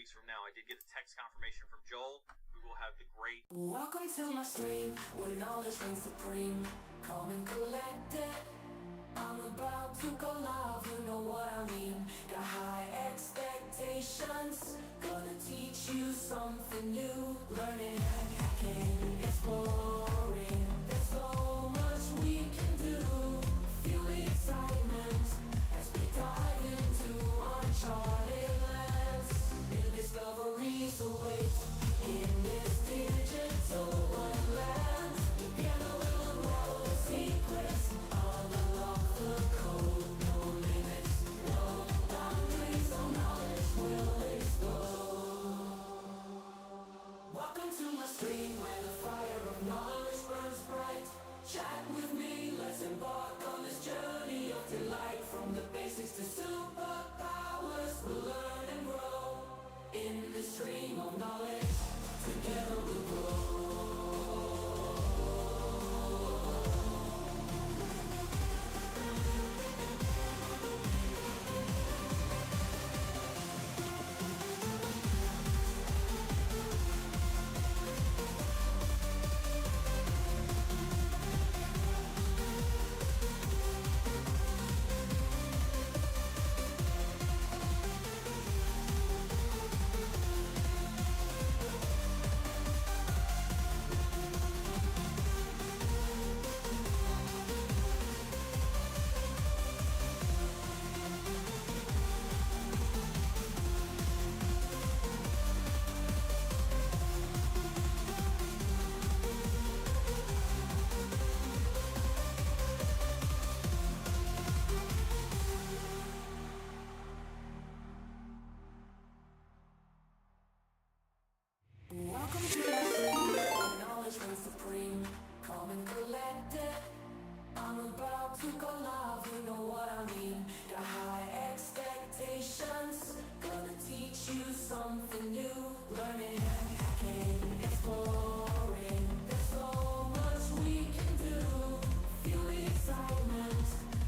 weeks from now. I did get a text confirmation from Joel. We will have the great... Welcome to my stream, where knowledge reigns supreme. Calm and collected, I'm about to go live, you know what I mean. Got high expectations, gonna teach you something new. Learning, hacking, exploring, there's so much we can do. Feel the excitement as we dive into uncharted lands. New discoveries await in this digital wonderland. Together we'll unravel the secrets, unlock the code. No limits, no boundaries, no knowledge will explode. Welcome to my stream, where the fire of knowledge burns bright. Chat with me, let's embark on this journey of delight. From the basics to superpowers, we'll learn and grow in this stream of knowledge. Together we'll grow. Welcome to my stream, where knowledge reigns supreme. Calm and collected, I'm about to go live, you know what I mean. Got high expectations, gonna teach you something new. Learning, hacking, exploring, there's so much we can do. Feel the excitement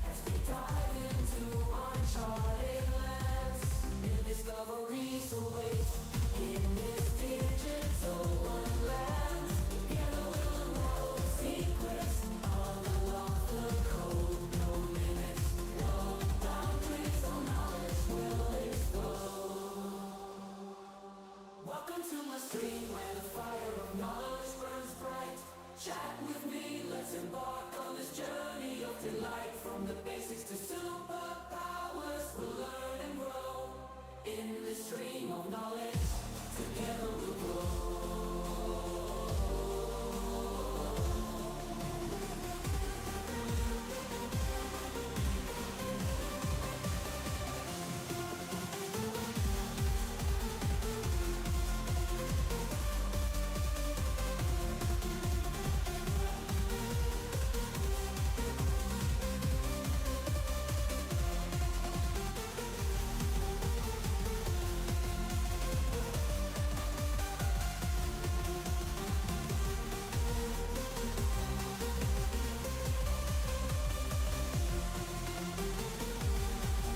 as we dive into uncharted lands. New discoveries await in this digital wonderland. Together we'll unravel the secrets, unlock the code. No limits, no boundaries, no knowledge will explode. Welcome to my stream, where the fire of knowledge burns bright. Chat with me, let's embark on this journey of delight. From the basics to superpowers, we'll learn and grow in this stream of knowledge. Together we'll grow.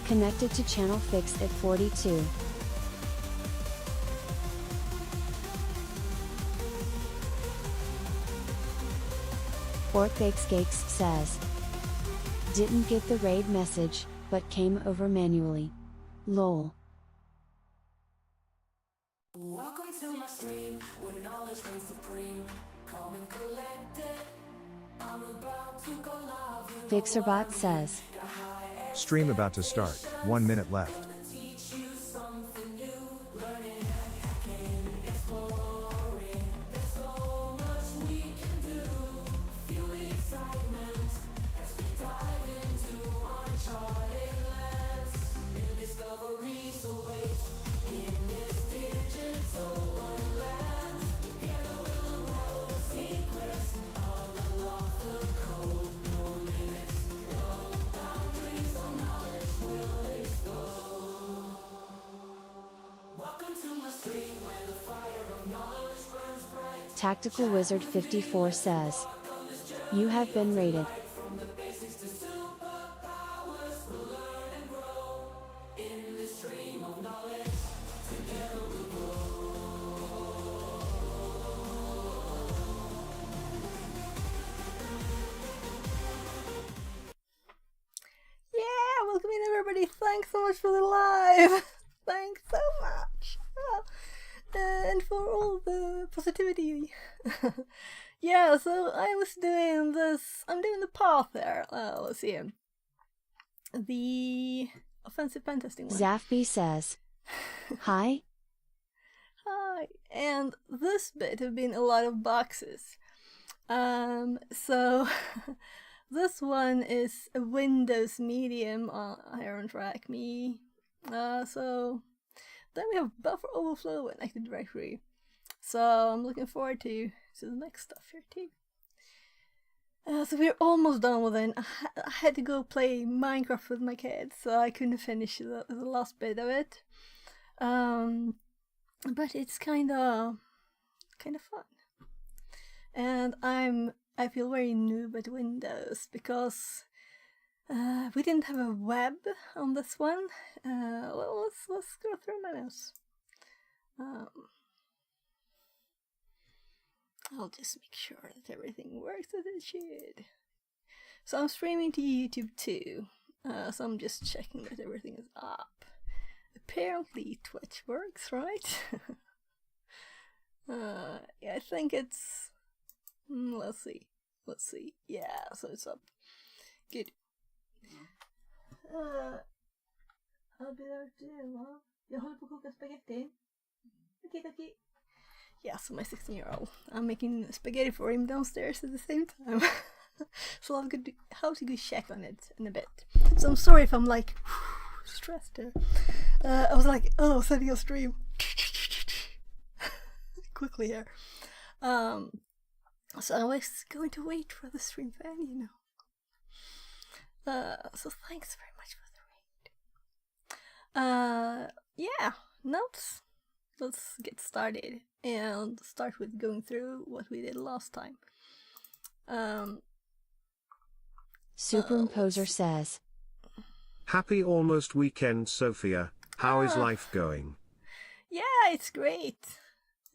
Connected to channel fix at 42. Orkakes says, didn't get the raid message, but came over manually. Lol. Welcome to my stream, where knowledge reigns supreme. Calm and collected, I'm about to go live. Fixerbot says, Stream about to start, 1 minute left. Gonna teach you something new. Learning, hacking, exploring, there's so much we can do. Feel the excitement as we dive into uncharted lands. New discoveries await in this digital wonderland. Together we'll unravel the secrets, unlock the code. No limits, no boundaries, no knowledge will explode. Welcome to my stream, where the fire of knowledge burns bright. Tactical Wizard 54 says, you have been raided. From the basics to superpowers, we'll learn and grow in this stream of knowledge. Together we'll grow. thanks so much for the live. Thanks so much. And for all the positivity. Yeah, so I was doing this. I'm doing the path there. Let's see. The offensive pen testing one. Zafby says, Hi. Hi. And this bit have been a lot of boxes. So this one is a Windows medium here on TryHackMe. So then we have buffer overflow and Active Directory. So I'm looking forward to the next stuff here too. So we're almost done with it. I had to go play Minecraft with my kids, so I couldn't finish the last bit of it. But it's kind of fun. And I feel very noob at Windows because we didn't have a web on this one. Well, let's go through my notes. I'll just make sure that everything works as it should. So I'm streaming to YouTube too. So I'm just checking that everything is up. Apparently Twitch works, right? Yeah, I think it's... let's see. Yeah, so it's up. Good. I'll be there too, va? Jag håller på att koka spaghetti. Okej. Yeah, so my 16-year-old. I'm making spaghetti for him downstairs at the same time. So I'll have to go check on it in a bit. So I'm sorry if I'm like stressed here. I was like, setting a stream. Quickly here. So I was going to wait for the stream to end, you know. So thanks very much for the raid. Yeah, notes. Let's get started and start with going through what we did last time. Superimposer says, Happy almost weekend, Sophia. How is life going? Yeah, it's great.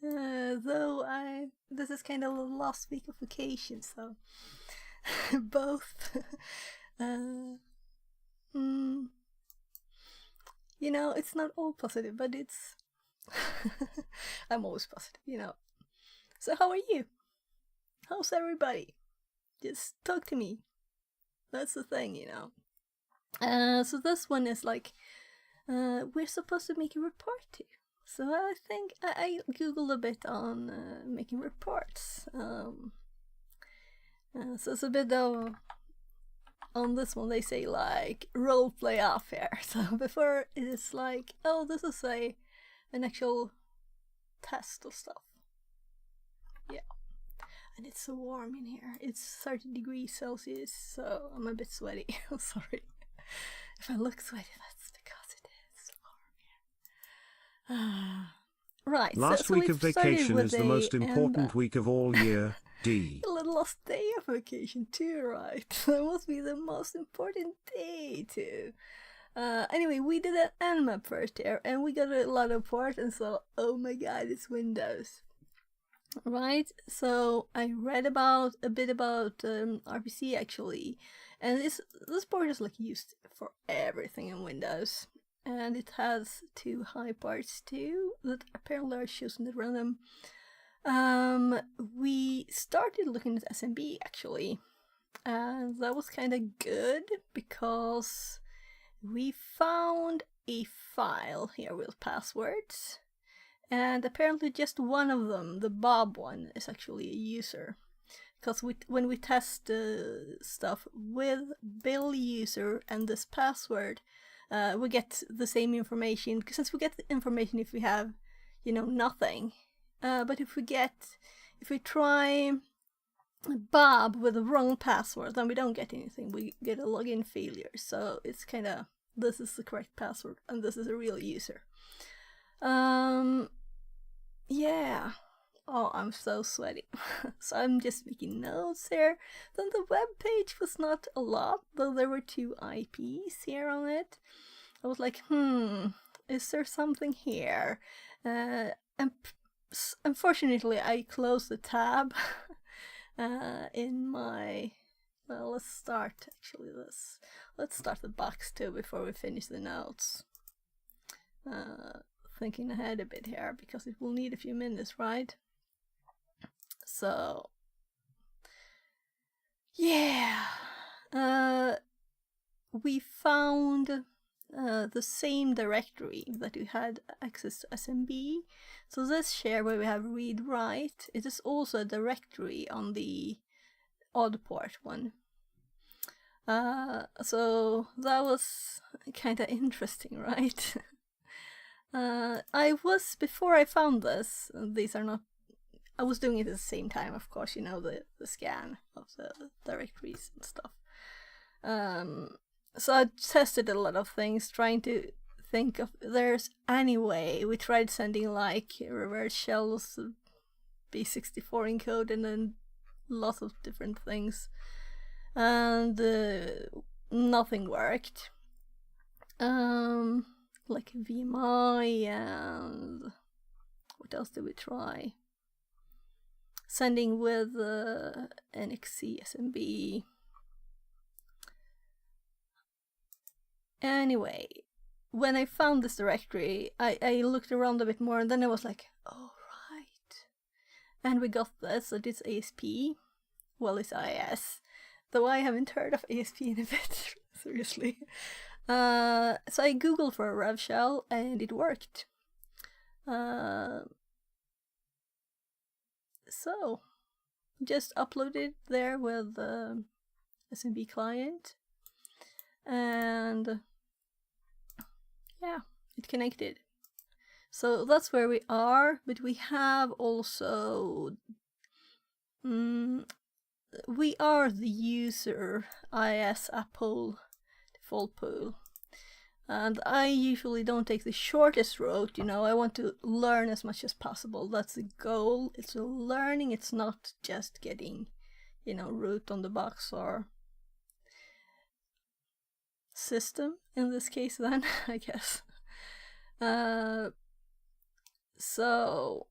Though this is kind of the last week of vacation, so both. You know, it's not all positive, but it's. I'm always positive, you know. So how are you? How's everybody? Just talk to me. That's the thing, you know. So this one is like we're supposed to make a report to. So I think I googled a bit on making reports. So it's a bit of on this one they say like role play off here. So before it is like, oh, this is an actual test of stuff. Yeah. And it's so warm in here. It's 30 degrees Celsius, so I'm a bit sweaty. I'm sorry. If I look sweaty, that's because it is warm here. Right. Last so week of vacation is the most important week of all year, D. The last day of vacation too, right? That must be the most important day too. Anyway, we did an Nmap first here, and we got a lot of parts, and so, oh my god, it's Windows. Right, so I read a bit about RPC actually, and this port is like used for everything in Windows, and it has 2 high parts too that apparently are chosen at random. We started looking at SMB actually, and that was kind of good because we found a file here with passwords. And apparently just one of them, the Bob one, is actually a user. Because when we test stuff with Bill user and this password, we get the same information. Since we get the information if we have, you know, nothing. But if we try Bob with the wrong password, then we don't get anything. We get a login failure. So it's kind of, this is the correct password and this is a real user. Yeah. Oh, I'm so sweaty. So I'm just making notes here. Then the web page was not a lot, though there were 2 IPs here on it. I was like, is there something here? And unfortunately, I closed the tab in my Well, let's start actually this. Let's start the box too before we finish the notes. Thinking ahead a bit here because it will need a few minutes, right? So, yeah, we found the same directory that we had access to SMB. So this share where we have read write, it is also a directory on the odd port one. So that was kind of interesting, right? Before I found this, these are not, I was doing it at the same time, of course, you know, the scan of the directories and stuff. So I tested a lot of things, trying to think of there's any way. We tried sending like reverse shells, B64 encode, and then lots of different things, and nothing worked. Like VMI, and what else did we try? Sending with NXC SMB. Anyway, when I found this directory, I looked around a bit more, and then I was like, oh right. And we got this, so it's ASP. Well, it's IS. Though I haven't heard of ASP in a bit, seriously. So I googled for a rev shell, and it worked. So, just uploaded there with the SMB client, and yeah, it connected. So that's where we are, but we have also we are the user IS app pool default pool, and I usually don't take the shortest route, you know. I want to learn as much as possible. That's the goal. It's a learning, it's not just getting, you know, root on the box or system in this case then, I guess. So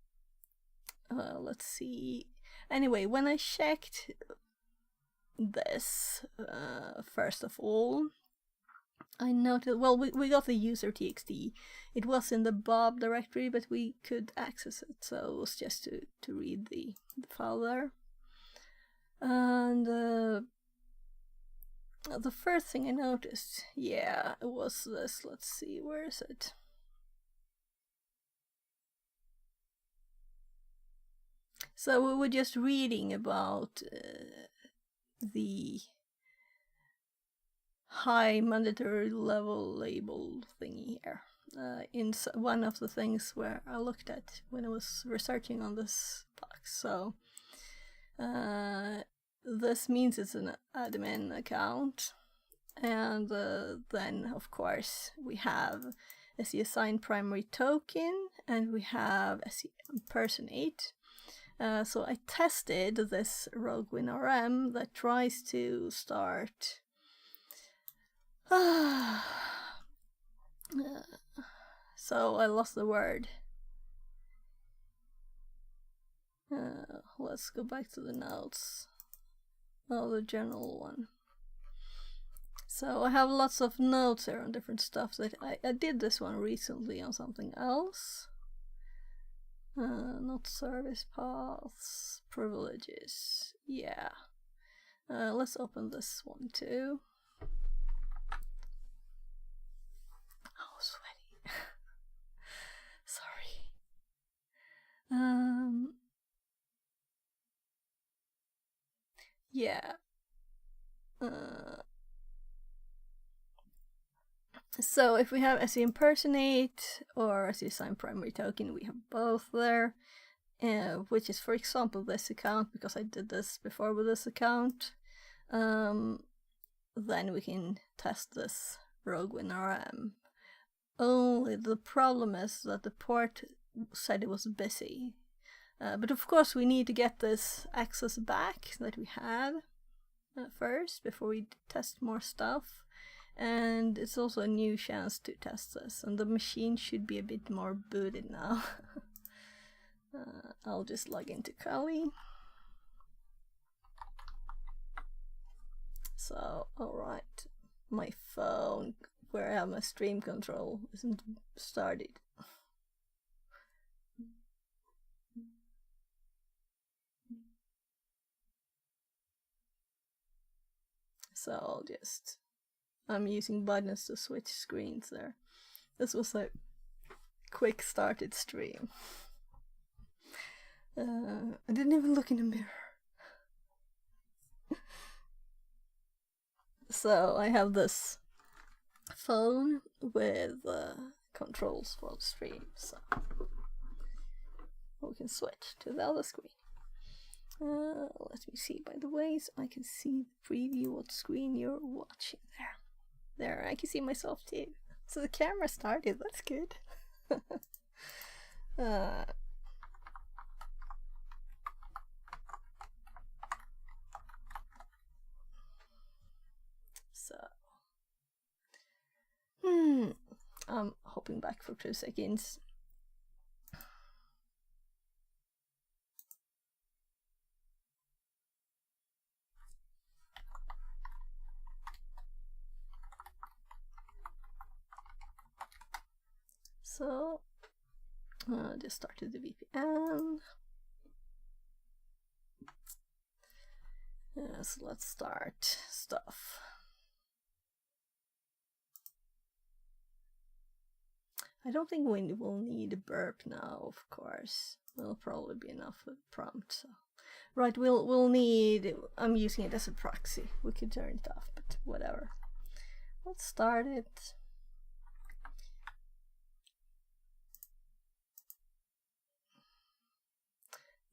let's see. Anyway, when I checked this, first of all, I noted, well, we got the user txt. It was in the Bob directory, but we could access it, so it was just to read the file there. And the first thing I noticed, yeah, it was this. Let's see, where is it? So we were just reading about the high mandatory level label thingy here. In one of the things where I looked at when I was researching on this box. So this means it's an admin account, and then of course we have SE assign primary token, and we have SE impersonate. So I tested this rogue WinRM that tries to start so I lost the word. Let's go back to the notes. Oh, the general one. So I have lots of notes here on different stuff that I did this one recently on something else. Not service paths, privileges. Yeah. Let's open this one too. Oh, sweaty. Sorry. Yeah. So if we have SE impersonate or SE assign primary token, we have both there, which is, for example, this account, because I did this before with this account. Then we can test this rogue WinRM. Only the problem is that the port said it was busy. But of course we need to get this access back that we had first before we test more stuff. And it's also a new chance to test this, and the machine should be a bit more booted now. I'll just log into Kali. So, alright. My phone, where I have my stream control, isn't started. So I'm using buttons to switch screens there. This was a quick started stream. I didn't even look in the mirror. So I have this phone with controls for the stream, so we can switch to the other screen. Let me see, by the way, so I can see the preview what screen you're watching there. There, I can see myself too. So the camera started, that's good. I'm hopping back for 2 seconds. So, just started the VPN. So let's start stuff. I don't think we will need a burp now, of course. It'll probably be enough with prompt. So. Right, we'll need. I'm using it as a proxy. We could turn it off, but whatever. Let's start it.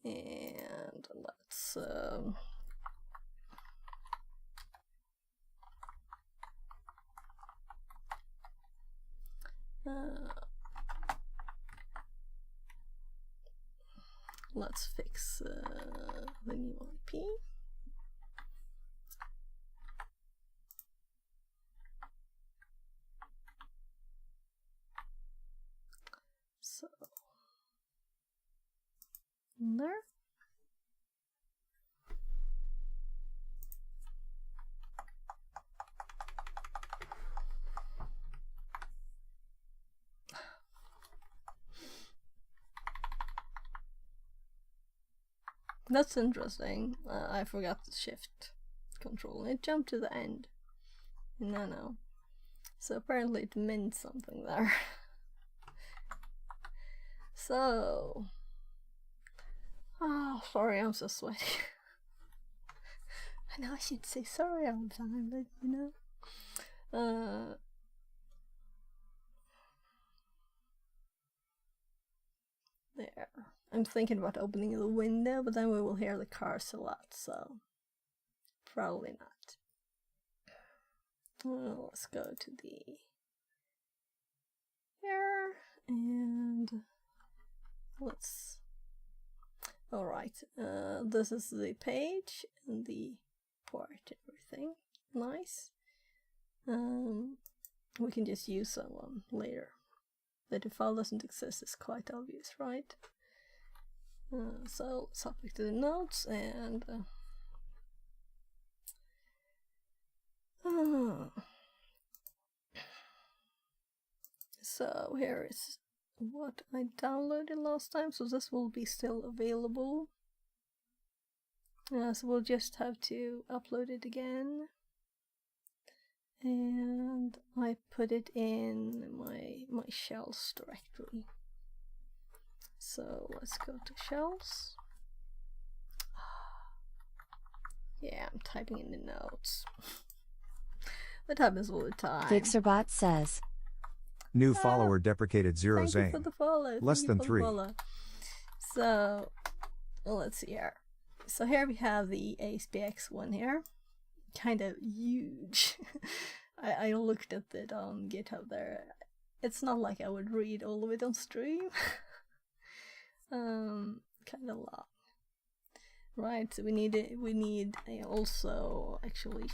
And let's let's fix the new IP. So there. That's interesting. I forgot the shift control. It jumped to the end. No. So apparently it meant something there. So, sorry, I'm so sweaty. I know I should say sorry all the time, but you know. There. I'm thinking about opening the window, but then we will hear the cars a lot, so probably not. Let's go to the here and let's. All right, this is the page and the port, everything nice. We can just use someone later. That the file doesn't exist is quite obvious, right? So let's hop back to the notes and so here is what I downloaded last time, so this will be still available. So we'll just have to upload it again. And I put it in my shells directory. So let's go to shells. Yeah, I'm typing in the notes. That happens all the time. Fixerbot says. New follower deprecated 0 Thank Zane. you for the follow. Less than 3. So, let's see here. So here we have the ASPX one here. Kind of huge. I looked at it on GitHub there. It's not like I would read all of it on stream. Kind of long. Right, so we need also actually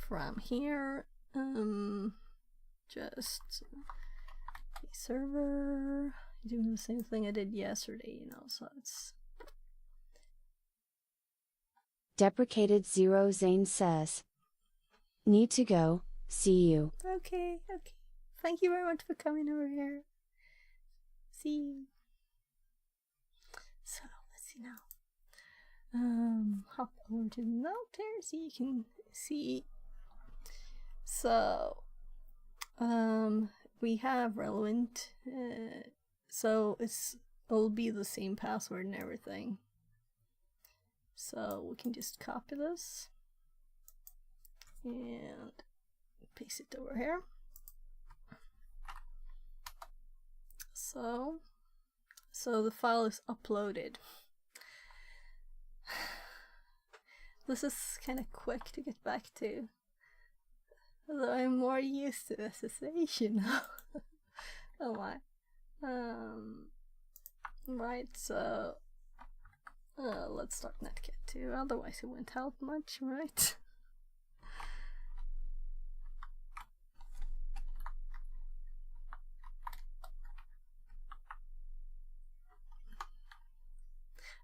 from here just a server doing the same thing I did yesterday, you know, so it's Deprecated 0 Zane says. Need to go, see you. Okay. Thank you very much for coming over here. See you. So, let's see now. Hop over to the note here so you can see. So, we have relevant, so it'll be the same password and everything. So we can just copy this and paste it over here. So the file is uploaded. This is kind of quick to get back to, although I'm more used to SSH, you know. Oh my. Right, so let's start netcat too, otherwise it won't help much, right?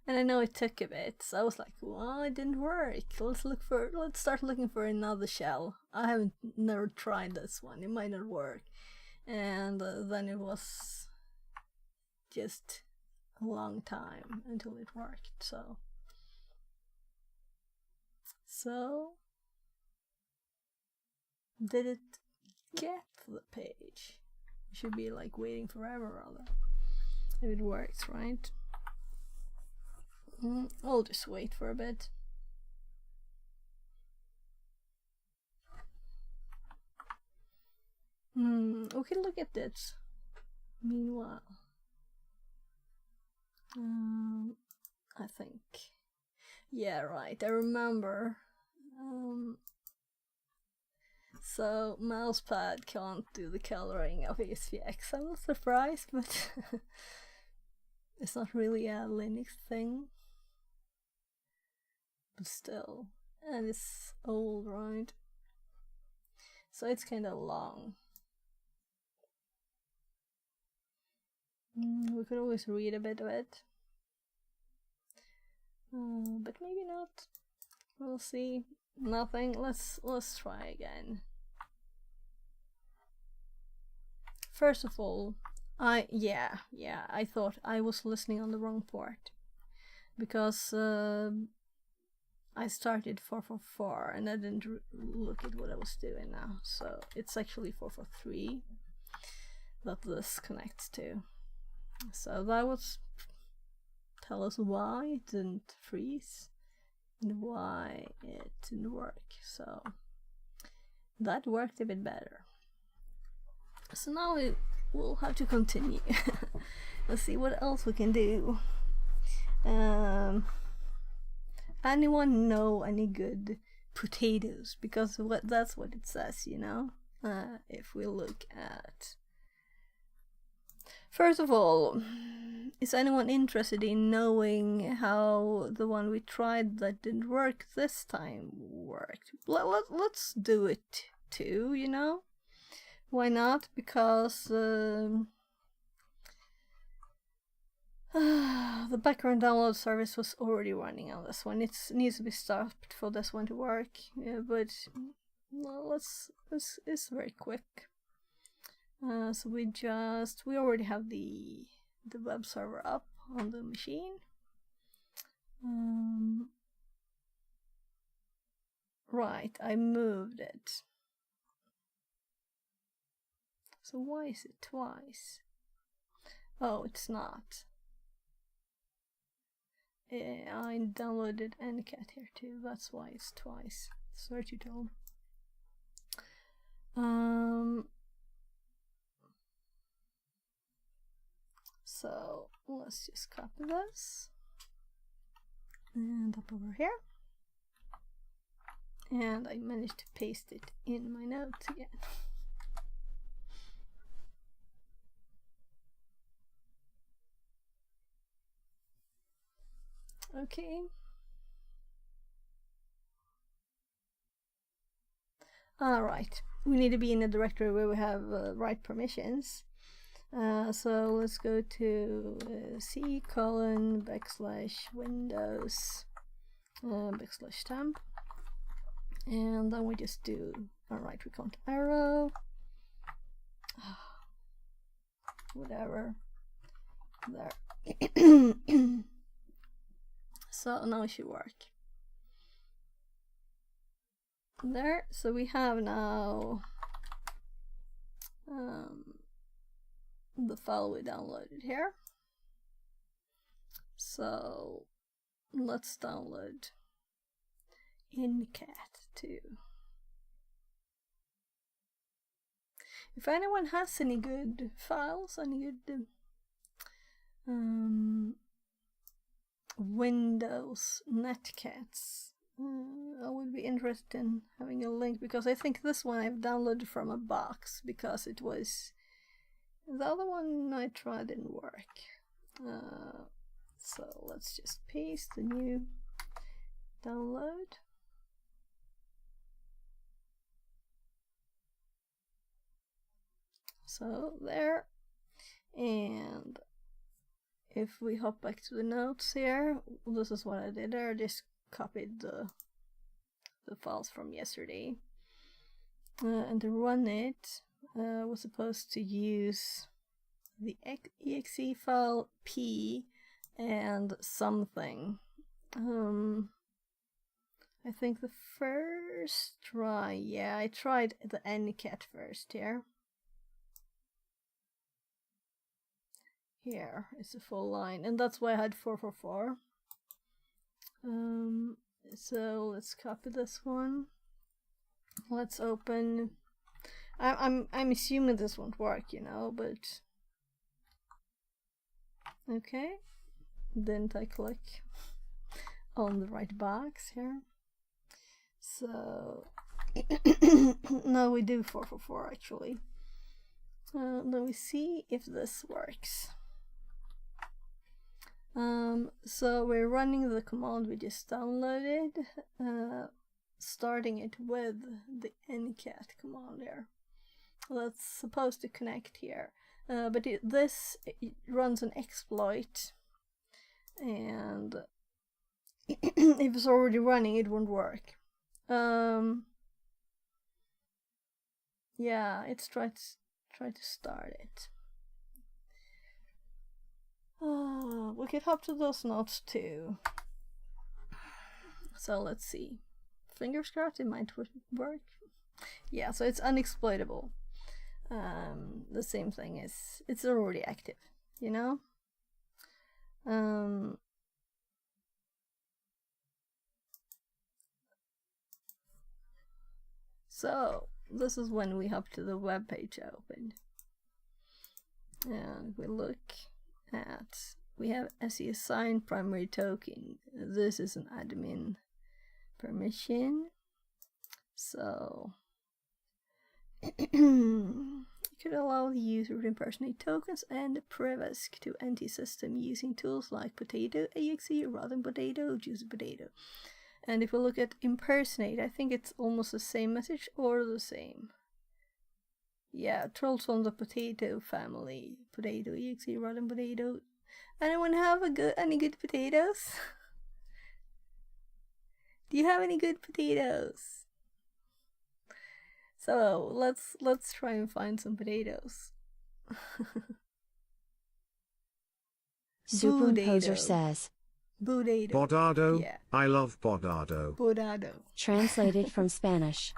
And I know it took a bit, so I was like, well, it didn't work. Let's start looking for another shell. I haven't never tried this one. It might not work. And then it was just a long time until it worked. So did it get the page? It should be like waiting forever, rather. If it works, right? I'll just wait for a bit. We can look at this. Meanwhile, I think, yeah, right. I remember. So mousepad can't do the coloring of ESPX. I'm not surprised, but it's not really a Linux thing. But still, and it's old, right? So it's kind of long. We could always read a bit of it, but maybe not. We'll see. Nothing. Let's try again. First of all, I thought I was listening on the wrong port, because I started 444 and I didn't look at what I was doing now. So it's actually 443 that this connects to. So that would tell us why it didn't freeze and why it didn't work. So that worked a bit better. So now we'll have to continue. Let's see what else we can do. Anyone know any good potatoes? Because that's what it says, you know. If we look at, first of all, is anyone interested in knowing how the one we tried that didn't work this time worked? Let's do it too, you know. Why not? Because the background download service was already running on this one. It needs to be stopped for this one to work. Yeah, but well, it's very quick. So we already have the web server up on the machine. Right, I moved it. So why is it twice? Oh, it's not. I downloaded NCAT here too, that's why it's twice. Sorry to tell. So let's just copy this and up over here. And I managed to paste it in my notes again. Okay. Alright, we need to be in a directory where we have right permissions. So let's go to c:\windows /temp And then we just do a right click on arrow. Whatever. There. So now it should work. There. So we have now the file we downloaded here. So let's download InCat too. If anyone has any good files, any good Windows netcats, I would be interested in having a link, because I think this one I've downloaded from a box, because it was the other one I tried didn't work. So let's just paste the new download. So there, and if we hop back to the notes here, this is what I did there. I just copied the files from yesterday, and to run it, was supposed to use the exe file p and something. I think the first try, yeah, I tried the NCAT first here. Here is the full line, and that's why I had 444. So let's copy this one. Let's open. I'm assuming this won't work, you know, but okay. Didn't I click on the right box here? So no, we do 444 actually. Let me see if this works. So we're running the command we just downloaded, starting it with the NCAT command there. That's supposed to connect here, but this runs an exploit, and if it's already running, it won't work. Yeah, it's try to start it. We could hop to those notes too. So let's see. Fingers crossed it might work. Yeah, so it's unexploitable. The same thing is, it's already active, you know? So this is when we hop to the web page I opened. And we look at, we have SE assigned primary token. This is an admin permission. So you could allow the user to impersonate tokens and previsk to anti-system using tools like potato, exe, rotten potato, juicy potato. And if we look at impersonate, I think it's almost the same message or the same. Yeah, trolls from the potato family. Potato, exe, rotten potato. Anyone have any good potatoes? Do you have any good potatoes? So let's try and find some potatoes. Superimposer says, Bodado. Bodado? Yeah. I love Bodado. Bodado. translated from Spanish.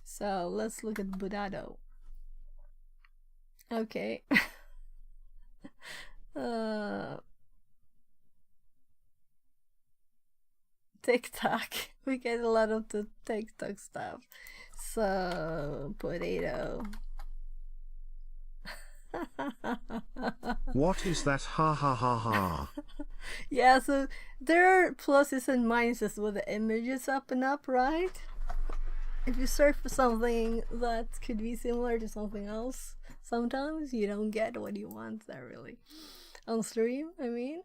So let's look at Bodado. Okay. TikTok. We get a lot of the TikTok stuff. So potato. What is that? Ha ha ha ha. Yeah, so there are pluses and minuses with the images up and up, right? If you search for something that could be similar to something else, sometimes you don't get what you want there really. On stream, I mean.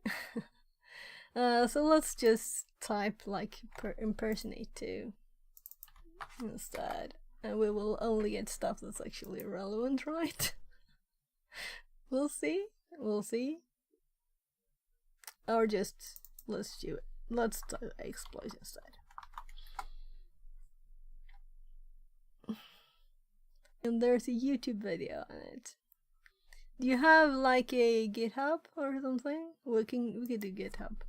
So let's just type like impersonate to instead. And we will only get stuff that's actually relevant, right? We'll see. We'll see. Or just let's do it. Let's do exploit instead. and there's a YouTube video on it. Do you have like a GitHub or something? We could do GitHub.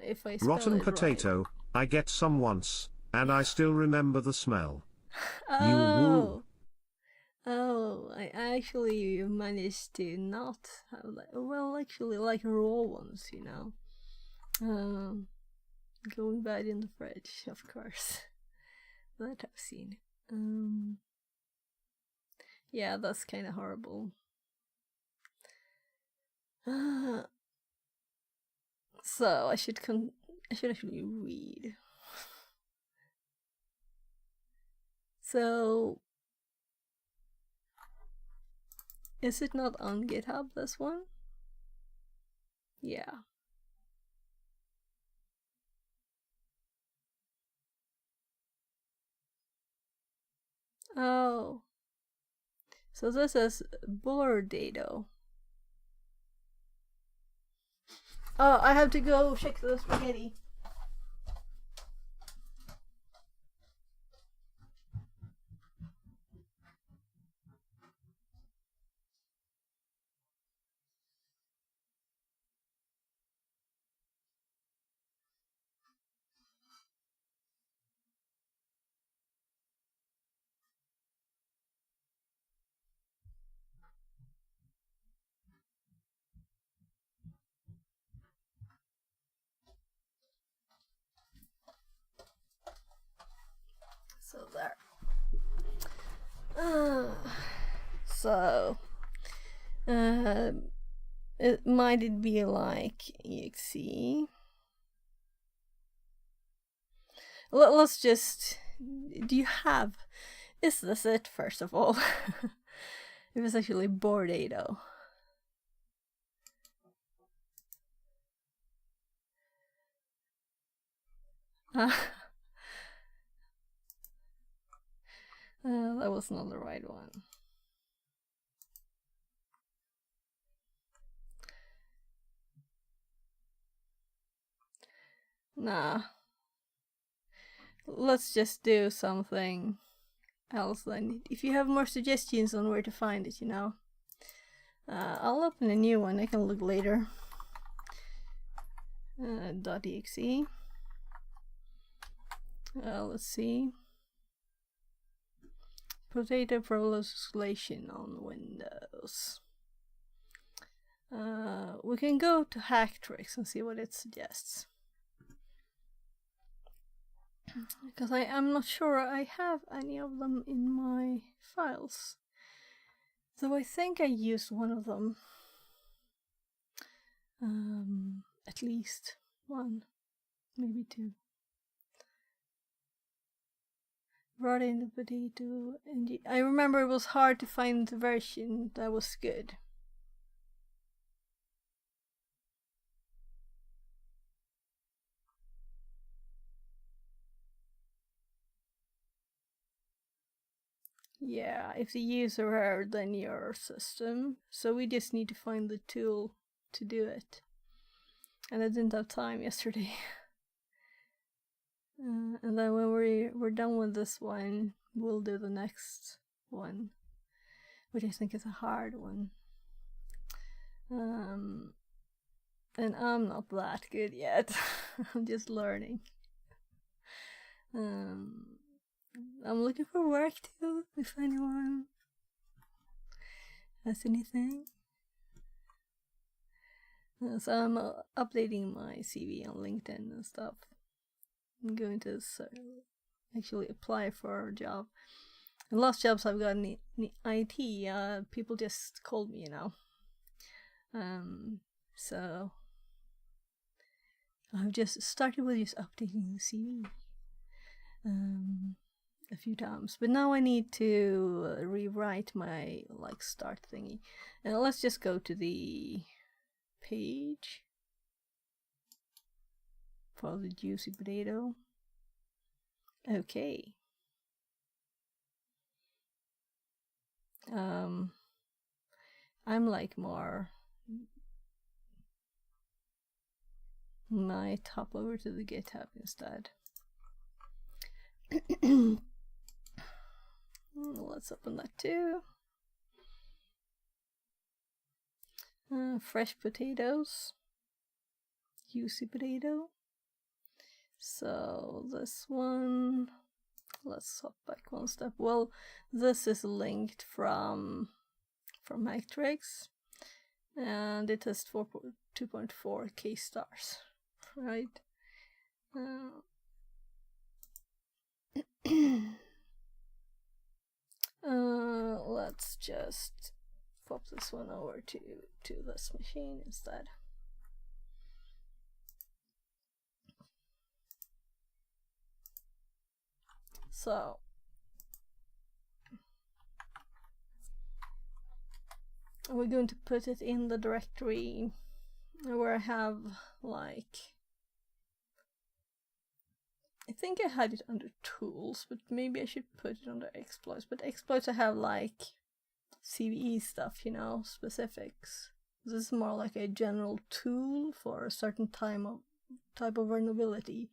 If I spell Rotten it potato, right. I get some once, and I still remember the smell. Oh. You woo. Oh, I actually managed to not have well, actually like raw ones, you know. Going bad in the fridge, of course. That I've seen. Yeah, that's kind of horrible. So I should actually read. So is it not on GitHub, this one? Yeah. Oh. So this is Bordado. Oh, I have to go check the spaghetti. So there. So it might be like exe. Let's just. Do you have? Is this it? First of all, it was actually Bordado. That was not the right one. Nah. Let's just do something else then. If you have more suggestions on where to find it, you know. I'll open a new one, I can look later. .exe. Let's see. Potato proliferation on Windows. We can go to hack tricks and see what it suggests. Because I'm not sure I have any of them in my files. Though I think I used one of them. At least one, maybe two. Brought in the potato, and I remember it was hard to find the version that was good. Yeah, if the user error, then your system. So we just need to find the tool to do it. And I didn't have time yesterday. And then when we're done with this one, we'll do the next one, which I think is a hard one. And I'm not that good yet. I'm just learning. I'm looking for work too, if anyone has anything. So I'm updating my CV on LinkedIn and stuff. I'm going to actually apply for a job. The last jobs I've got in IT, people just called me, you know. So I've just started with just updating the CV a few times, but now I need to rewrite my like start thingy. And let's just go to the page for the juicy potato. Okay. I'm like more. Might hop over to the GitHub instead. Let's open that too. Fresh potatoes. Juicy potato. So this one, let's hop back one step. Well, this is linked from Hactrix, and it has 2.4k stars, right? Let's just pop this one over to this machine instead. So we're going to put it in the directory where I have, like, I think I had it under tools, but maybe I should put it under exploits. But exploits I have like CVE stuff, you know, specifics. This is more like a general tool for a certain type of vulnerability.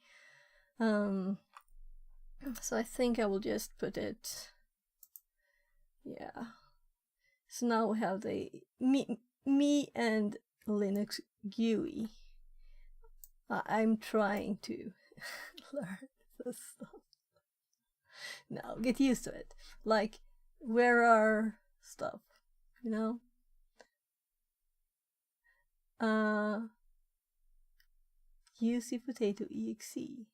So I think I will just put it, yeah. So now we have the me and Linux GUI. I'm trying to learn this stuff. No, get used to it. Like, where are stuff, you know? UC potato exe.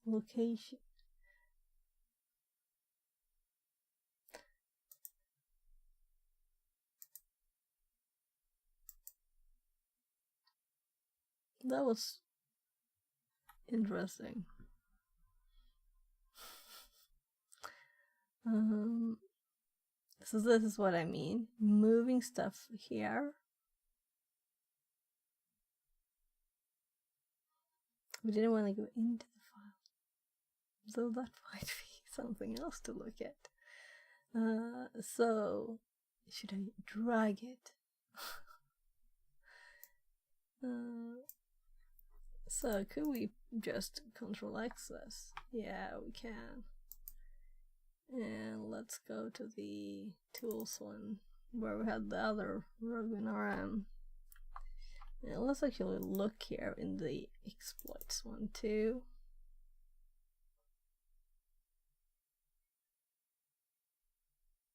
Location. That was interesting. So this is what I mean. Moving stuff here. We didn't want to go into the file, so that might be something else to look at. So should I drag it? So could we just Control X this? Yeah, we can. And let's go to the tools one where we had the other Rogan RM. And let's actually look here in the exploits one too.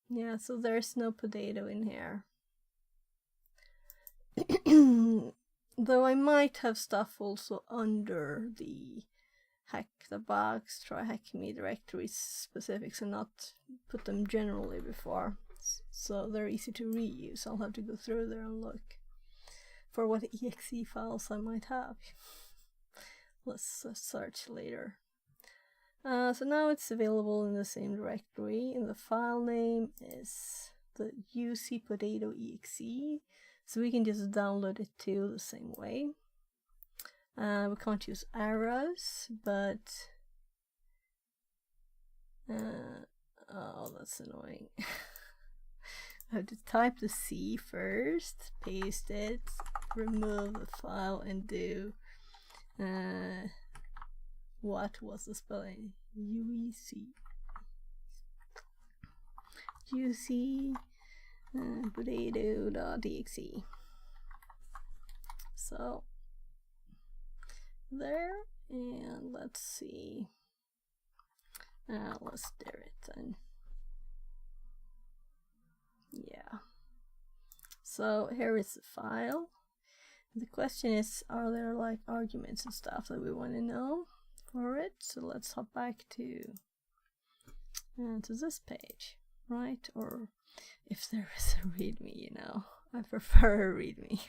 Yeah, so there's no potato in here. Though I might have stuff also under the Hack the Box, TryHackMe directory specifics and not put them generally before. So they're easy to reuse. I'll have to go through there and look for what exe files I might have. Let's search later. So now it's available in the same directory, and the file name is the UC potato exe. So we can just download it too the same way. We can't use arrows, but oh, that's annoying. I have to type the C first, paste it, remove the file, and do what was the spelling? UEC. UC potato.exe. So there, and let's see. Let's do it then. Yeah. So here is the file. The question is, are there like arguments and stuff that we want to know for it? So let's hop back to this page, right? Or if there is a readme, you know, I prefer a readme.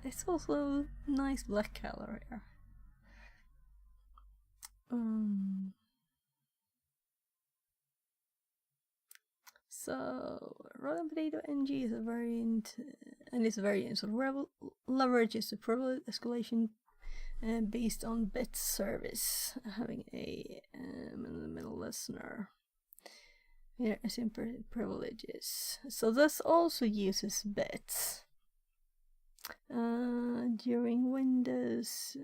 It's also nice black color here. So Rotten Potato NG is a variant, and this variant sort of leverages the privilege escalation based on bit service, having a in the middle listener. Here is privileges. So this also uses bits. During Windows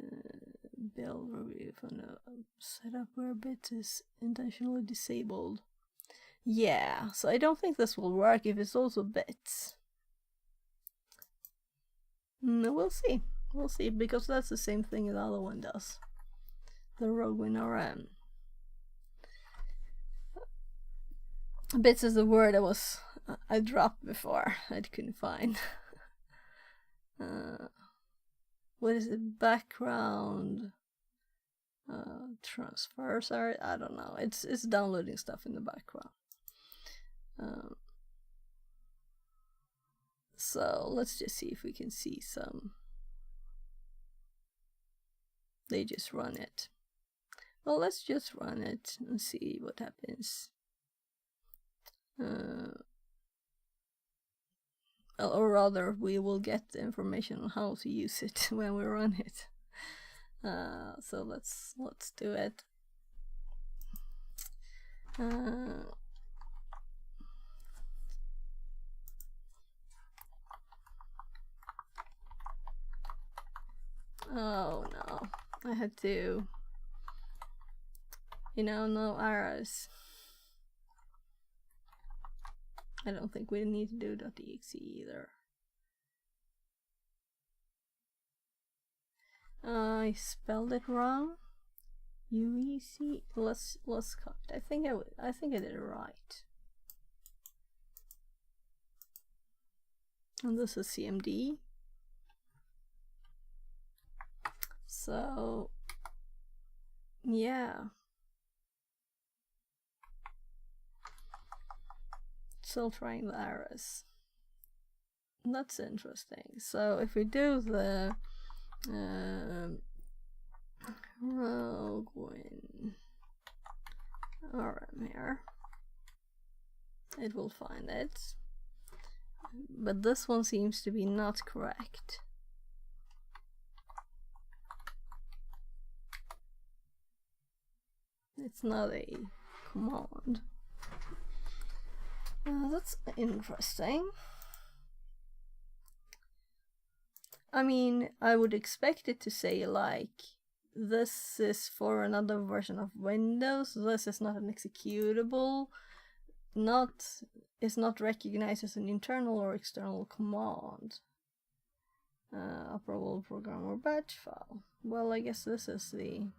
build review on a setup where bits is intentionally disabled. Yeah, so I don't think this will work if it's also bits. We'll see. We'll see, because that's the same thing the other one does. The Rogue WinRM. Bits is the word I dropped before. I couldn't find. What is it? Background transfers are, I don't know. It's downloading stuff in the background. So let's just see if we can see some. They just run it. Well, let's just run it and see what happens. Or rather, we will get the information on how to use it when we run it. So let's do it. Oh no, I had to, no arrows. I don't think we need to do .exe either. I spelled it wrong. UEC. Let's copy it. I think I did it right. And this is CMD. So yeah. Still trying the arrows. That's interesting. So if we do the Rogue WinRM here, it will find it. But this one seems to be not correct. It's not a command. That's interesting. I mean, I would expect it to say like, this is for another version of Windows, this is not an executable, is not recognized as an internal or external command. Operable program or batch file. Well, I guess this is the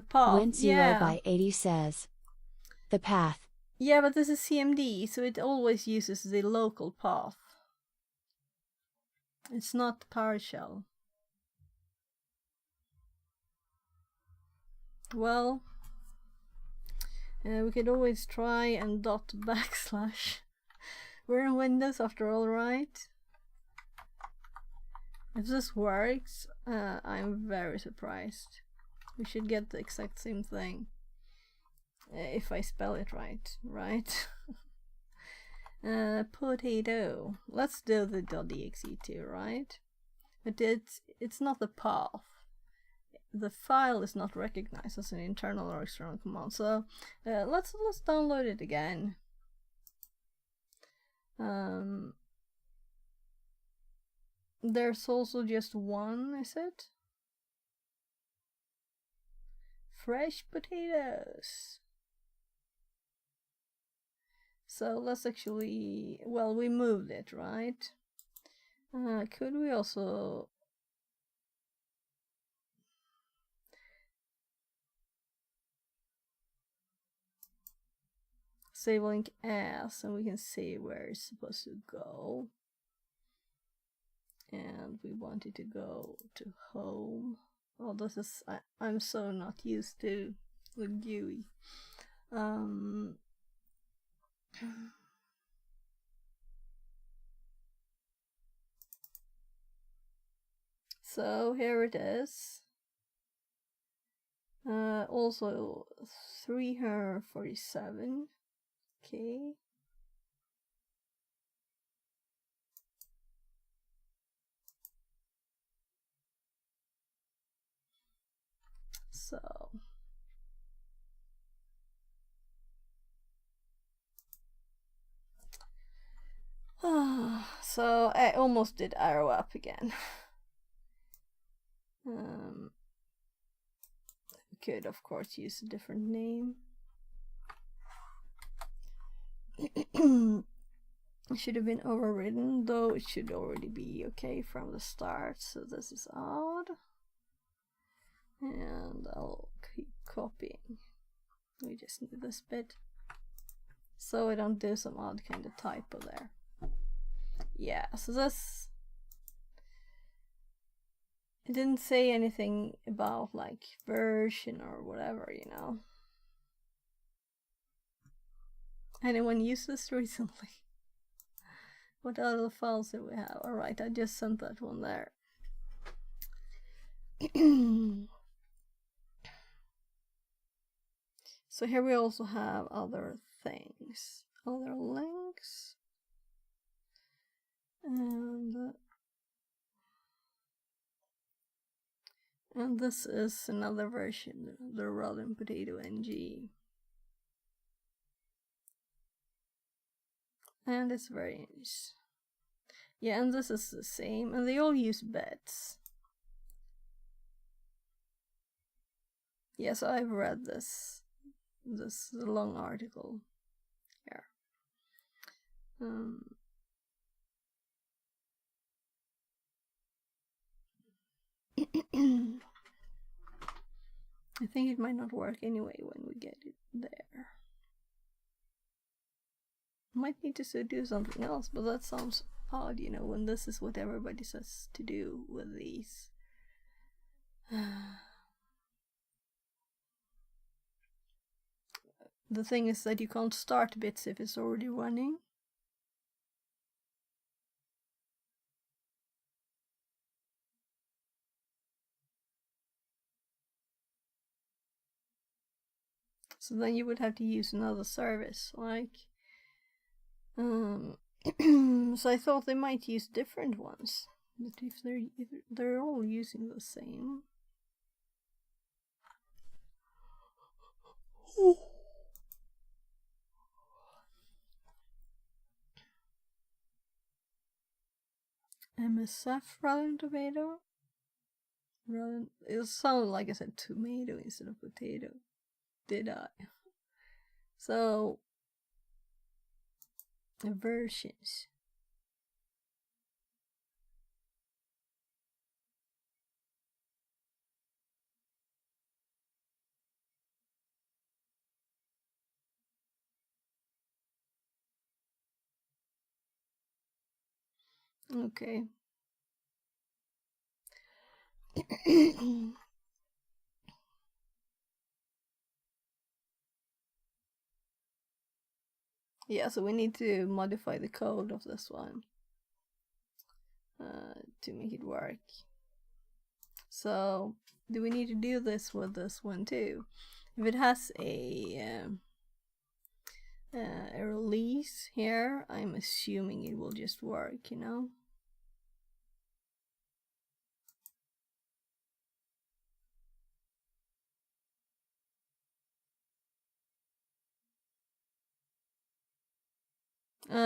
path. Win0 by 80 says the path. Yeah, but this is CMD, so it always uses the local path. It's not PowerShell. Well, we could always try and /. We're in Windows after all, right? If this works, I'm very surprised. We should get the exact same thing. If I spell it right? Potato. Let's do the .exe too, right? But it's not the path. The file is not recognized as an internal or external command. So let's download it again. There's also just one, is it? Fresh potatoes. So let's actually, well, we moved it, right? Could we also save link as, and we can see where it's supposed to go. And we want it to go to home. Oh, this is, I'm so not used to the GUI. So here it is. Also 347. Okay. So so I almost did arrow up again. We could of course use a different name. It should have been overridden, though it should already be okay from the start, so this is odd. And I'll keep copying. We just need this bit, so I don't do some odd kind of typo there. Yeah, so this... It didn't say anything about like version or whatever, you know. Anyone used this recently? What other files do we have? Alright, I just sent that one there. So here we also have other things, other links. And this is another version, the Rotten Potato NG. And it's very nice. Yeah, and this is the same, and they all use bets. Yes, I've read this long article here. I think it might not work anyway when we get it there. Might need to do something else, but that sounds odd, you know, when this is what everybody says to do with these. The thing is that you can't start bits if it's already running. So then you would have to use another service, like so I thought they might use different ones, but if they're all using the same. MSF rather than tomato. It sounded like I said tomato instead of potato. Did I? So versions. Okay. Yeah, so we need to modify the code of this one to make it work. So, do we need to do this with this one too? If it has a release here, I'm assuming it will just work, you know?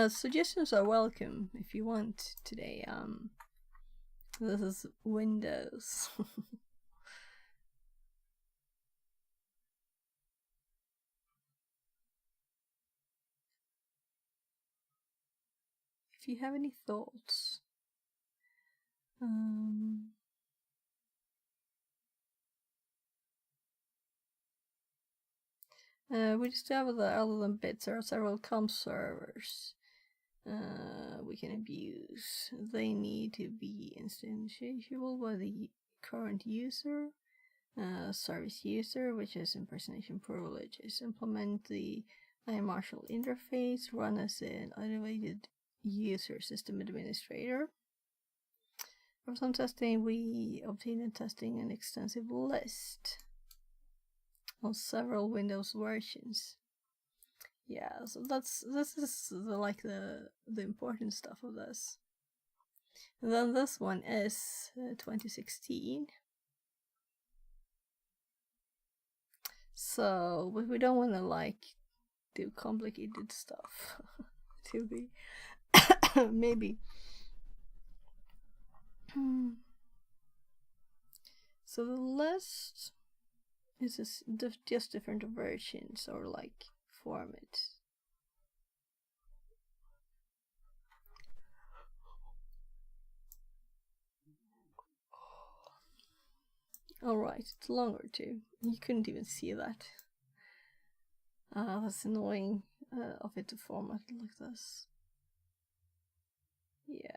Suggestions are welcome if you want today. This is Windows. If you have any thoughts. We discovered that other than bits, there are several comp servers we can abuse. They need to be instantiable by the current user, service user, which is impersonation privileges. Implement the iMarshal interface, run as an elevated user system administrator. For some testing, we obtained testing an extensive list on several Windows versions. Yeah, so this is the important stuff of this. And then this one is 2016. So, but we don't want to like do complicated stuff to be maybe So the list is just different versions or like formats. Alright, it's longer too. You couldn't even see that. That's annoying of it to format it like this. Yeah.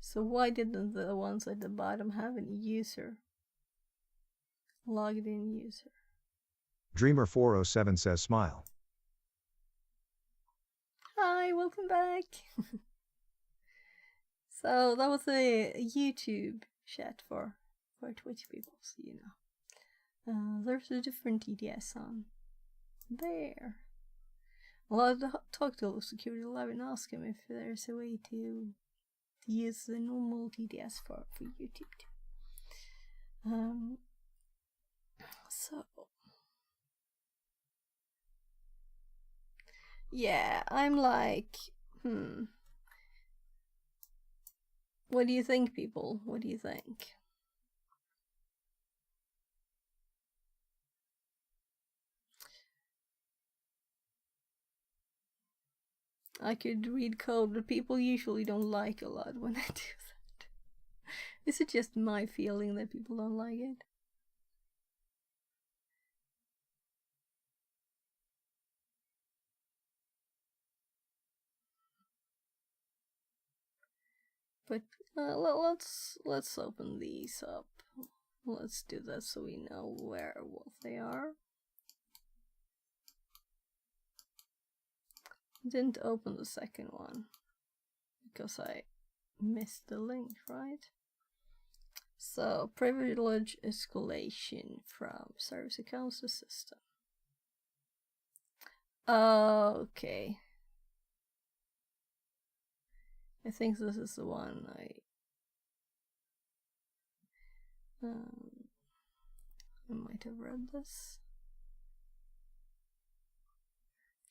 So why didn't the ones at the bottom have any user? Logged in user. Dreamer407 says smile. Hi, welcome back. So that was a YouTube chat for Twitch people, so you know. There's a different TDS on there. Well, I'll talk to the security lab and ask him if there's a way to use the normal TDS for YouTube too. So yeah, I'm like, what do you think, people? What do you think? I could read code, but people usually don't like a lot when I do that. Is it just my feeling that people don't like it? But let's open these up. Let's do that so we know what they are. Didn't open the second one because I missed the link, right? So privilege escalation from service accounts to system. Okay. I think this is the one I might have read this.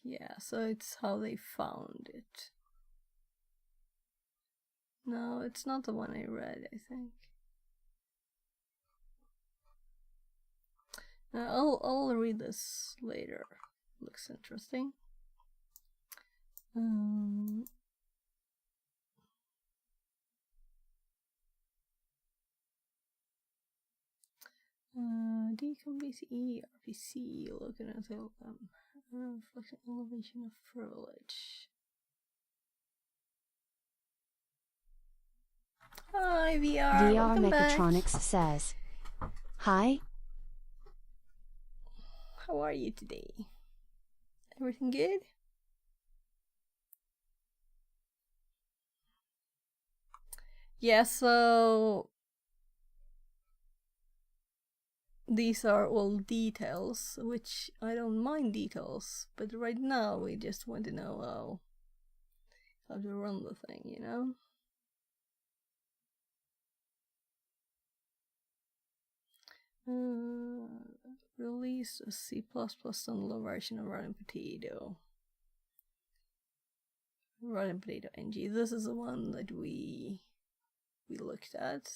Yeah, so it's how they found it. No, it's not the one I read, I think. I'll read this later. Looks interesting. Decompress RPC, looking at the reflection elevation of privilege. Hi VR, VR back. Mechatronics says, hi. How are you today? Everything good? Yeah, so these are all details, which I don't mind details, but right now we just want to know how to run the thing, you know? Release a C++ standalone version of Rotten Potato. Rotten Potato NG. This is the one that we looked at,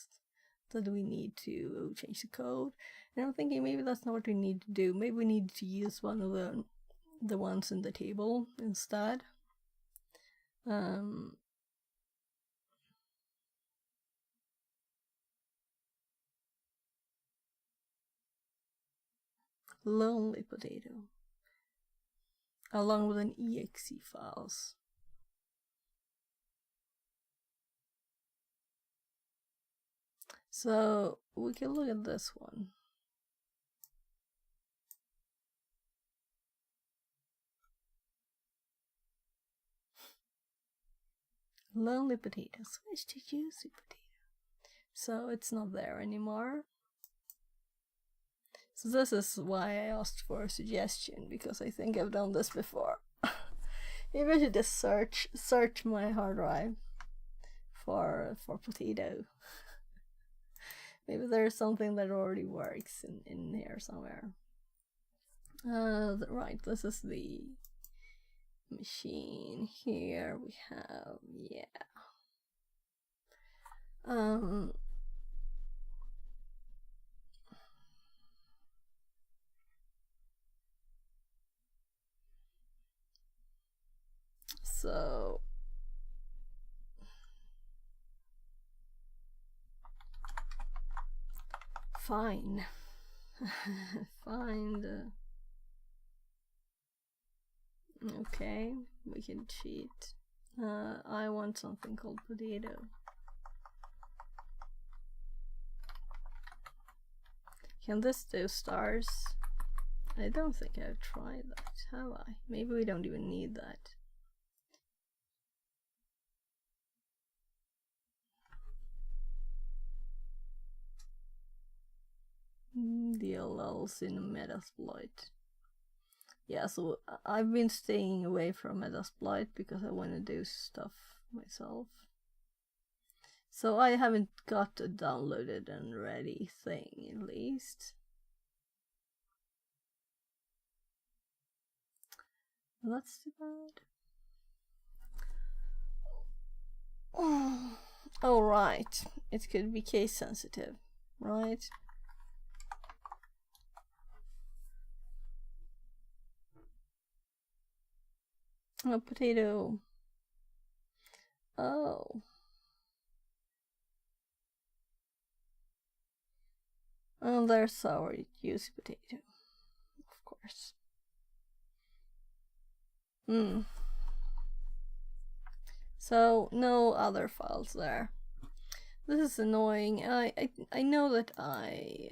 that we need to change the code. And I'm thinking maybe that's not what we need to do. Maybe we need to use one of the ones in the table instead. Lonely Potato, along with an exe files. So we can look at this one. Lonely Potato, switch to juicy potato. So it's not there anymore. So this is why I asked for a suggestion, because I think I've done this before. Maybe I should just search my hard drive for potato. Maybe there's something that already works in here somewhere. Right, this is the machine. Here we have, yeah. So fine. Find okay, we can cheat. I want something called potato. Can this do stars? I don't think I've tried that, have I? Maybe we don't even need that. DLLs in Metasploit. Yeah, so I've been staying away from Metasploit because I want to do stuff myself. So I haven't got a downloaded and ready thing, at least. That's too bad. Oh, right. It could be case sensitive, right? Oh, potato. Oh. Oh, there's sour juicy potato. Of course. So, no other files there. This is annoying. I know that I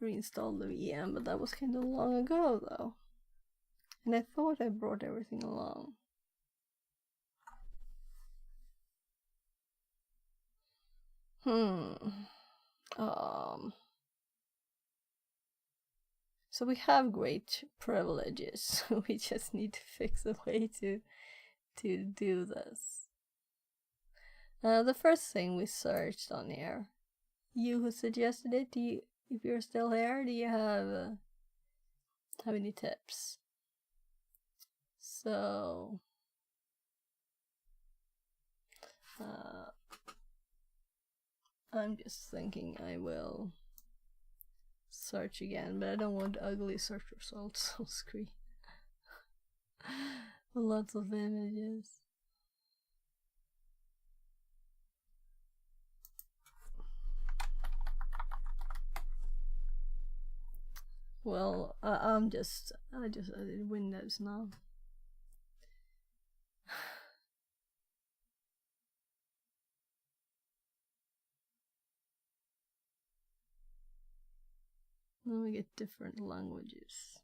reinstalled the VM, but that was kind of long ago, though. And I thought I brought everything along. So we have great privileges. We just need to fix a way to do this. The first thing we searched on here, you who suggested it, if you're still here, do you have any tips? So I'm just thinking I will search again, but I don't want ugly search results on screen. Lots of images. Well, I just added Windows now. Then we get different languages.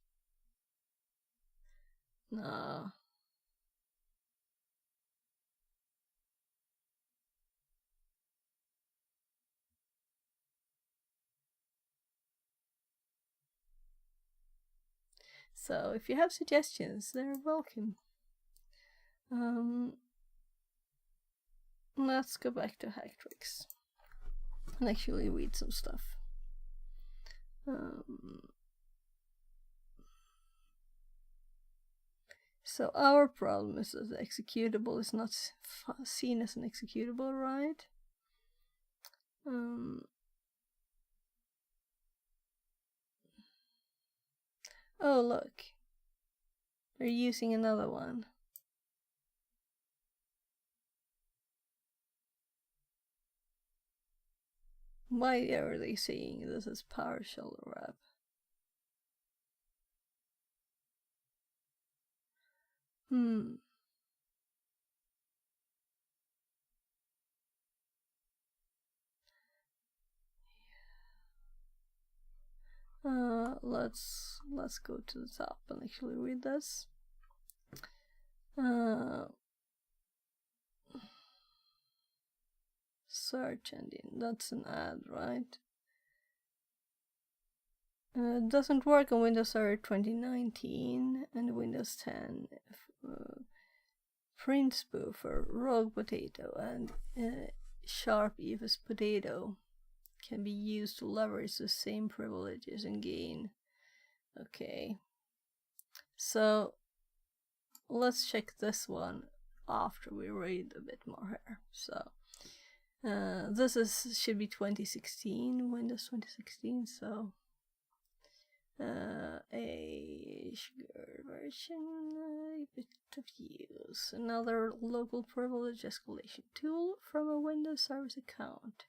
Nah. So if you have suggestions, they're welcome. Let's go back to hack tricks and actually read some stuff. So our problem is that the executable is not seen as an executable, right? Oh, look. They're using another one. Why are they saying this is PowerShell wrap? Let's go to the top and actually read this. Search engine, that's an ad, right? Doesn't work on Windows Server 2019 and Windows 10. Print spoofer, rogue potato, and sharp EFS potato can be used to leverage the same privileges and gain. Okay, so let's check this one after we read a bit more here. So this should be 2016, Windows 2016, so a sugar version, a bit of use. Another local privilege escalation tool from a Windows service account.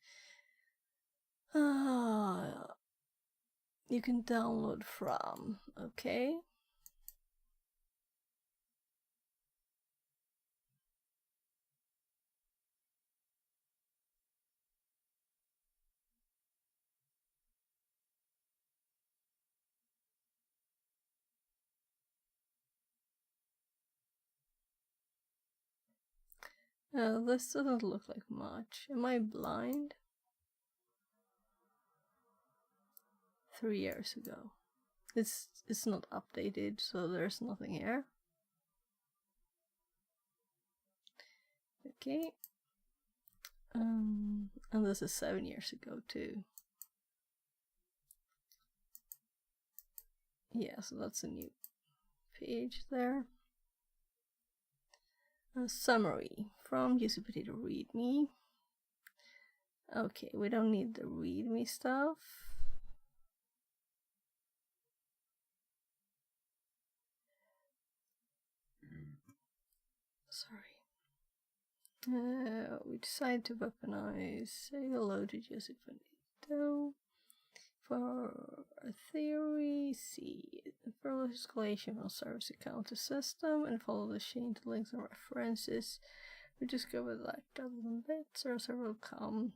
You can download from, okay. This doesn't look like much. Am I blind? 3 years ago. It's not updated, so there's nothing here. Okay. And this is 7 years ago too. Yeah, so that's a new page there. A summary from user potato readme. Okay, we don't need the readme stuff. Sorry. We decided to weaponize. Say hello to user potato. For a theory, see further escalation from service account to system and follow the chain to links and references. We discovered that other than bits or several come.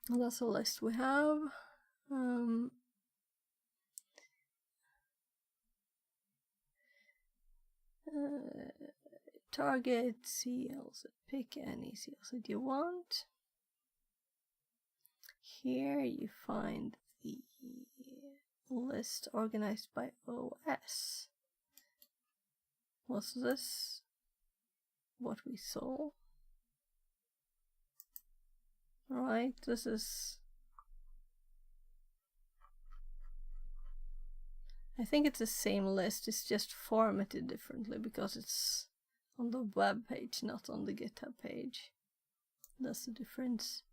And that's the list we have. Target CLs, pick any CLs that you want. Here you find the list organized by OS. Was this what we saw? Alright, this is... I think it's the same list, it's just formatted differently because it's on the web page, not on the GitHub page. That's the difference.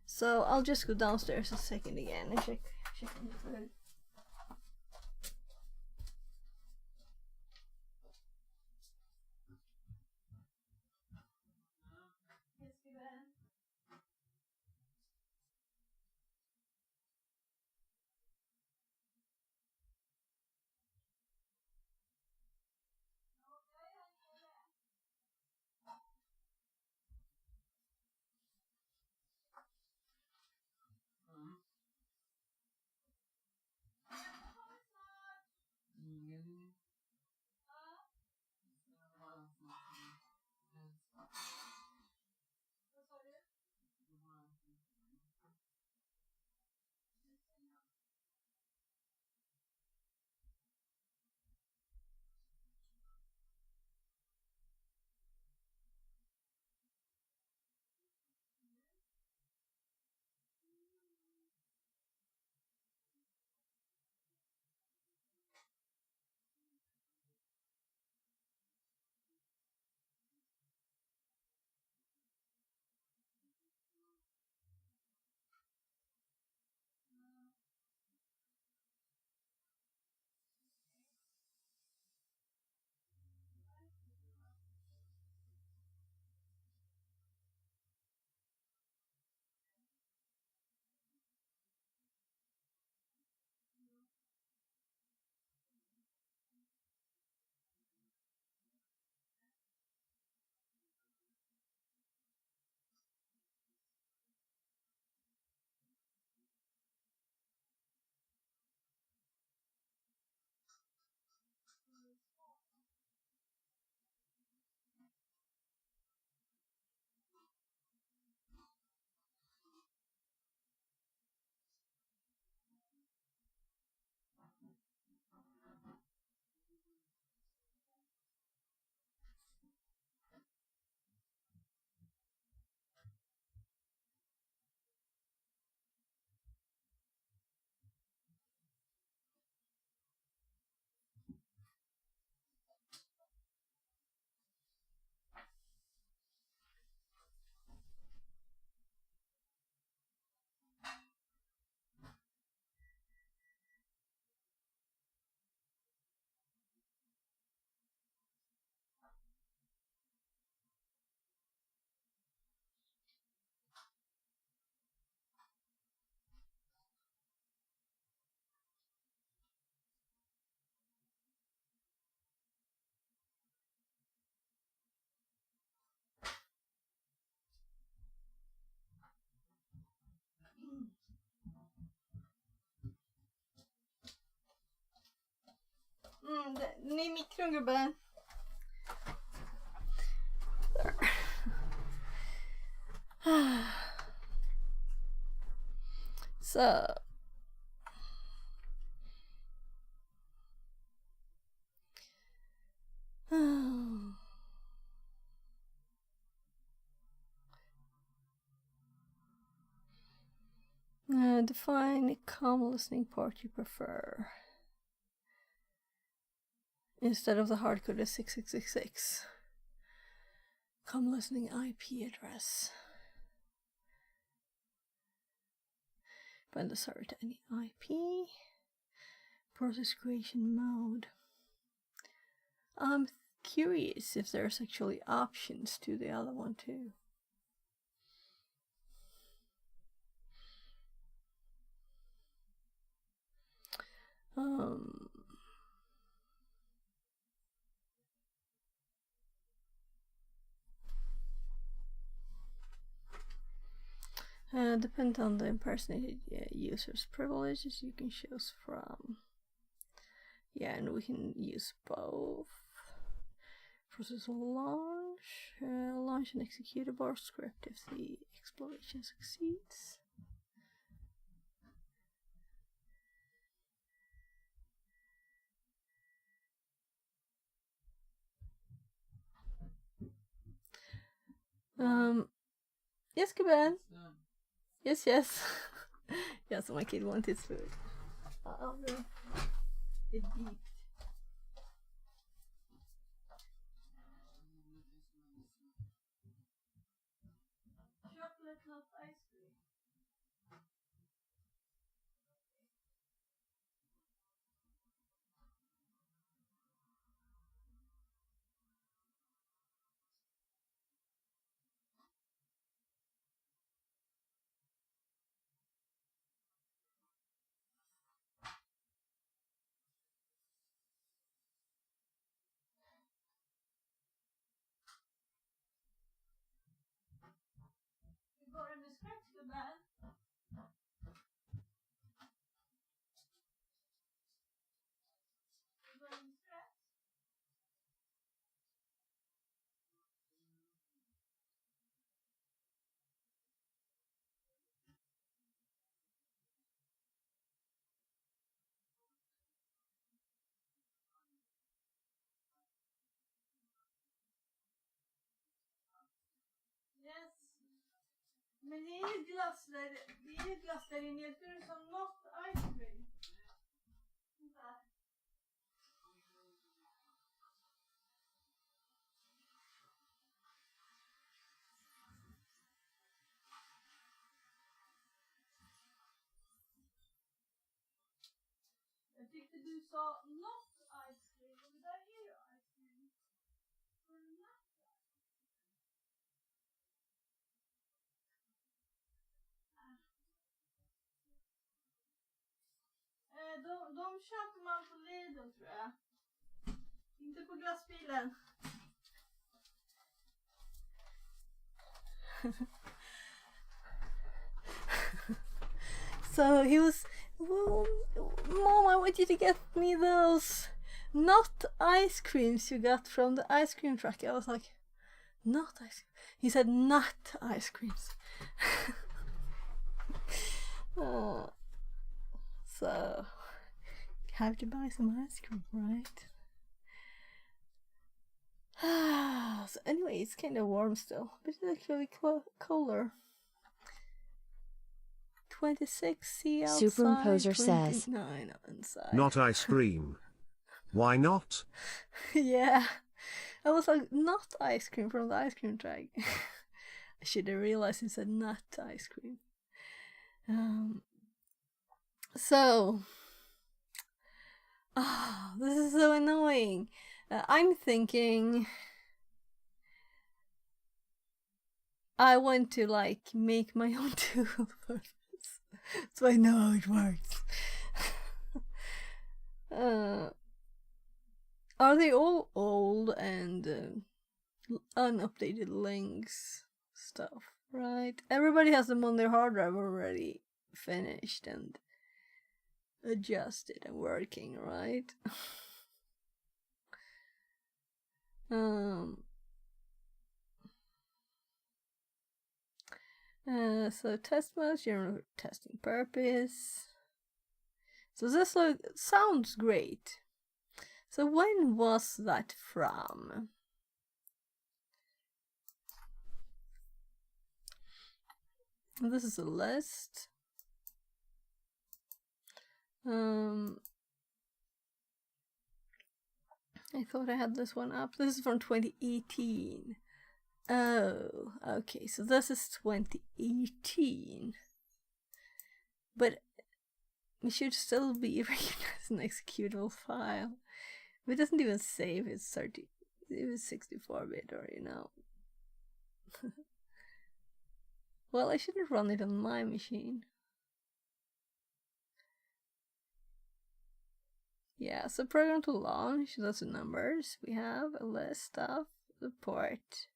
So I'll just go downstairs a second again and check on the food. Den är i mikron, gubben. Där. Så. Define a calm listening part you prefer. Instead of the hard-coded 6666. Calm listening IP address. Bind the server to any IP. Process creation mode. I'm curious if there's actually options to the other one too. Depend on the impersonated user's privileges you can choose from. Yeah, and we can use both. Process launch, launch an executable script if the exploration succeeds. Yes, Kuban. Yes, yes. Yeah, so my kid wants his food. It beeped. Chocolate, not ice cream. You got in the scratch, good man. You got in the scratch. Yes. Men det är ju glass där inne. Jag tror det är som not ice cream. Vänta. Jag tyckte du sa not ice cream. Och det där är ju ice cream. De köper man på Lidl, tror jag. Inte på glassbilen. So he was, well, Mom, I want you to get me those not ice creams you got from the ice cream truck. I was like, not ice cream. He said not ice creams. So have to buy some ice cream, right? So anyway, it's kind of warm still, but it's actually colder. 26 C outside, Superimposer says, 29 inside. Not ice cream. Why not? Yeah, I was like, not ice cream from the ice cream truck. I should have realized it said not ice cream. So, this is so annoying. I'm thinking I want to like make my own tool for this, so I know how it works. Are they all old and unupdated links stuff, right? Everybody has them on their hard drive already finished and adjusted and working, right? So test mode, general testing purpose. So this sounds great. So when was that from? This is a list. I thought I had this one up. This is from 2018. Oh, okay, so this is 2018. But it should still be recognized an executable file. If it doesn't even save, it's 64-bit, or you know. Well, I shouldn't run it on my machine. Yeah, so program to launch, those are numbers. We have a list of the port.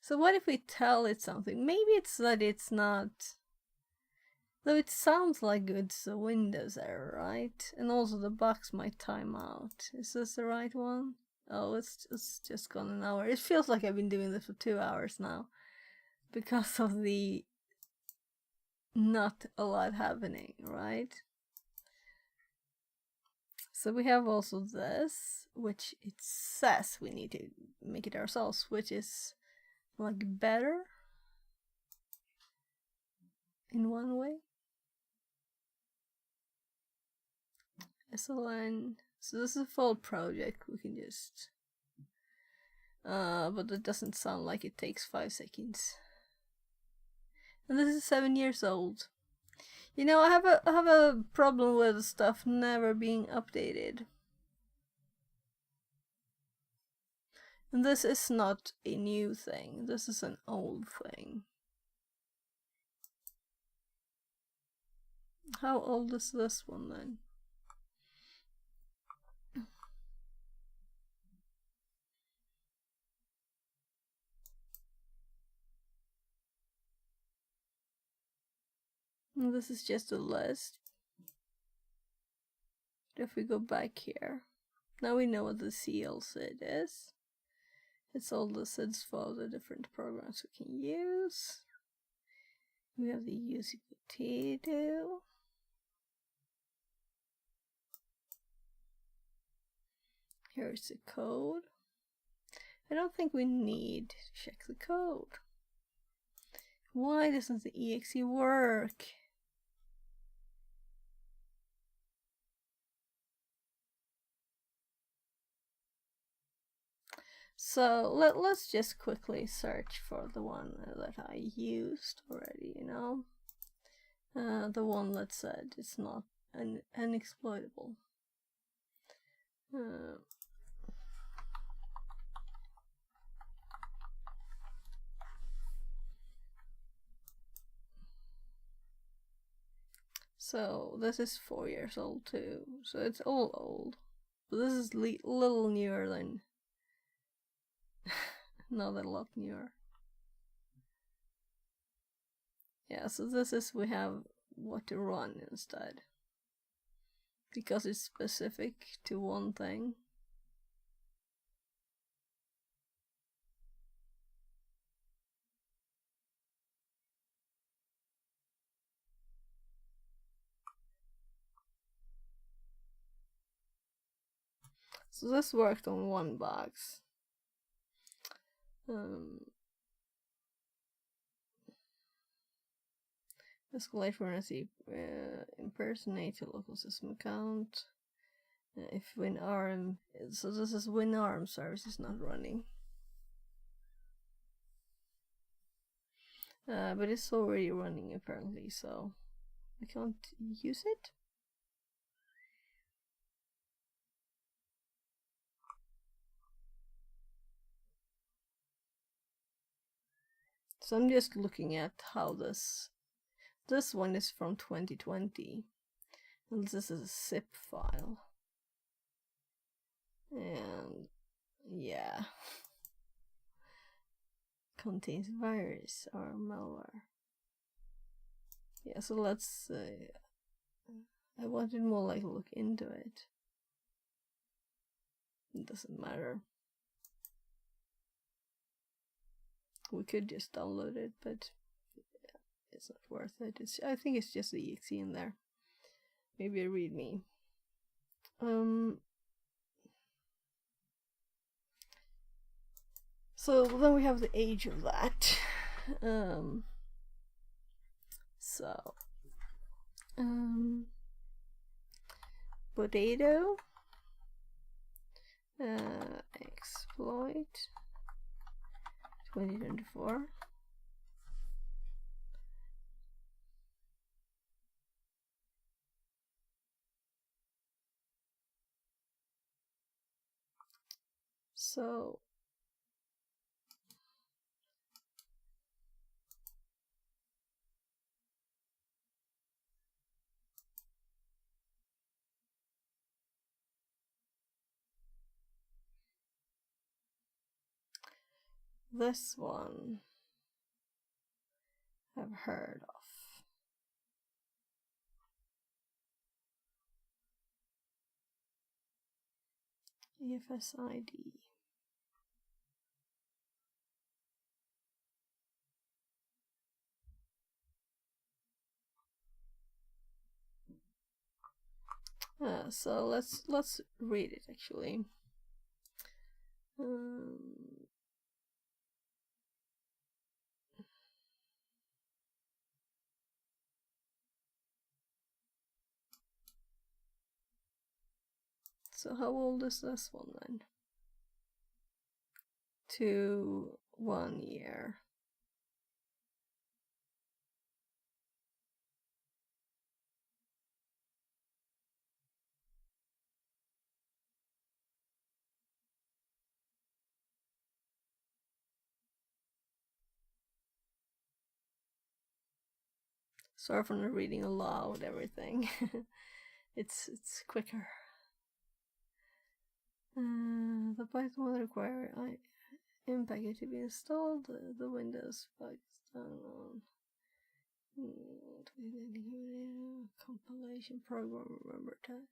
So what if we tell it something? Maybe it's that it's not... Though it sounds like it's a Windows error, right? And also the box might time out. Is this the right one? Oh, it's just gone an hour. It feels like I've been doing this for 2 hours now. Because of the... not a lot happening, right? So we have also this, which it says we need to make it ourselves, which is like better in one way. SLN. So this is a full project. We can just, but it doesn't sound like it takes 5 seconds. And this is 7 years old. You know, I have a problem with stuff never being updated. And this is not a new thing. This is an old thing. How old is this one then? And this is just a list. If we go back here, now we know what the CL SID is. It's all the SIDs for the different programs we can use. We have the UC potato. Here's the code. I don't think we need to check the code. Why doesn't the exe work? So let's just quickly search for the one that I used already, you know. The one that said it's not unexploitable. So this is 4 years old too, so it's all old. But this is little newer than... not a lot newer. Yeah, so this is, we have what to run instead. Because it's specific to one thing. So this worked on one box. Escalate fluency, impersonate a local system account. If WinARM, so this is WinARM service is not running. But it's already running apparently, so we can't use it. So I'm just looking at how this one is from 2020, and this is a zip file, and yeah, contains virus or malware. Yeah, so let's I wanted more like look into it. It doesn't matter. We could just download it, but it's not worth it. I think it's just the exe in there. Maybe a readme. So then we have the age of that. Potato exploit 2024. So this one I've heard of. EFSID. So let's read it actually. So how old is this one then? To 1 year. Sorry for not reading aloud everything. it's quicker. The Python will require package to be installed. The Windows Pakistan compilation program. Remember that.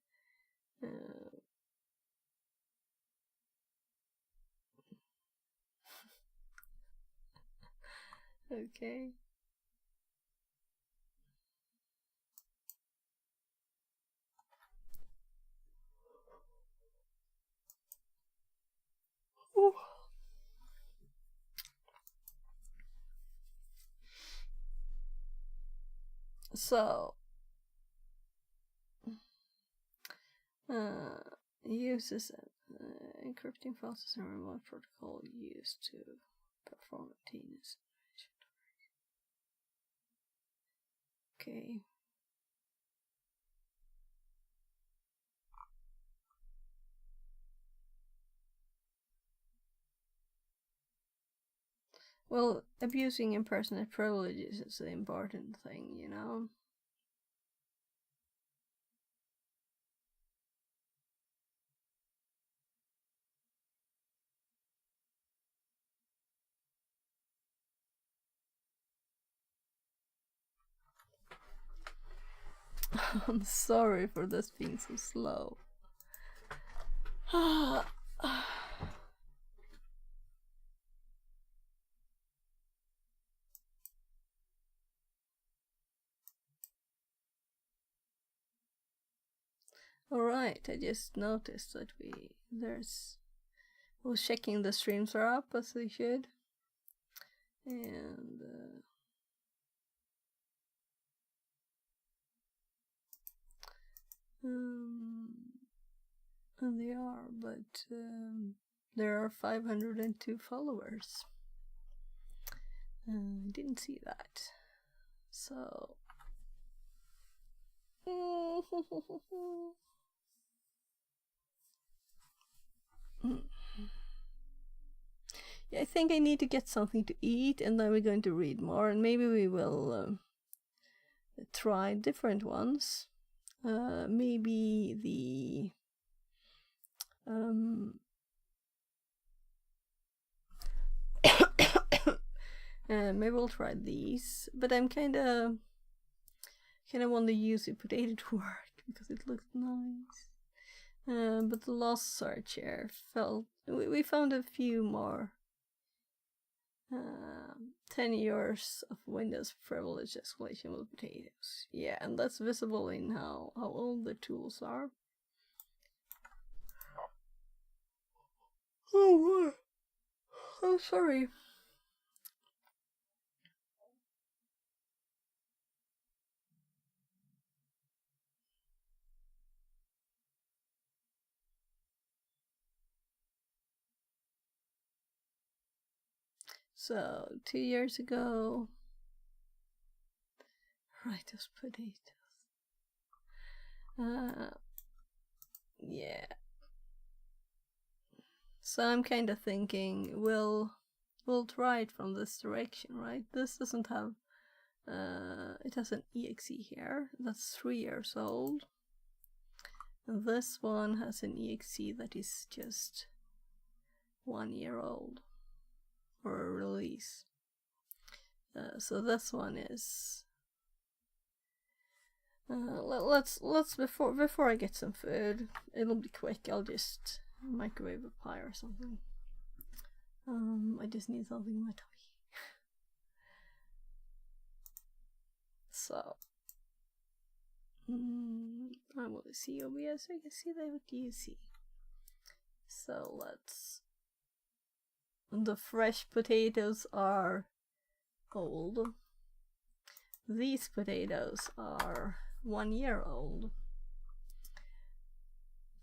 Okay. Ooh. So, uses encrypting files and remote protocol used to perform routines. Okay. Well, abusing impersonate privileges is the important thing, you know? I'm sorry for this being so slow. Alright, I just noticed that I was checking the streams are up as they should. And they are, but there are 502 followers. Didn't see that. So yeah, I think I need to get something to eat, and then we're going to read more, and maybe we will try different ones. Maybe the maybe we'll try these, but I'm kind of want to use a potato to work because it looks nice. But the last search here we found a few more. 10 years of Windows privilege escalation with potatoes. Yeah, and that's visible in how old the tools are. Oh, I'm sorry. So 2 years ago, right, those potatoes. Yeah. So I'm kind of thinking we'll try it from this direction, right? This doesn't have it has an exe here that's 3 years old, and this one has an exe that is just 1 year old, or a release. So this one is. Let's before I get some food, it'll be quick. I'll just microwave a pie or something. I just need something in my tummy. So I want to see OBS so I can see that what you see. So the fresh potatoes are old. These potatoes are 1 year old.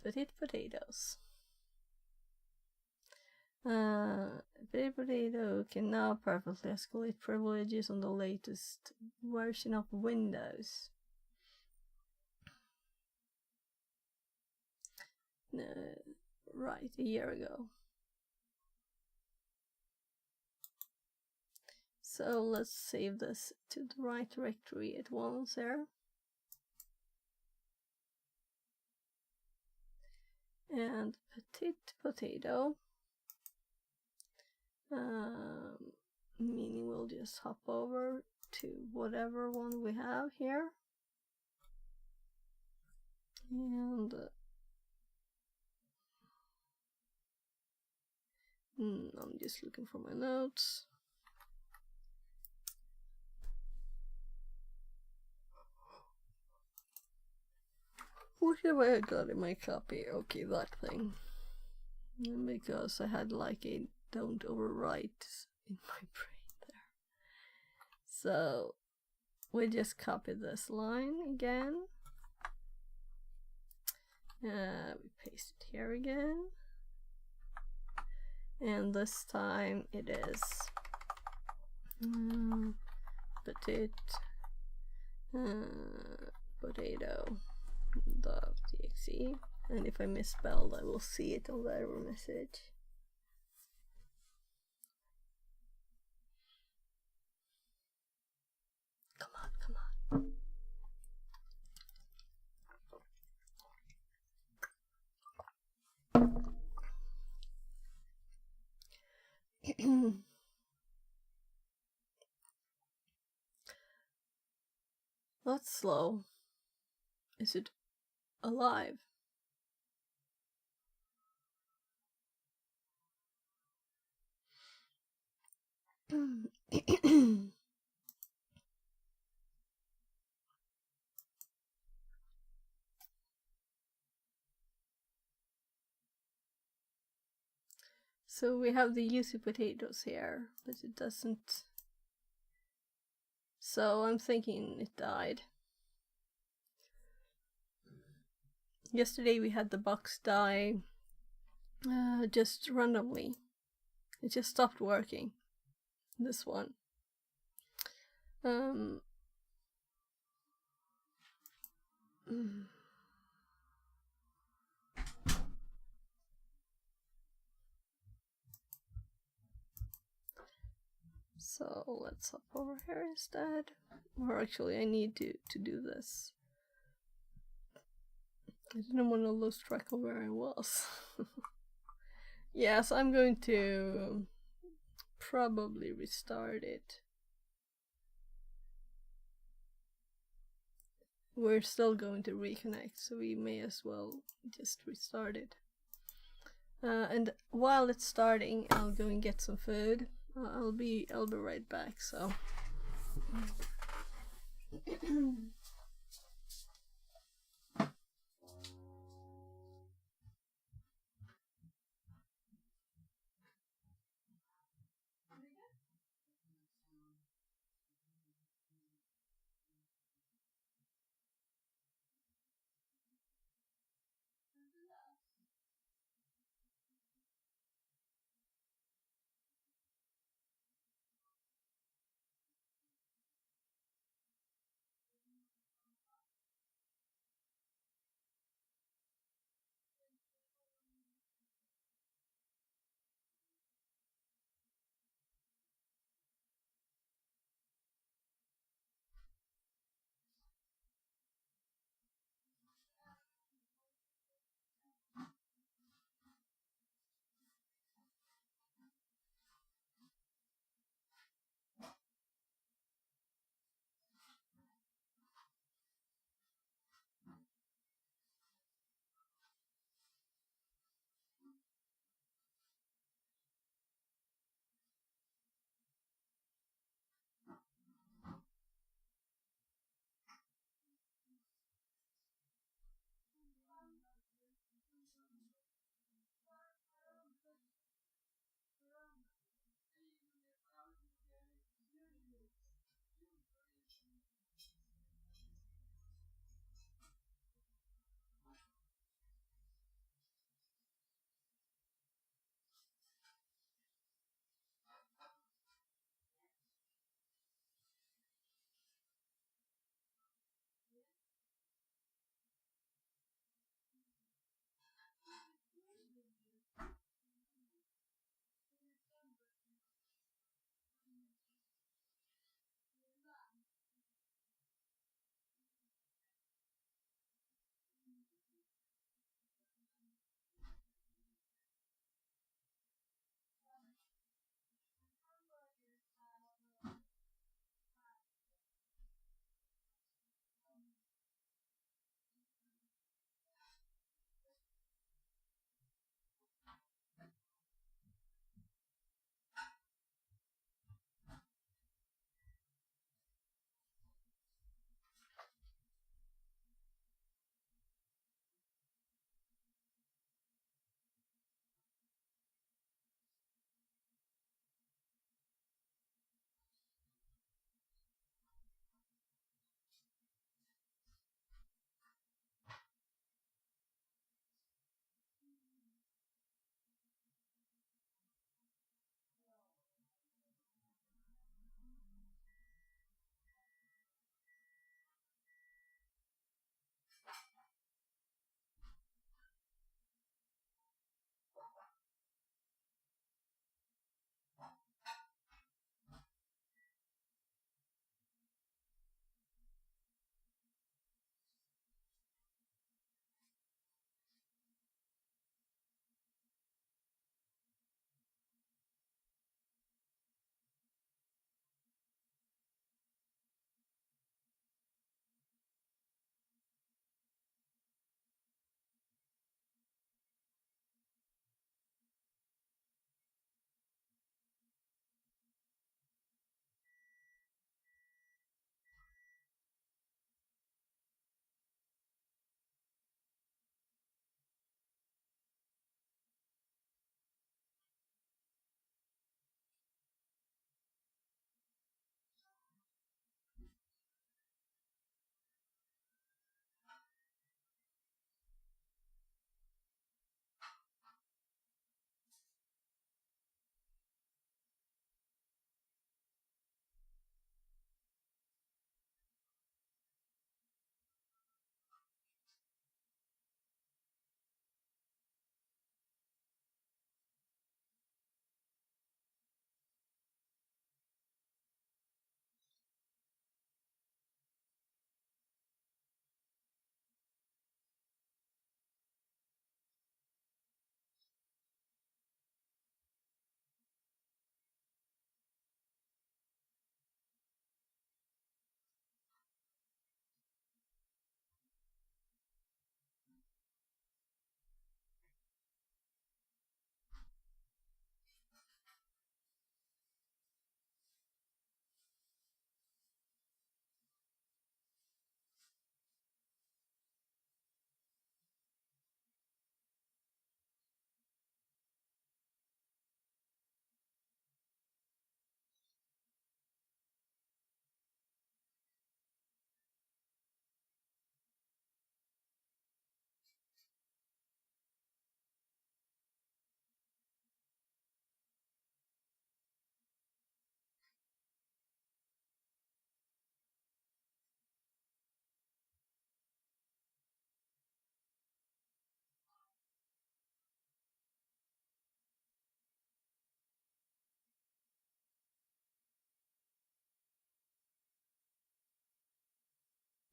Potatoes. Potato can now perfectly escalate privileges on the latest version of Windows. Right, a year ago. So let's save this to the right directory at once there. And petite potato. Meaning we'll just hop over to whatever one we have here. And I'm just looking for my notes. What have I got in my copy? Okay, that thing. Because I had like a don't overwrite in my brain there. So we just copy this line again. We paste it here again. And this time it is petite potato.txt, and if I misspelled I will see it on the error message. Come on. That's slow. Is it alive? So we have the UC potatoes here, but it doesn't. So I'm thinking it died. Yesterday we had the box die just randomly. It just stopped working. This one. So let's hop over here instead. Or actually I need to do this. I didn't want to lose track of where I was. Yes, I'm going to probably restart it. we're still going to reconnect, so we may as well just restart it. And while it's starting, I'll go and get some food. I'll be right back. So.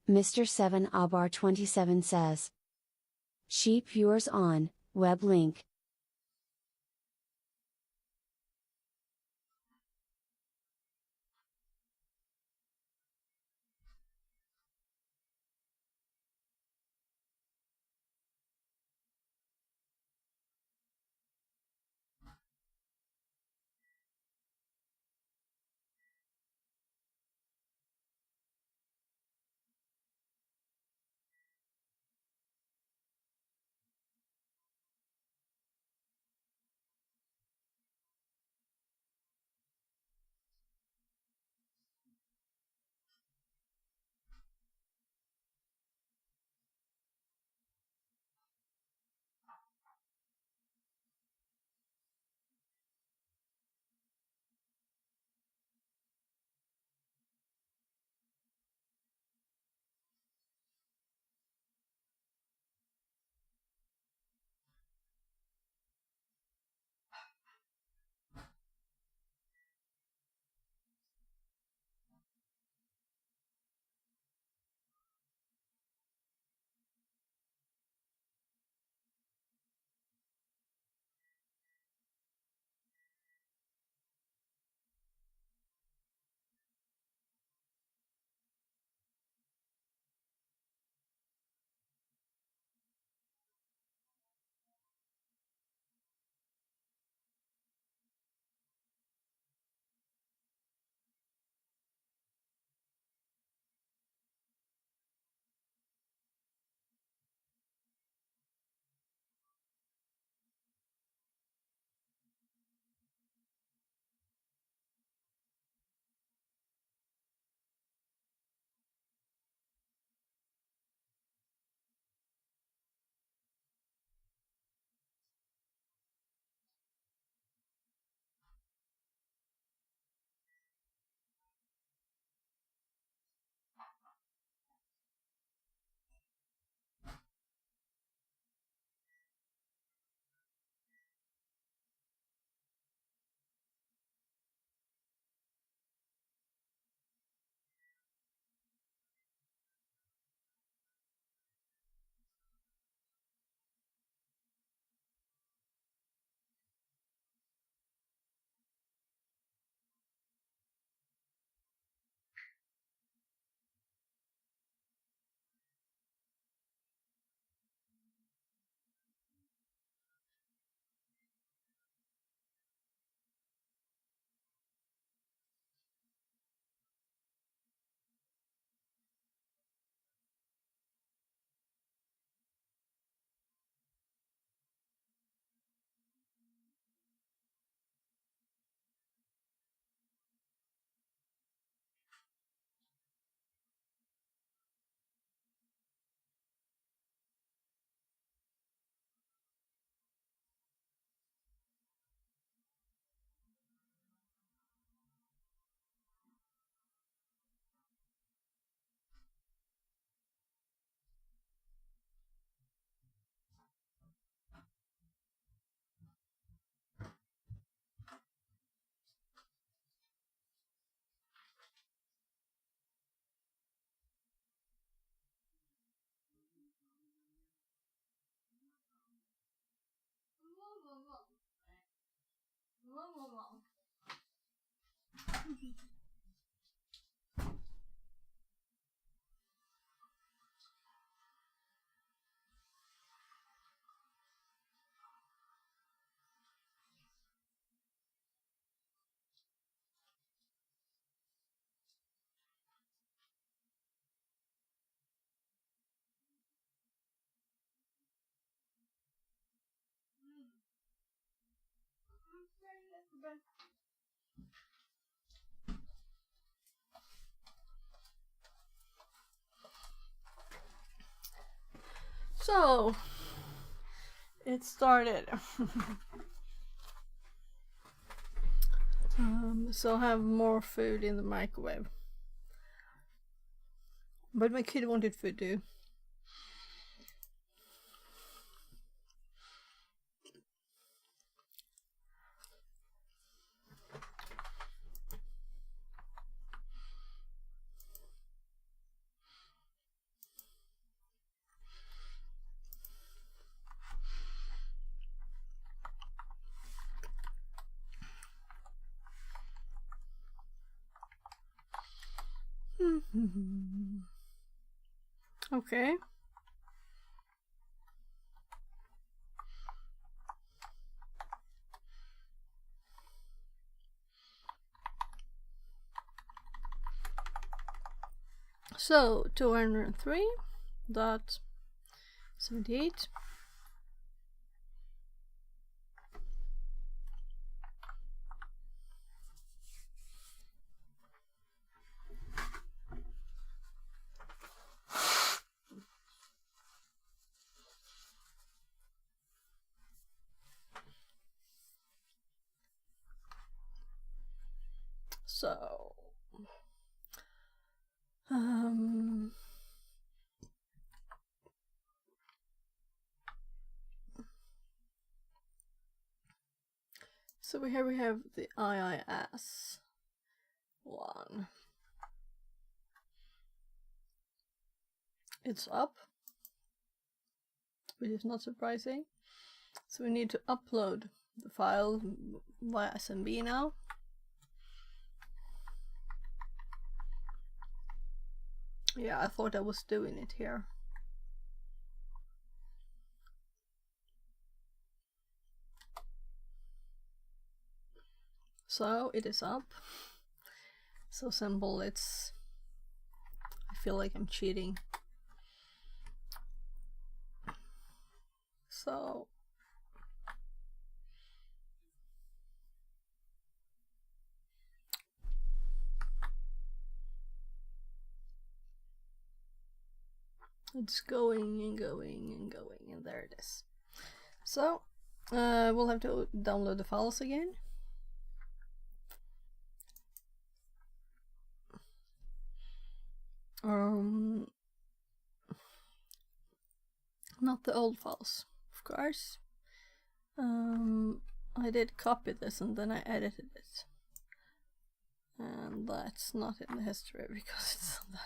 Mr. 7 Abar 27 says. Sheep viewers on, web link. So, it started. So I have more food in the microwave. But my kid wanted food too. Okay. So 203.78. So so here we have the IIS one. It's up, which is not surprising. So we need to upload the file via SMB now. Yeah, I thought I was doing it here. So it is up. So simple, I feel like I'm cheating. So it's going and going and going, and there it is. So we'll have to download the files again. Not the old files, of course. I did copy this and then I edited it. And that's not in the history because it's on the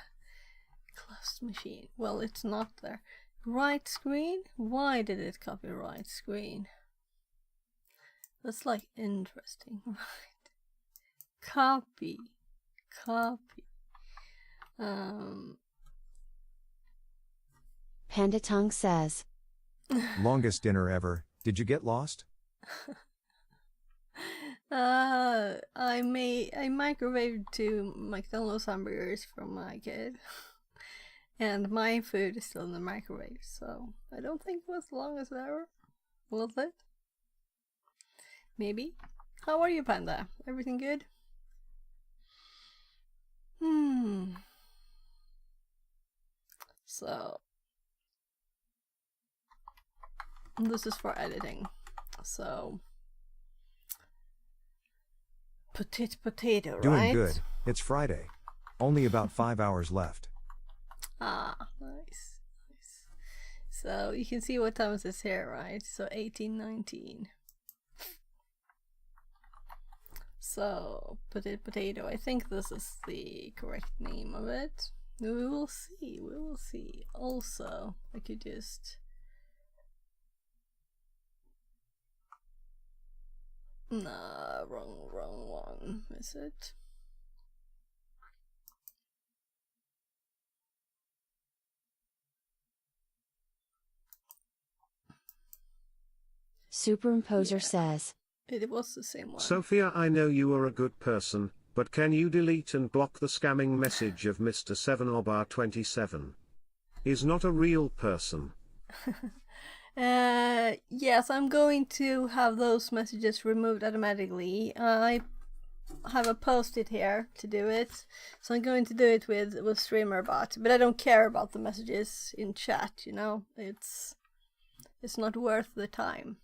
closed machine. Well, it's not there. Right screen? Why did it copy right screen? That's like interesting, right? Copy. Panda Tongue says, Longest dinner ever. Did you get lost? I microwaved 2 McDonald's hamburgers from my kid. And my food is still in the microwave, so I don't think it was the longest ever. Was it? Maybe. How are you, Panda? Everything good? So this is for editing. So potato, right? Doing good. It's Friday. Only about 5 hours left. Ah, nice. So you can see what time it is here, right? So 18:19. So potato. I think this is the correct name of it. We will see. Also, I could just nah, wrong one. Is it? Superimposer says, It was the same one. Sophia, I know you are a good person, but can you delete and block the scamming message of Mr. 7obar27? Is not a real person. Yes, I'm going to have those messages removed automatically. I have a post-it here to do it, so I'm going to do it with StreamerBot, but I don't care about the messages in chat, you know, it's not worth the time.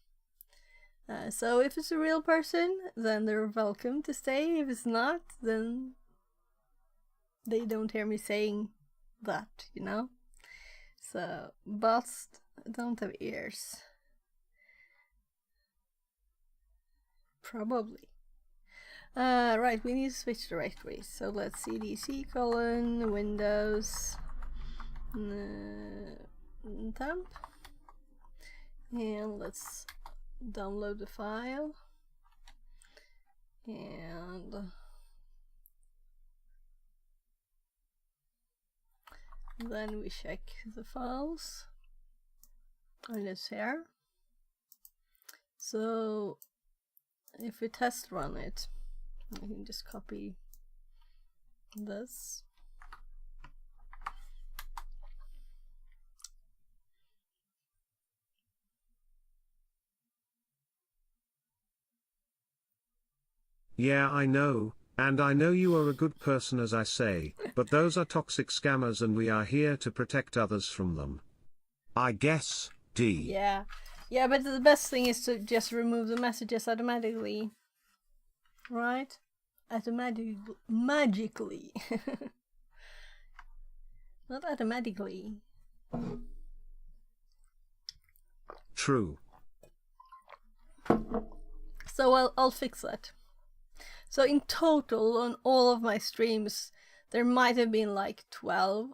So if it's a real person, then they're welcome to stay. If it's not, then they don't hear me saying that, you know. So bots don't have ears. Probably. Right, we need to switch directories. So let's cdc Windows temp, and let's download the file, and Then we check the files, and it's here. So if we test run it, I can just copy this. Yeah, I know, and I know you are a good person as I say, but those are toxic scammers and we are here to protect others from them. I guess, D. Yeah. Yeah, but the best thing is to just remove the messages automatically. Right? Magically. Not automatically. True. So I'll fix that. So in total, on all of my streams, there might have been like 12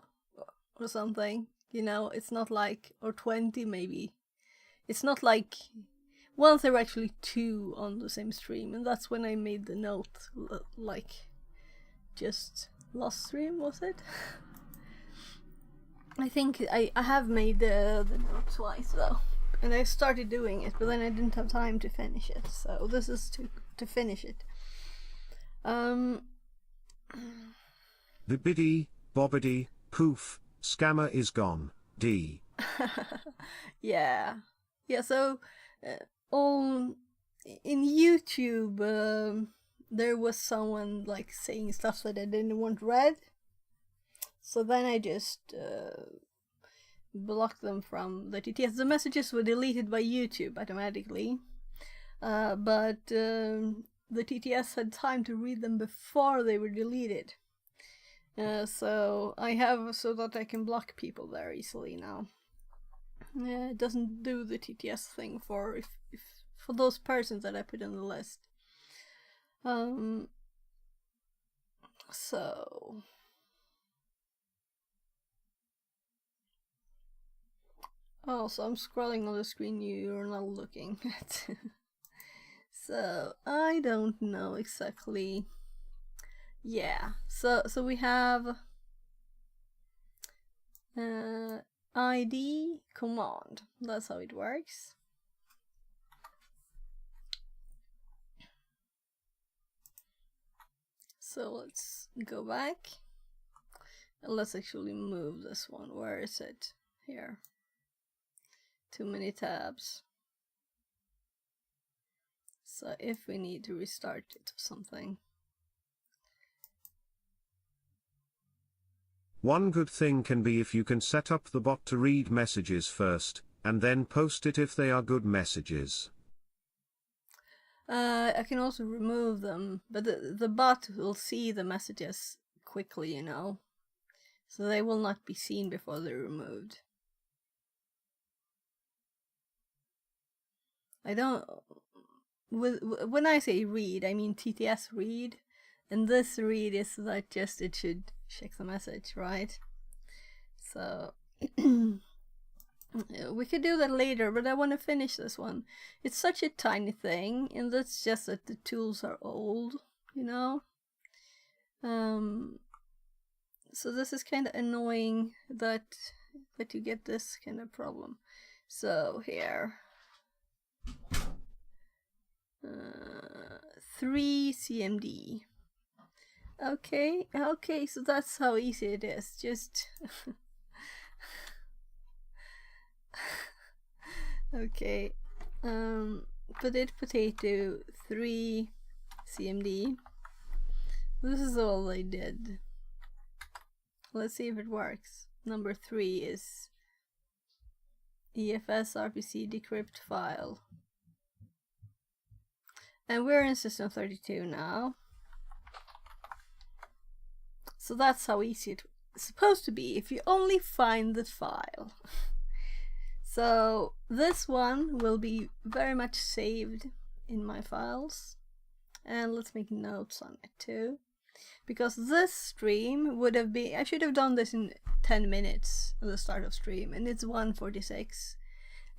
or something. You know, it's not like, or 20 maybe. It's not like, once there were actually 2 on the same stream, and that's when I made the note, like, just last stream, was it? I think I have made the note twice though, and I started doing it, but then I didn't have time to finish it, so this is to finish it. Bibbidi, bobbidi, poof, scammer is gone, D. Yeah. Yeah, so on in YouTube there was someone like saying stuff that I didn't want read. So then I just blocked them from the TTS. The messages were deleted by YouTube automatically. But the TTS had time to read them before they were deleted. So I have so that I can block people there easily now. It doesn't do the TTS thing for if for those persons that I put on the list. So I'm scrolling on the screen you're not looking at. So I don't know exactly. Yeah. So we have ID command. That's how it works. So let's go back. And let's actually move this one. Where is it? Here. Too many tabs. So if we need to restart it or something. One good thing can be if you can set up the bot to read messages first, and then post it if they are good messages. I can also remove them, but the bot will see the messages quickly, you know. So they will not be seen before they're removed. I don't... when I say read, I mean TTS read. And this read is that just it should check the message, right? So... we could do that later, but I want to finish this one. It's such a tiny thing, and that's just that the tools are old, you know? So this is kind of annoying that you get this kind of problem. So here, 3 CMD. Okay, so that's how easy it is. Just okay, potato 3 CMD. This is all I did. Let's see if it works. Number 3 is EFS RPC decrypt file. And we're in system 32 now. So that's how easy it's supposed to be if you only find the file. So this one will be very much saved in my files. And let's make notes on it too. Because this stream would have been, I should have done this in 10 minutes at the start of stream, and it's 1:46.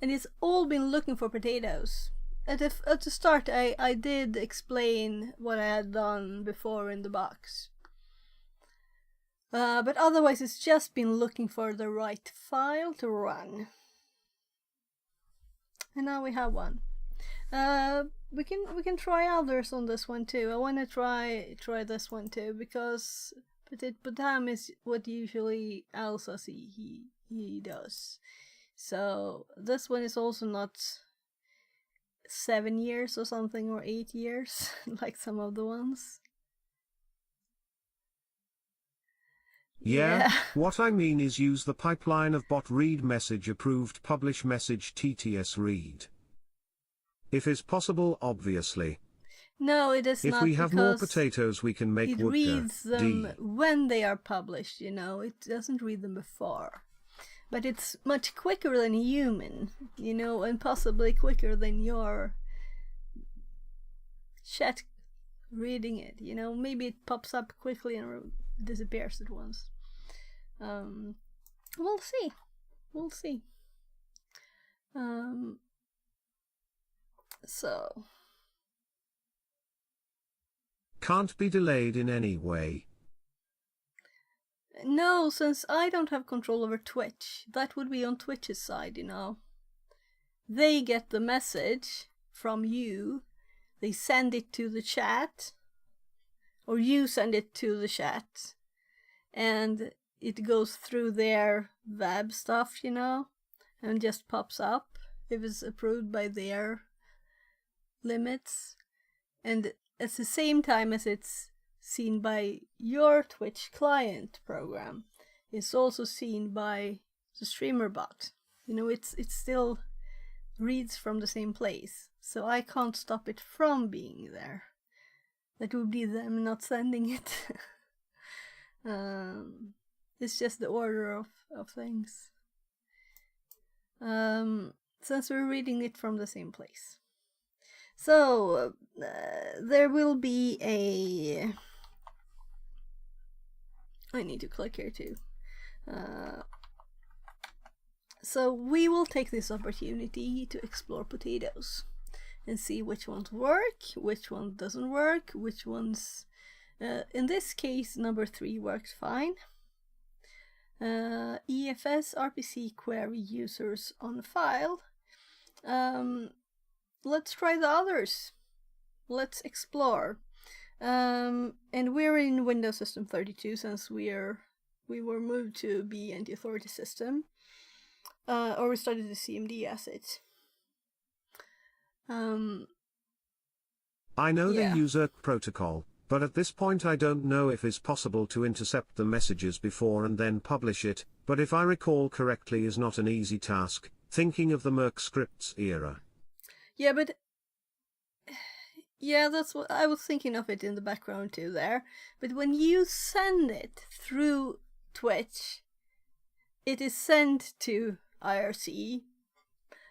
And it's all been looking for potatoes. At the start I did explain what I had done before in the box. But otherwise it's just been looking for the right file to run. And now we have one. We can try others on this one too. I want to try this one too, because Petit Potam is what usually Elsa he does. So this one is also not 7 years or something, or 8 years like some of the ones. Yeah, what I mean is use the pipeline of bot read message approved publish message TTS read. If is possible, obviously. No, it is not. If we have more because potatoes, we can make it woodka. reads them D. when they are published, you know. It doesn't read them before. But it's much quicker than a human, you know, and possibly quicker than your chat reading it, you know. Maybe it pops up quickly and disappears at once. We'll see. We'll see. So. Can't be delayed in any way. No, since I don't have control over Twitch. That would be on Twitch's side, you know. They get the message from you. They send it to the chat. Or you send it to the chat. And it goes through their web stuff, you know. And just pops up if it's approved by their limits. And at the same time as it's seen by your Twitch client program, it's also seen by the streamer bot. You know, it still reads from the same place. So I can't stop it from being there. That would be them not sending it. It's just the order of things. Since we're reading it from the same place. So, there will be a... I need to click here too. So we will take this opportunity to explore potatoes and see which ones work, which one doesn't work, which ones... in this case, number 3 works fine. EFS RPC query users on file. Let's try the others. Let's explore. And we're in Windows System 32 since we were moved to be in the authority system. Or we started the CMD asset. I know they use ERC protocol, but at this point I don't know if it's possible to intercept the messages before and then publish it, but if I recall correctly is not an easy task, thinking of the Merc scripts era. Yeah, but... Yeah, that's what I was thinking of it in the background too there. But when you send it through Twitch, it is sent to IRC.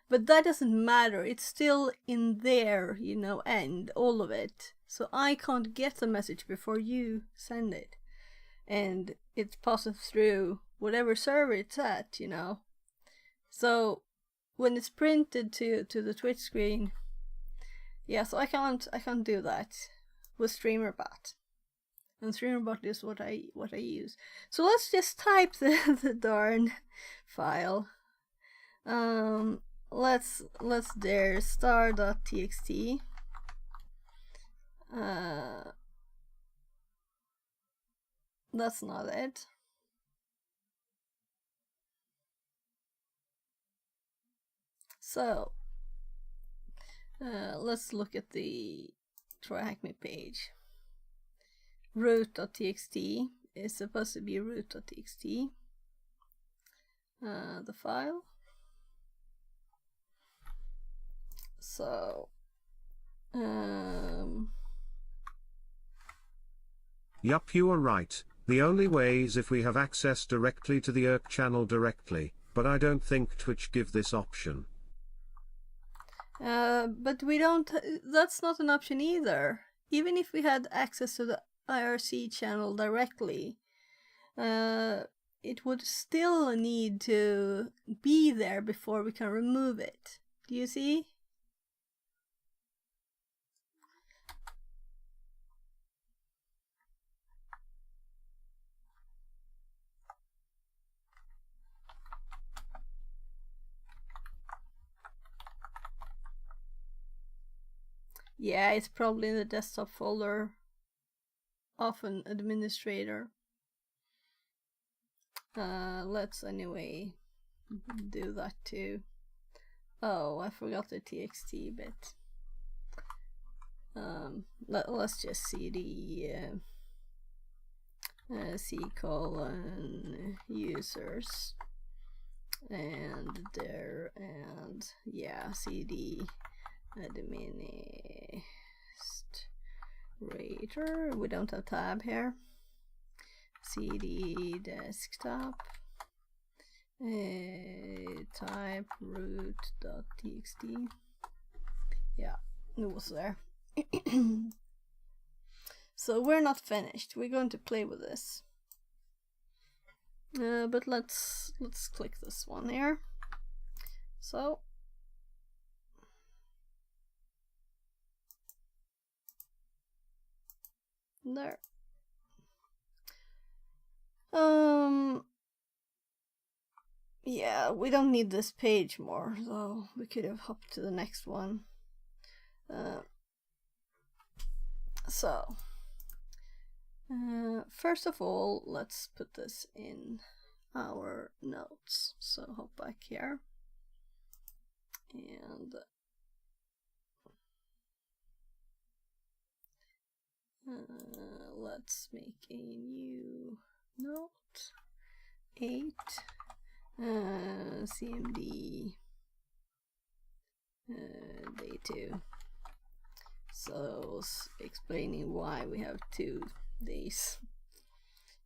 But that doesn't matter. It's still in there, you know, end, all of it. So I can't get the message before you send it. And it passes through whatever server it's at, you know. So when it's printed to the Twitch screen, yeah, so I can't do that with StreamerBot. And StreamerBot is what I use. So let's just type the darn file. Let's there star.txt. That's not it. So let's look at the TryHackMe page. Root.txt is supposed to be root.txt. The file. So Yup, you are right. The only way is if we have access directly to the ERC channel directly, but I don't think Twitch give this option. But we don't, that's not an option either. Even if we had access to the IRC channel directly, it would still need to be there before we can remove it. Do you see? Yeah, it's probably in the desktop folder of an administrator. Let's anyway do that too. Oh, I forgot the txt bit. Let's just cd c colon users and there, and yeah, cd administrator. We don't have tab here. cd desktop, type root.txt. Yeah, it was there. So we're not finished. We're going to play with this. But let's click this one here. So there. Yeah, we don't need this page more, so we could have hopped to the next one. First of all, let's put this in our notes. So hop back here and let's make a new note. 8 CMD day 2. So explaining why we have 2 days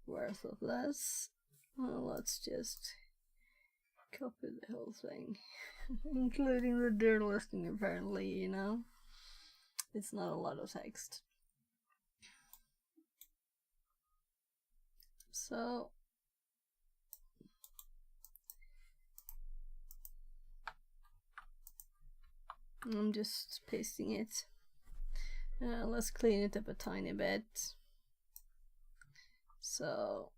worth of this. Let's just copy the whole thing, including the dir listing. Apparently, you know, it's not a lot of text. So I'm just pasting it. Let's clean it up a tiny bit. So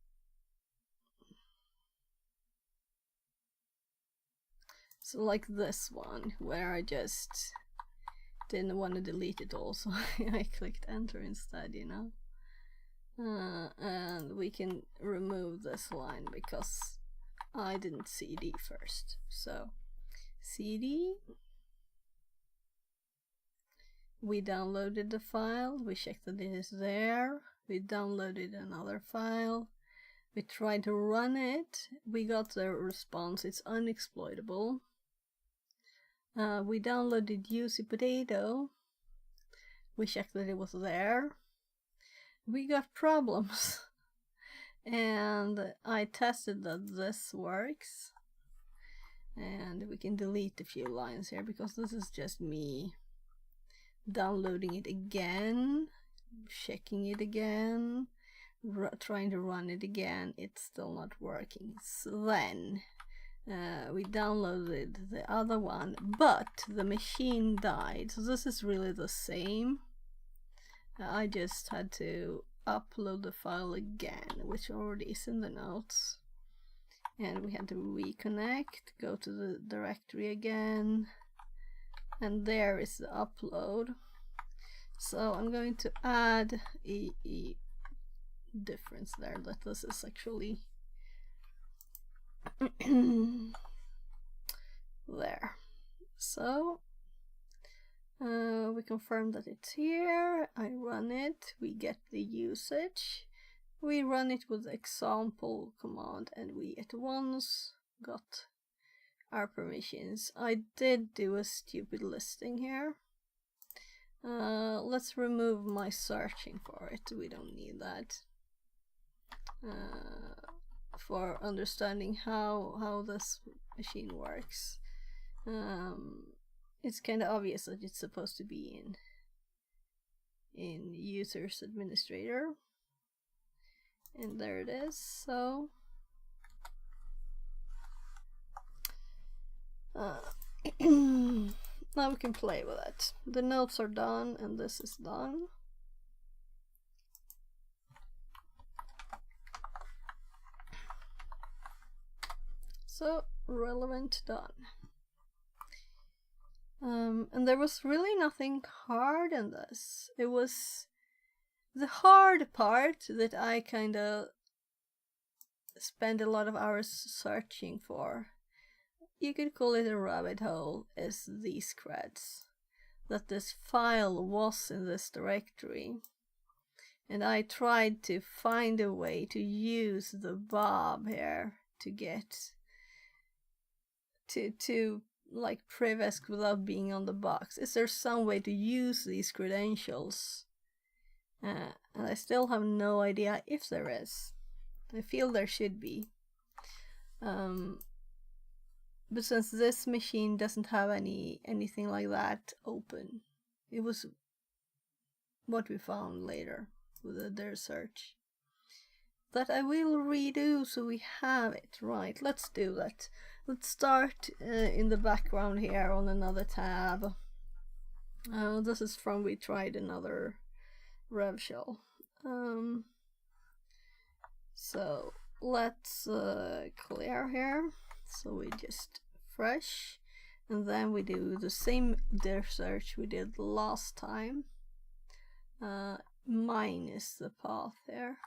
like this one, where I just didn't want to delete it all, so I clicked enter instead, you know. And we can remove this line because I didn't cd first. So cd, we downloaded the file, we checked that it is there, we downloaded another file, we tried to run it, we got the response, it's unexploitable. We downloaded UC Potato, we checked that it was there, we got problems. And I tested that this works, and we can delete a few lines here because this is just me downloading it again, checking it again, trying to run it again. It's still not working. So then we downloaded the other one, but the machine died. So this is really the same. I just had to upload the file again, which already is in the notes, and we had to reconnect, go to the directory again, and there is the upload. So I'm going to add a difference there, that this is actually there. So we confirm that it's here, I run it, we get the usage, we run it with the example command, and we at once got our permissions. I did do a stupid listing here. Let's remove my searching for it, we don't need that. For understanding how this machine works. It's kind of obvious that it's supposed to be in users administrator, and there it is. So now we can play with it. The notes are done and this is done. So relevant done. And there was really nothing hard in this. It was the hard part that I kind of spend a lot of hours searching for. You could call it a rabbit hole, is these creds. That this file was in this directory. And I tried to find a way to use the Bob here to get to like Privesk without being on the box. Is there some way to use these credentials? And I still have no idea if there is. I feel there should be. But since this machine doesn't have anything like that open, it was what we found later with their search. That I will redo so we have it. Right, let's do that. Let's start in the background here on another tab. This is from we tried another rev shell. So let's clear here. So we just fresh, and then we do the same diff search we did last time, minus the path there.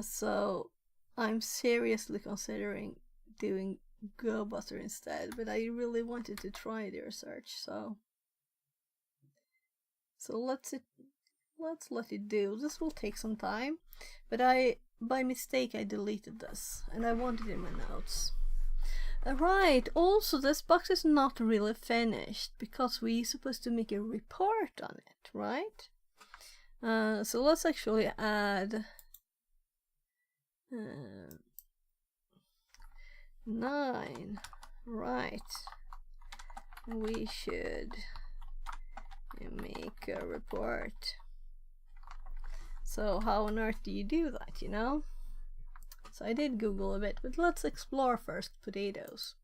So I'm seriously considering doing GoButter instead, but I really wanted to try their search, so let's let it do. This will take some time, but by mistake I deleted this and I wanted it in my notes. Right, also this box is not really finished because we're supposed to make a report on it, right? So let's actually add 9. Right, we should make a report. So how on earth do you do that, you know? So I did Google a bit, but let's explore first potatoes.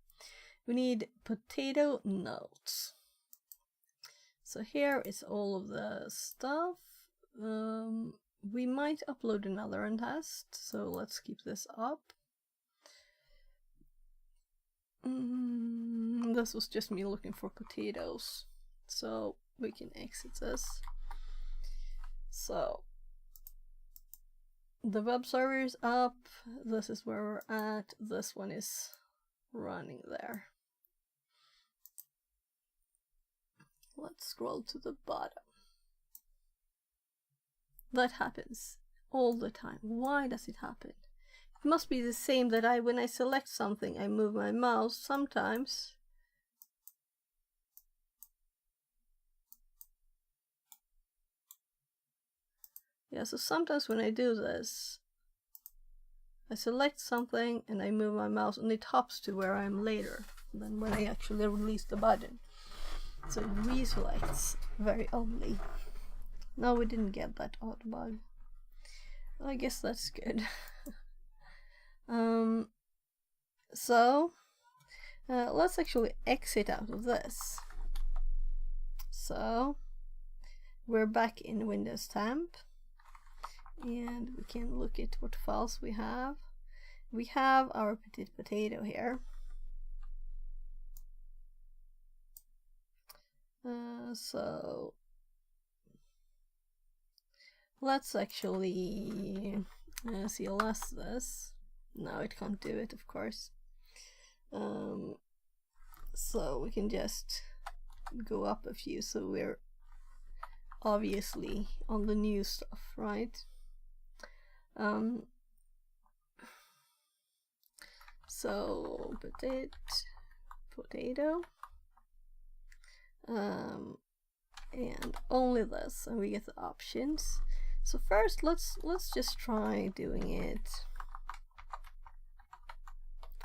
We need potato notes. So here is all of the stuff. We might upload another and test, so let's keep this up. This was just me looking for potatoes, so we can exit this. So the web server is up, this is where we're at, this one is running there. Let's scroll to the bottom. That happens all the time. Why does it happen? It must be the same that when I select something, I move my mouse sometimes. Yeah, so sometimes when I do this, I select something and I move my mouse and it hops to where I am later than when I actually release the button. So it reselects very oddly. No, we didn't get that odd bug. I guess that's good. So let's actually exit out of this. So we're back in Windows Temp. And we can look at what files we have. We have our potato here. So let's actually CLS this. No, it can't do it, of course. So we can just go up a few, so we're obviously on the new stuff, right? So potato, and only this, and we get the options. So first, let's just try doing it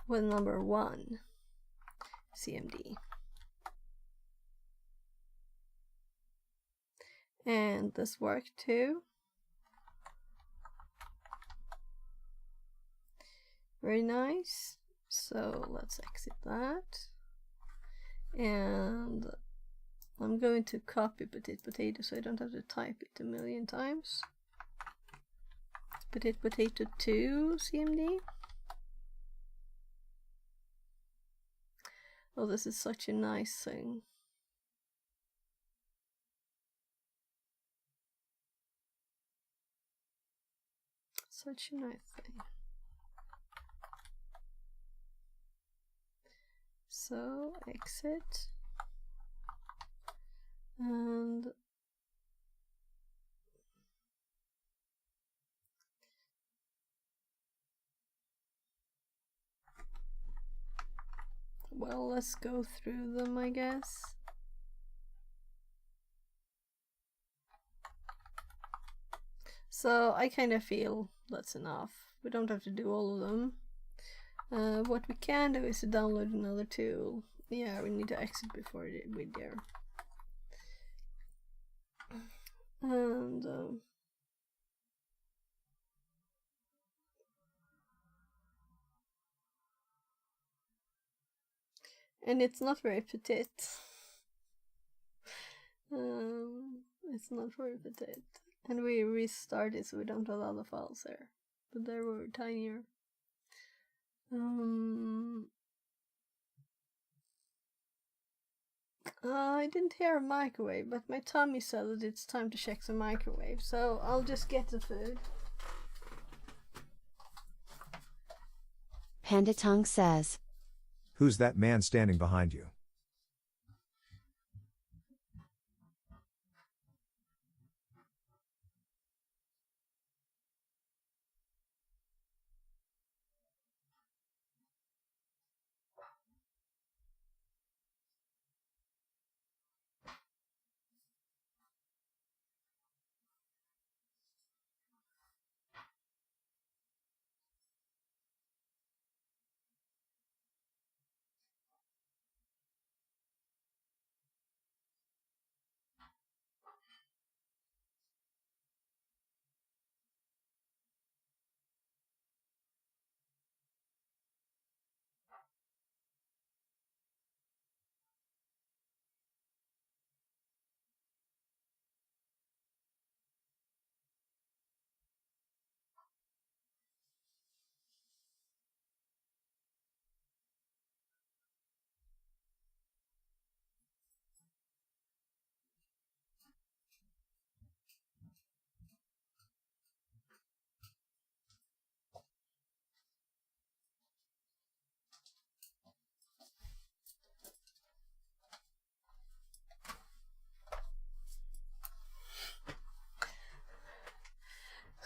with number 1 CMD. And this worked too. Very nice. So let's exit that. And I'm going to copy potato so I don't have to type it a million times. Potato 2 CMD. Oh, this is such a nice thing. Such a nice thing. So, exit. And well, let's go through them, I guess. So I kind of feel that's enough. We don't have to do all of them. What we can do is to download another tool. Yeah, we need to exit before we dare. And it's not very petite. It's not very petite. And we restarted, so we don't have all the files there. But they were tinier. I didn't hear a microwave, but my tummy said that it's time to check the microwave, so I'll just get the food. Panda Tongue says, Who's that man standing behind you?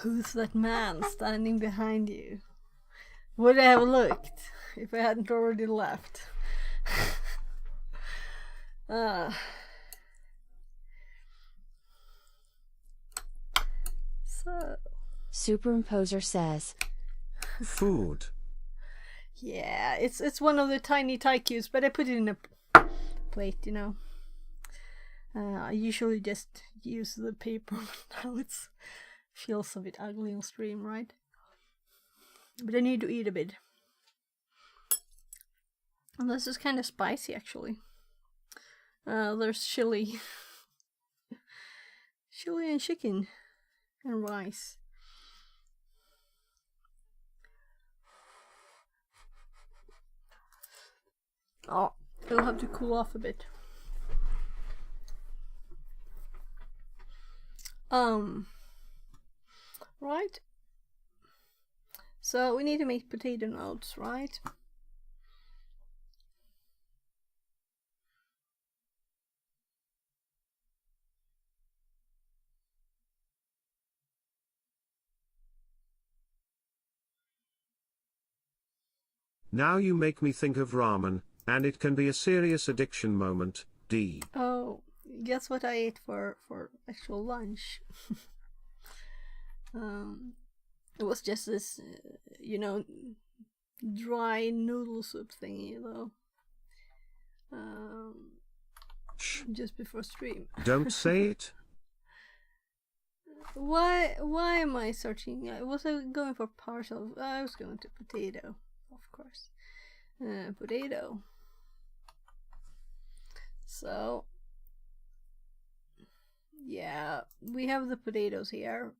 Who's that man standing behind you? Would I have looked if I hadn't already left? So Superimposer says, Food. yeah, it's one of the tiny Thai cubes, but I put it in a plate, you know. I usually just use the paper, but now it feels a bit ugly on stream, right? But I need to eat a bit. And this is kind of spicy, actually. There's chili. Chili and chicken. And rice. Oh, it'll have to cool off a bit. Right. So we need to make potato notes, right? Now you make me think of ramen, and it can be a serious addiction moment, D. Oh, guess what I ate for actual lunch? It was just this, you know, dry noodle soup thingy, though. Shh. Just before stream. Don't say it. Why am I searching? Was I going for partial? I was going to potato, of course. Potato. So, yeah, we have the potatoes here.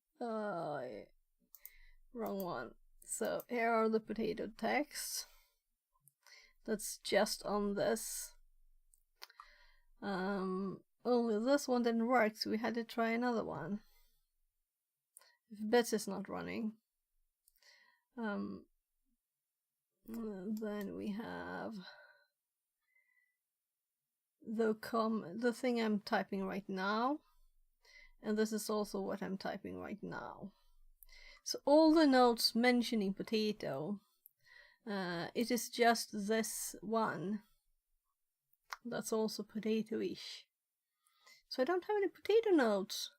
Wrong one. So here are the potato texts. that's just on this. Only this one didn't work, so we had to try another one. If bits is not running. Then we have the thing I'm typing right now, and this is also what I'm typing right now. So all the notes mentioning potato, it is just this one that's also potato-ish. So I don't have any potato notes.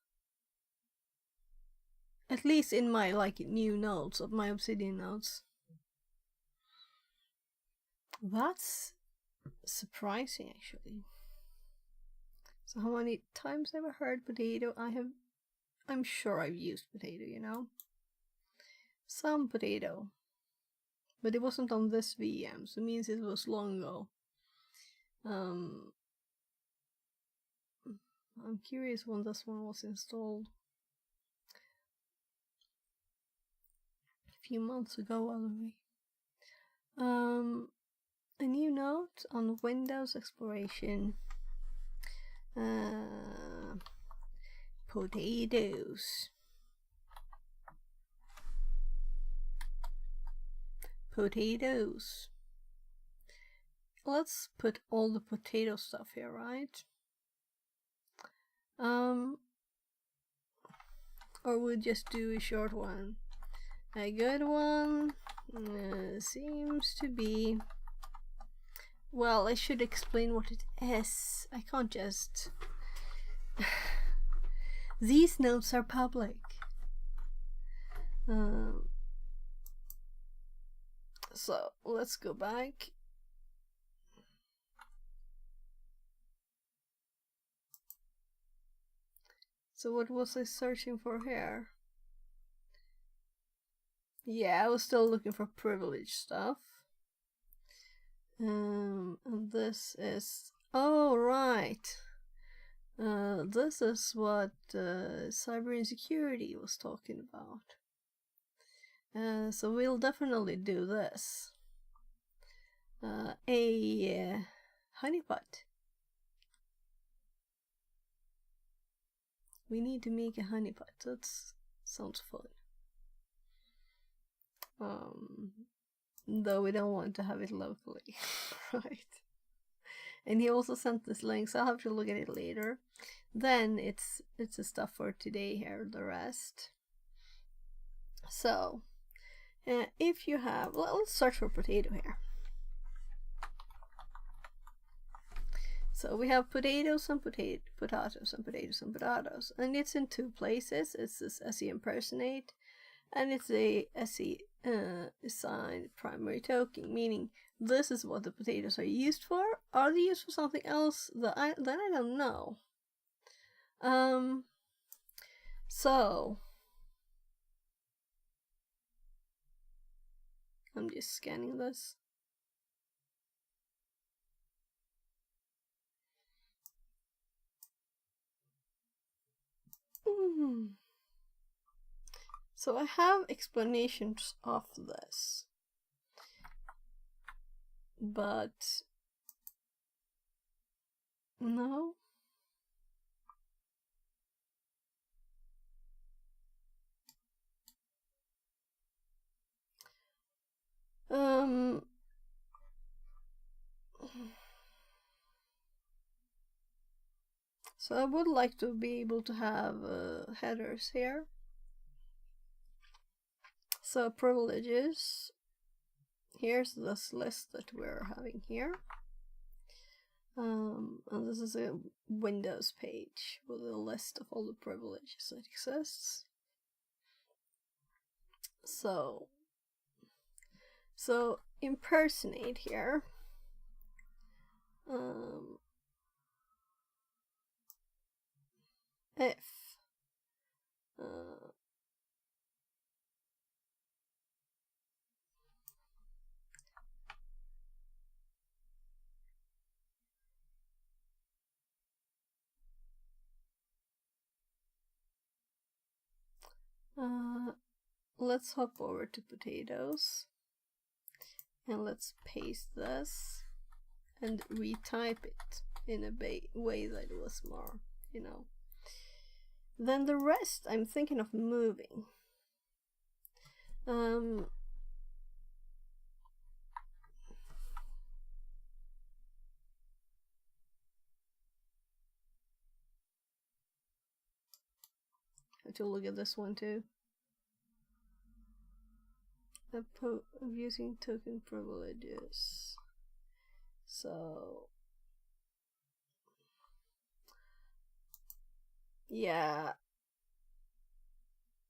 At least in my new notes of my Obsidian notes. That's surprising, actually. So how many times have I heard potato? I'm sure I've used potato, you know. Some potato. But it wasn't on this VM, so it means it was long ago. I'm curious when this one was installed. A few months ago, already. A new note on Windows Exploration. Potatoes. Potatoes. Let's put all the potato stuff here, right? Or we'll just do a short one. A good one seems to be... Well, I should explain what it is. I can't just... These notes are public. So, let's go back. So what was I searching for here? Yeah, I was still looking for privilege stuff. And this is... Oh, right. This is what cyber insecurity was talking about. So we'll definitely do this. A honeypot. We need to make a honeypot. That sounds fun. Though we don't want to have it locally, right? And he also sent this link, so I'll have to look at it later. Then it's the stuff for today here, the rest. So, if you have, let's search for potato here. So we have potatoes and potatoes and potatoes and potatoes, and it's in two places. It's this SE impersonate, and it's a SE assigned primary token, meaning this is what the potatoes are used for. Are they used for something else? Then I don't know. So I'm just scanning this. So I have explanations of this, but no. So I would like to be able to have headers here. So privileges. Here's this list that we're having here. And this is a Windows page with a list of all the privileges that exists. So impersonate here. If let's hop over to potatoes, And let's paste this and retype it in a way that was more, you know. Then the rest I'm thinking of moving. Have to look at this one too. Of using token privileges. So yeah,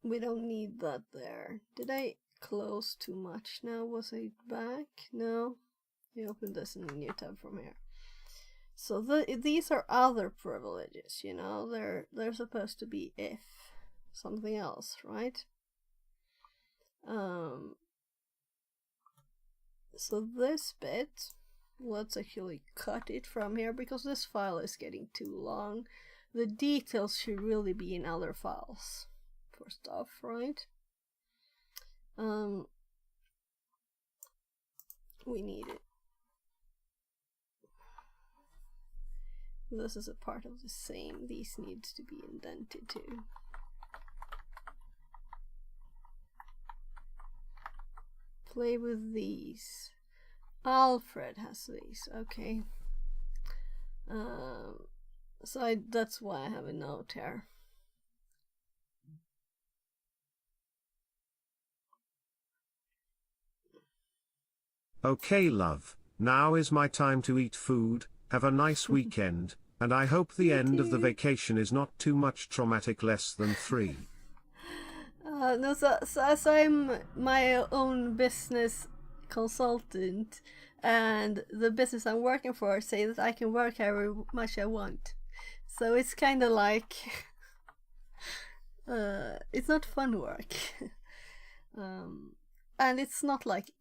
we don't need that there. Did I close too much now? Was I back? No. I opened this in a new tab from here. So these are other privileges, you know. They're supposed to be if something else, right? So this bit, let's actually cut it from here because this file is getting too long. The details should really be in other files for stuff, right? We need it. This is a part of the same. These needs to be indented too. Play with these. Alfred has these. Okay. So that's why I have a note here. Okay, love. Now is my time to eat food. Have a nice weekend, and I hope the end of the vacation is not too much traumatic. Less than 3. No, so as I'm my own business consultant, and the business I'm working for say that I can work however much I want. So it's kind of like it's not fun work. And it's not like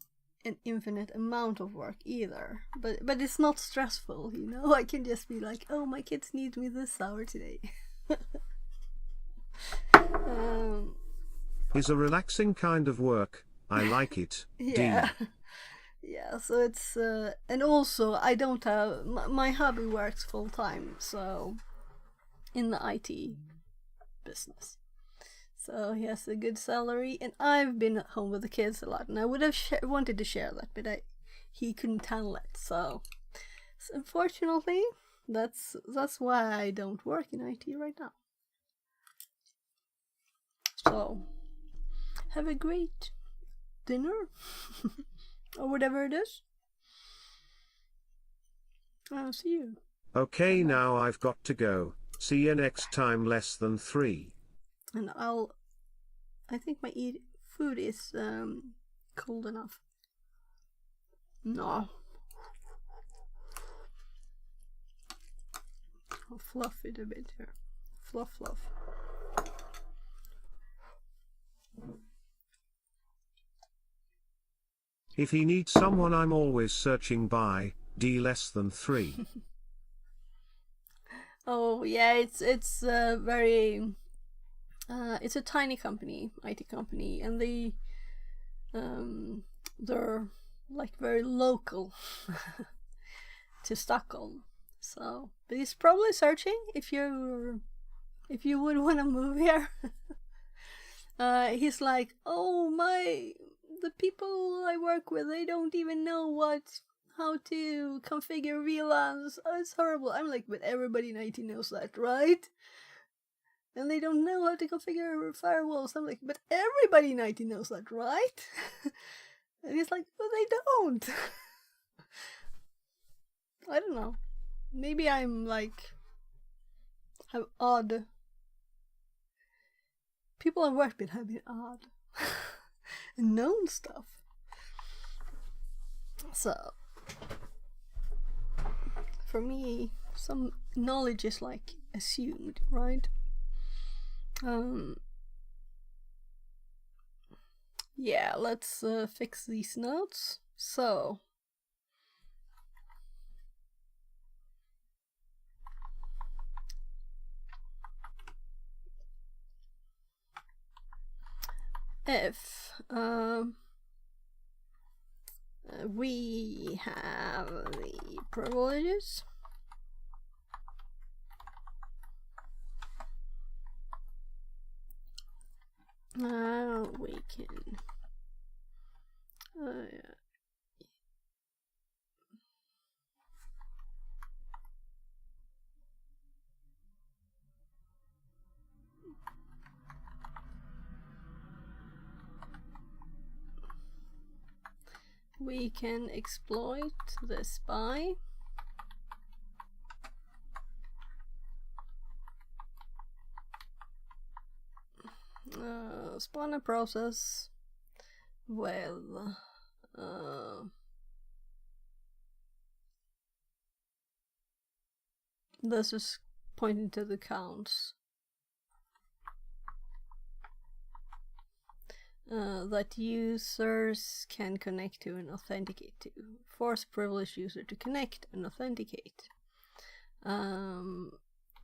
an infinite amount of work either, but it's not stressful, you know. I can just be like, oh, my kids need me this hour today. Is a relaxing kind of work. I like it. Yeah. D. Yeah, so it's and also I don't have my hubby works full time, so in the IT business, so he has a good salary, and I've been at home with the kids a lot, and I would have wanted to share that, but he couldn't handle it. So unfortunately, that's why I don't work in IT right now. So have a great dinner. Or whatever it is. I'll see you. Okay, now I've got to go. See you next time. Less than 3. And I think my food is cold enough. No. I'll fluff it a bit here. Fluff, fluff. If he needs someone, I'm always searching by D. Less than 3. Oh yeah, it's very it's a tiny company, IT company, and they're like very local to Stockholm. So, but he's probably searching if you would want to move here. He's like, oh, the people I work with, they don't even know how to configure VLANs. Oh, it's horrible. I'm like, but everybody in IT knows that, right? And they don't know how to configure firewalls. I'm like, but everybody in IT knows that, right? And he's like, but they don't. I don't know. Maybe I'm like, have odd. People I work with have been odd. And known stuff. So, for me, some knowledge is like assumed, right? Yeah, let's fix these notes. So, if we have the privileges. We can we can exploit the spy. Spawn a process with this is pointing to the counts that users can connect to and authenticate to. Force privileged user to connect and authenticate.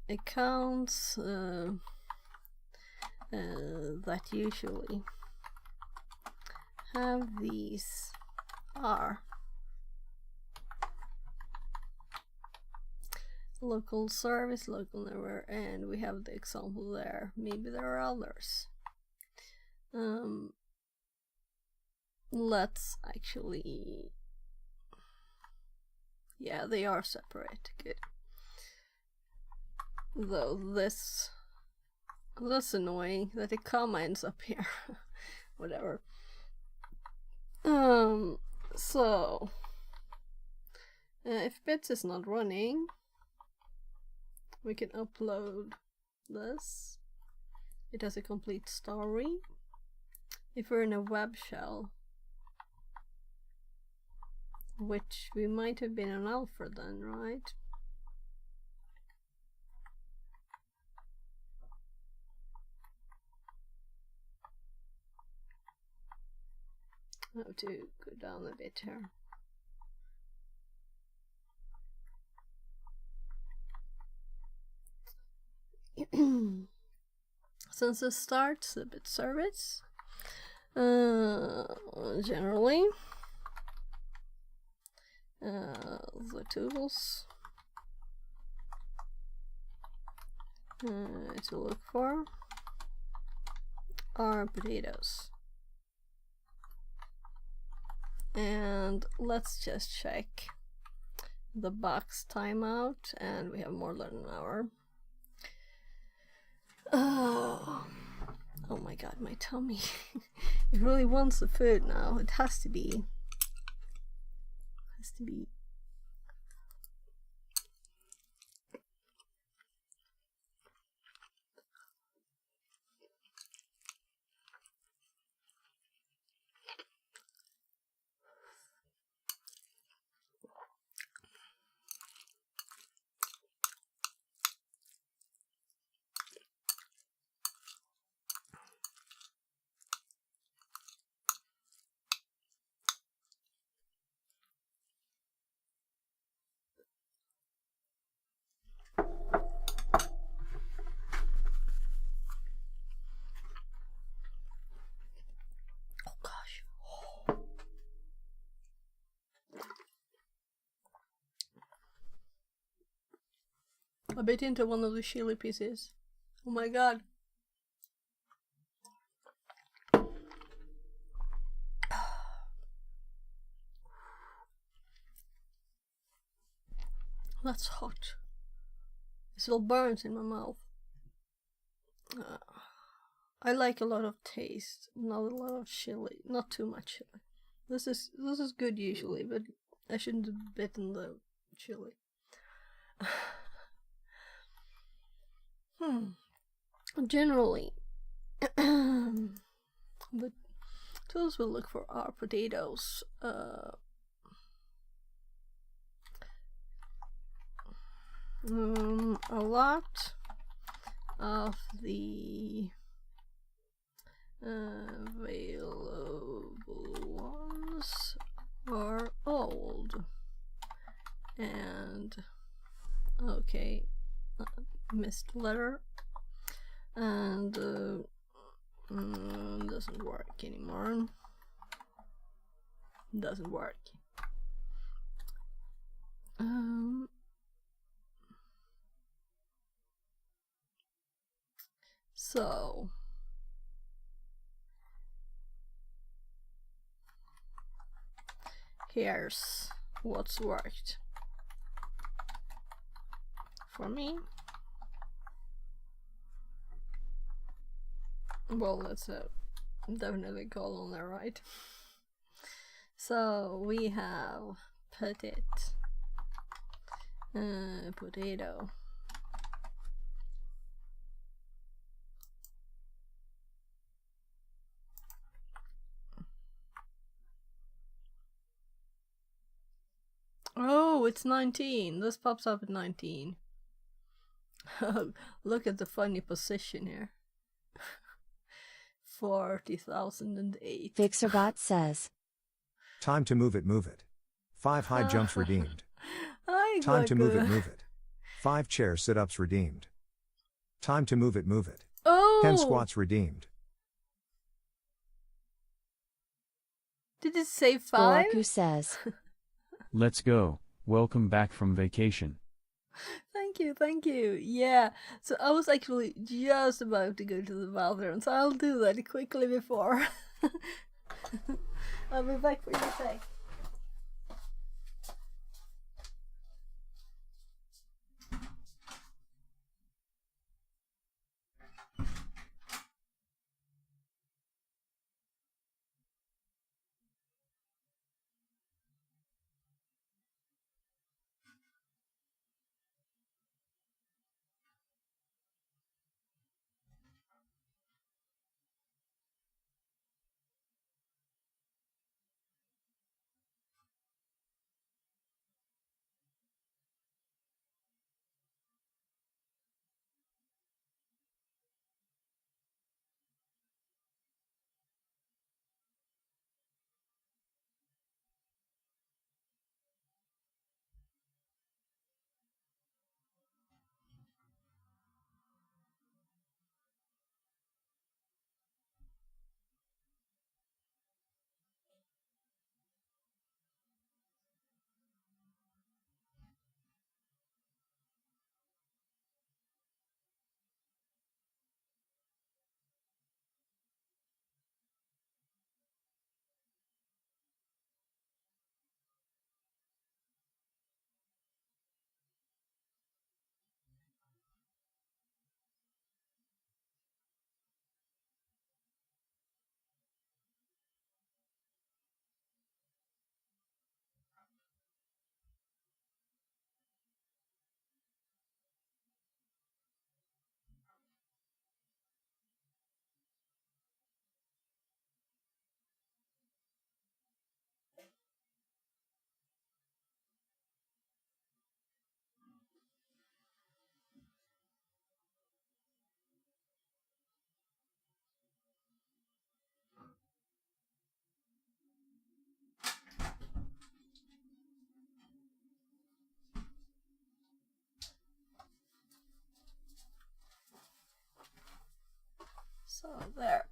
Accounts that usually have these are local service, local network, and we have the example there. Maybe there are others. Let's actually, yeah, they are separate. Good. Though that's annoying that it comments up here. Whatever. So if bits is not running, we can upload this. It has a complete story. If we're in a web shell, which we might have been on alpha then, right? I have to go down a bit here. Since it starts the bit service, generally the tools to look for are potatoes. And let's just check the box timeout, and we have more than an hour. Oh my god, my tummy. It really wants the food now. It has to be. I bit into one of the chili pieces. Oh my god. That's hot. It still burns in my mouth. I like a lot of taste, not a lot of chili, not too much chili. This is good usually, but I shouldn't have bitten the chili. Generally, the tools we'll look for are potatoes. A lot of the available ones are old, and okay, missed letter, and doesn't work anymore. doesn't work. So here's what's worked for me. Well, that's a definitely colon there, right? So we have potato. Oh, it's 19. This pops up at 19. Look at the funny position here. 40,008. Fixerbot says, Time to move it, move it. 5 high jumps redeemed. Hi, Time to move it, Gaku. move it. 5 chair sit-ups redeemed. Time to move it, move it. Oh! 10 squats redeemed. Did it say 5? Boraku says, Let's go. Welcome back from vacation. Thank you, thank you. Yeah, so I was actually just about to go to the bathroom, so I'll do that quickly before. I'll be back for you in a sec. So there.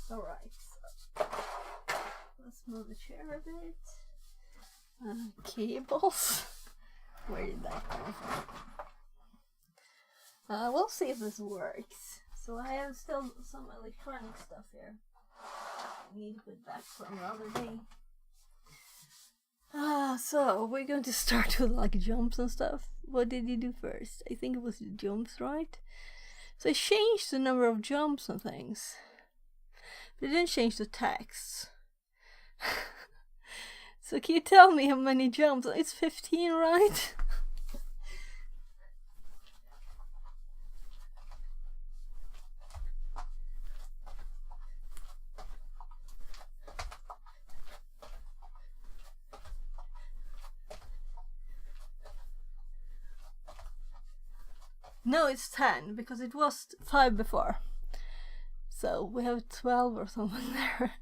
Alright, so let's move the chair a bit. Cables. Where did that come from? We'll see if this works. So I have still some electronic stuff here. I need to put back from the other day. So we're going to start with like jumps and stuff. What did you do first? I think it was the jumps, right? So I changed the number of jumps and things. But I didn't change the text. So can you tell me how many jumps? It's 15, right? No, it's 10 because it was 5 before. So we have 12 or something there.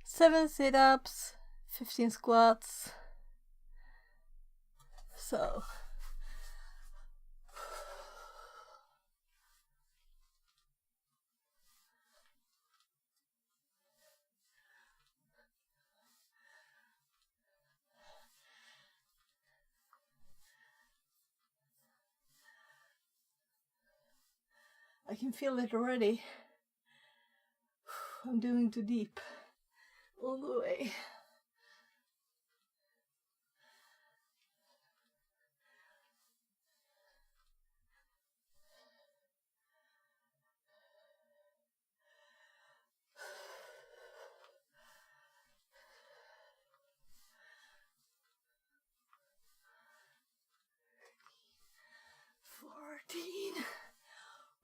7 sit-ups, 15 squats. So I can feel it already. I'm doing too deep. All the way.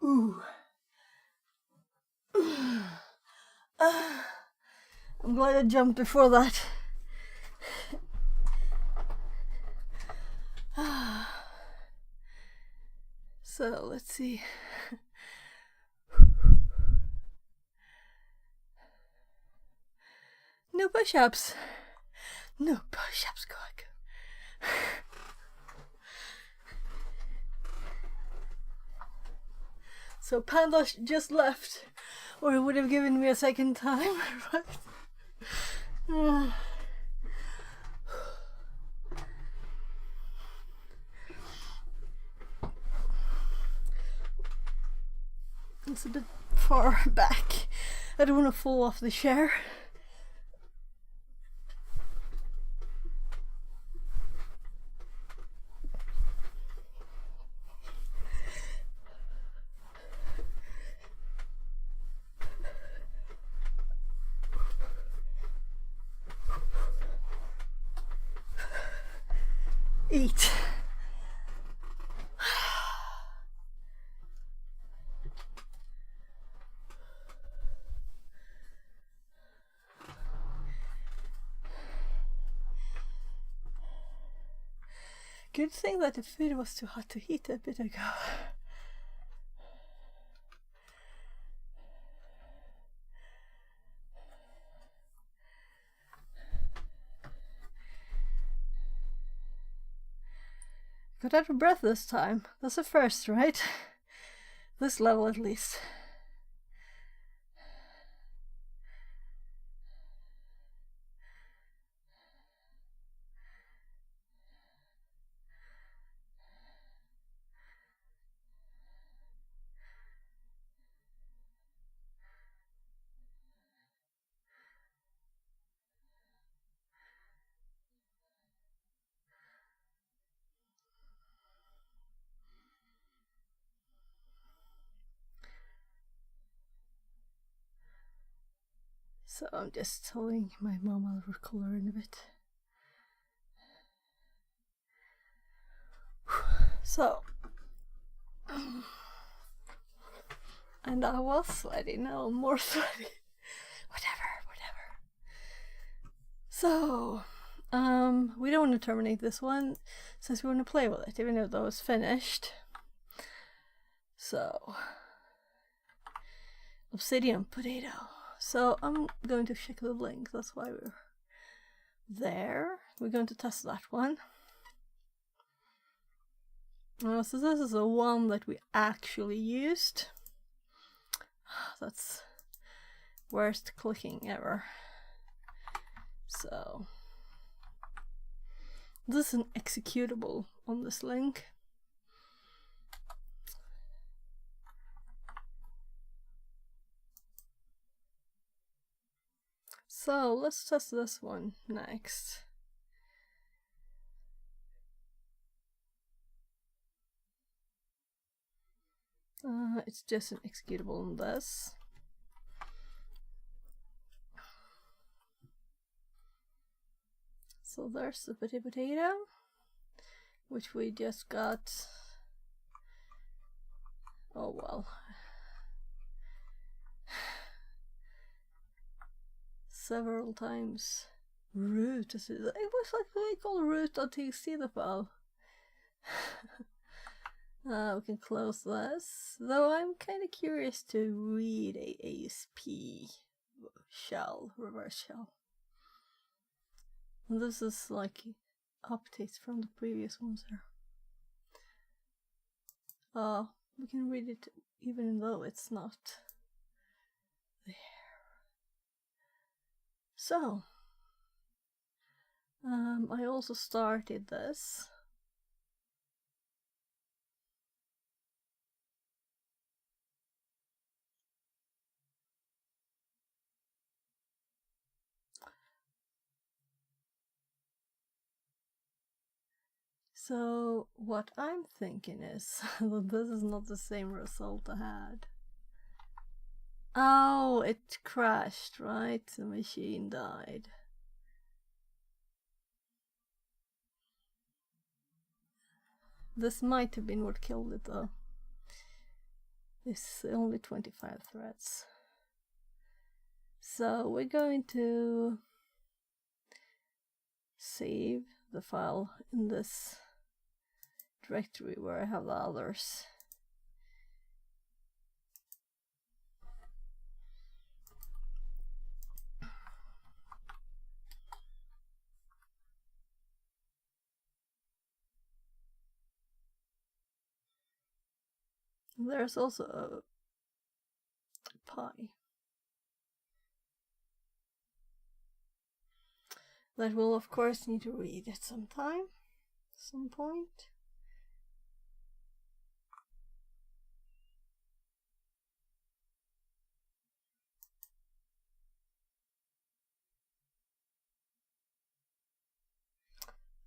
Ooh. I'm glad I jumped before that. So let's see. No push-ups. No push-ups, Gog. So Panda just left, or it would have given me a second time, right? It's a bit far back. I don't want to fall off the chair. Eat. Good thing that the food was too hot to eat a bit ago. Got out of breath this time. That's a first, right? This level at least. So I'm just telling my mom I'll recolor in a bit. So, and I was sweaty, now I'm more sweaty. Whatever. So, we don't want to terminate this one since we want to play with it, even though it's finished. So, obsidian potato. So I'm going to check the link, that's why we're there. We're going to test that one. So this is the one that we actually used. That's worst clicking ever. So this is an executable on this link. So let's test this one next. It's just an executable on this. So there's the potato, which we just got. Oh well. Several times. Root. It was like we call root.txt the file. We can close this, though I'm kind of curious to read a ASP shell, reverse shell. And this is like updates from the previous ones here. We can read it even though it's not there. So, I also started this. So what I'm thinking is that this is not the same result I had. Oh, it crashed, right? The machine died. This might have been what killed it though. It's only 25 threads. So we're going to save the file in this directory where I have the others. There's also a pie that we'll of course need to read at some point.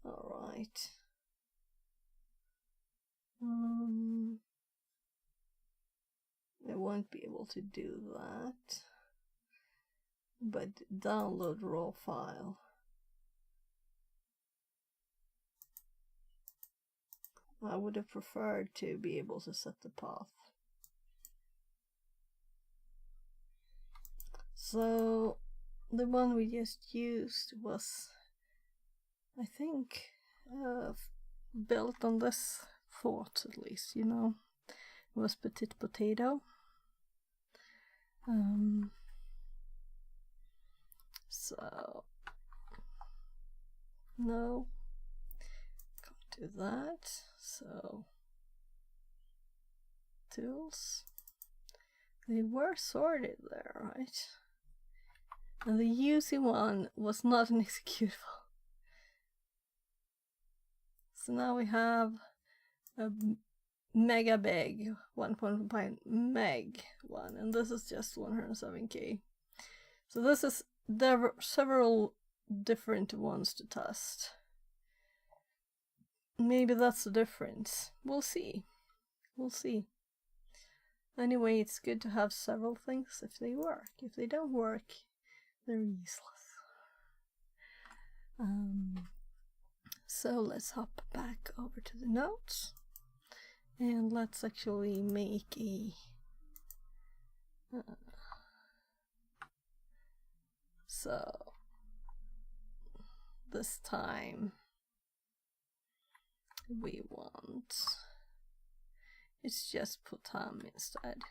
All right. I won't be able to do that, but download raw file. I would have preferred to be able to set the path. So the one we just used was, I think, built on this thought, at least, you know. It was Petit Potato. So no, can't do that. So tools, they were sorted there, right? And the UC one was not an executable. So now we have a mega big 1.5 meg one, and this is just 107k. So this is, there were several different ones to test. Maybe that's the difference. We'll see. We'll see. Anyway, it's good to have several things if they work. If they don't work, they're useless. So let's hop back over to the notes. And let's actually make a so this time we want, it's just Potam instead.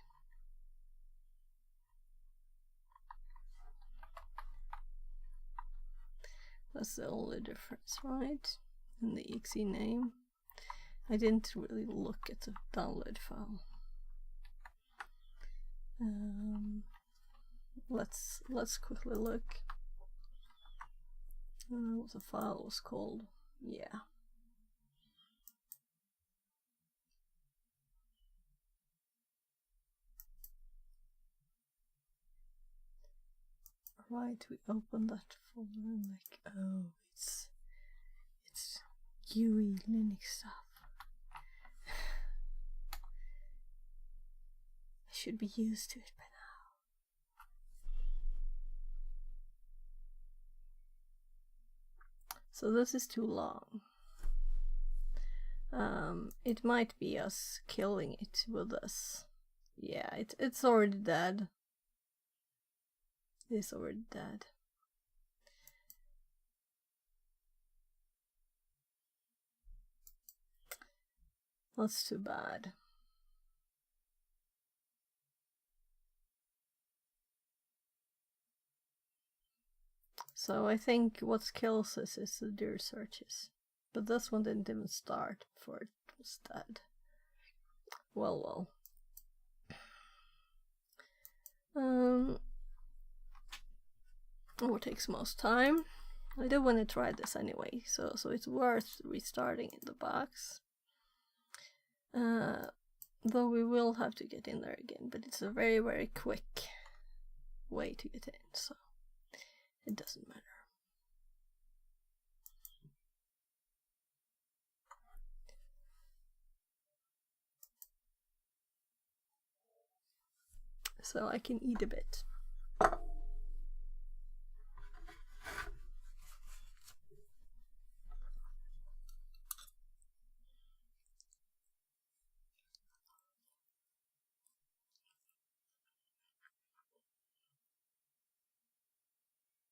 That's the only difference, right? In the exe name. I didn't really look at the download file. Let's quickly look. What the file was called. Yeah. Right, we opened that folder and like, oh, it's GUI Linux stuff. I should be used to it by now. So this is too long. It might be us killing it with this. Yeah, it's already dead. It's already dead. That's too bad. So I think what kills us is the dir searches. But this one didn't even start before it was dead. Well. What takes most time? I do want to try this anyway, so it's worth restarting in the box. Though we will have to get in there again, but it's a very, very quick way to get in, so it doesn't matter. so I can eat a bit.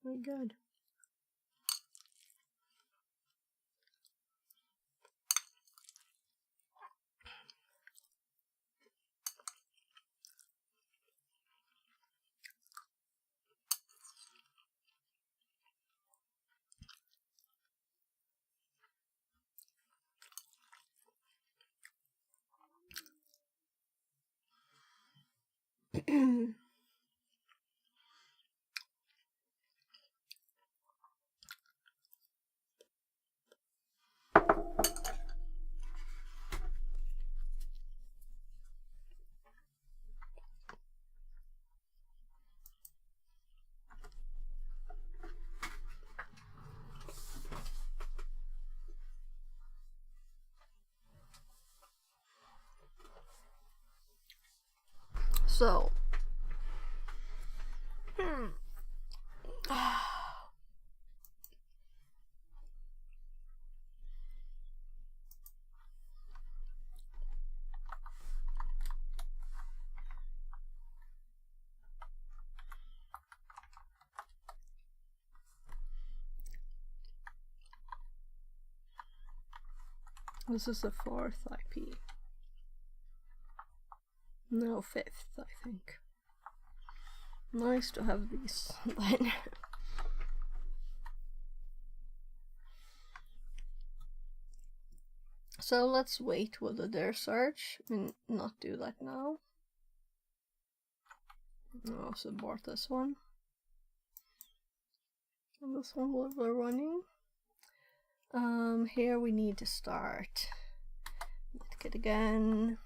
My God. So, this is the 4th IP. No, 5th, I think. Nice to have these then. So let's wait with the dare search and not do that now. I'll support this one. And this one we're running. Here we need to start. Click it again.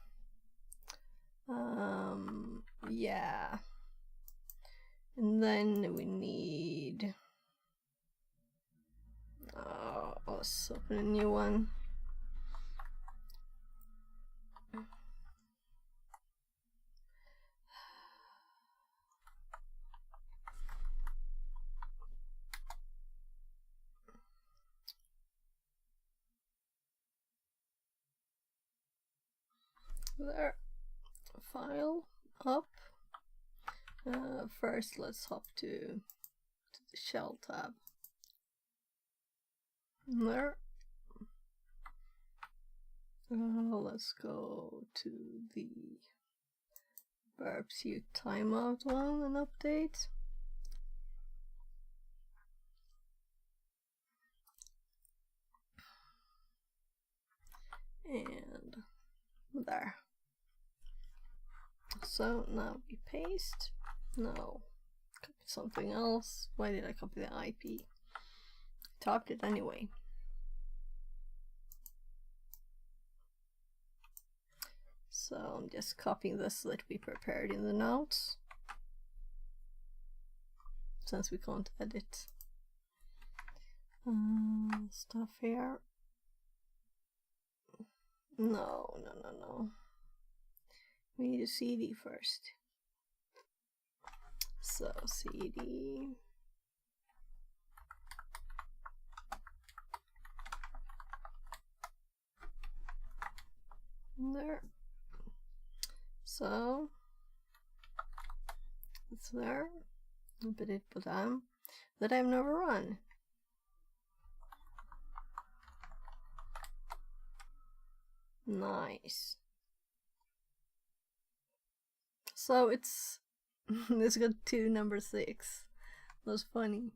Yeah. And then we need. Let's open a new one. There. File up. First, let's hop to the shell tab. There. Let's go to the burp suit timeout one and update. And there. So now we paste. No, copy something else. Why did I copy the IP? Typed it anyway. So I'm just copying this that we prepared in the notes, since we can't edit stuff here. No. We need a CD first. So CD. There. So it's there. Put it down. That I've never run. Nice. So it's it's got 2 number 6. That's funny.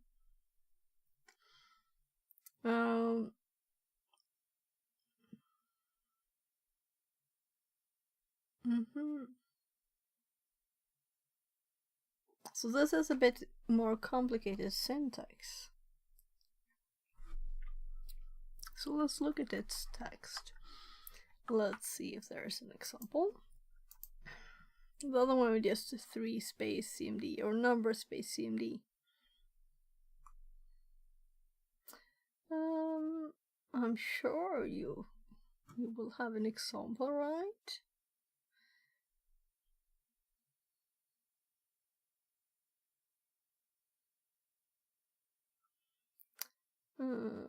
So this is a bit more complicated syntax. So let's look at its text. Let's see if there's an example. The other one was just 3 space CMD or number space CMD. I'm sure you will have an example, right? The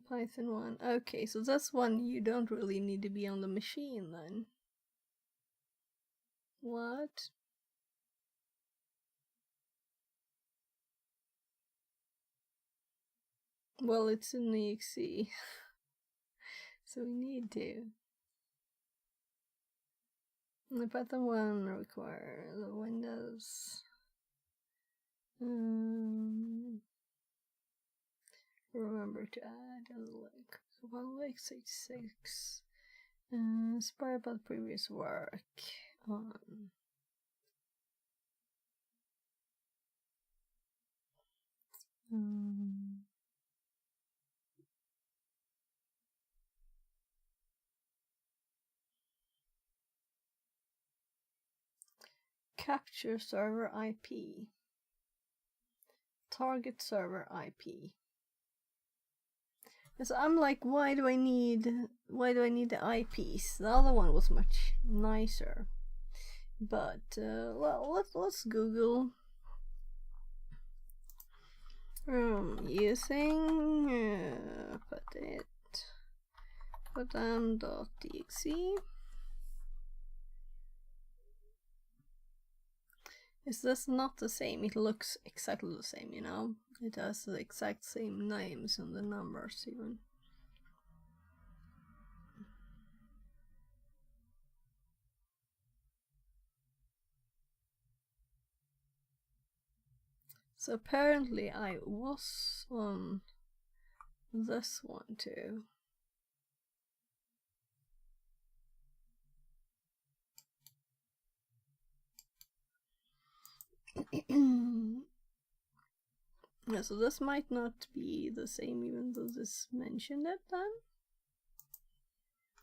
Python one. Okay, so that's one you don't really need to be on the machine then. What? Well, it's in the exe. So we need to. The Python one requires the Windows. Remember to add a link. 1x86. Inspired by the previous work on. Capture server IP. Target server IP. So I'm like, why do I need the IPs? The other one was much nicer. But well, let's Google. Using patam.exe. Is this not the same? It looks exactly the same, you know? It has the exact same names and the numbers even. So apparently I was on this one too. Yeah, so this might not be the same even though this mentioned it then.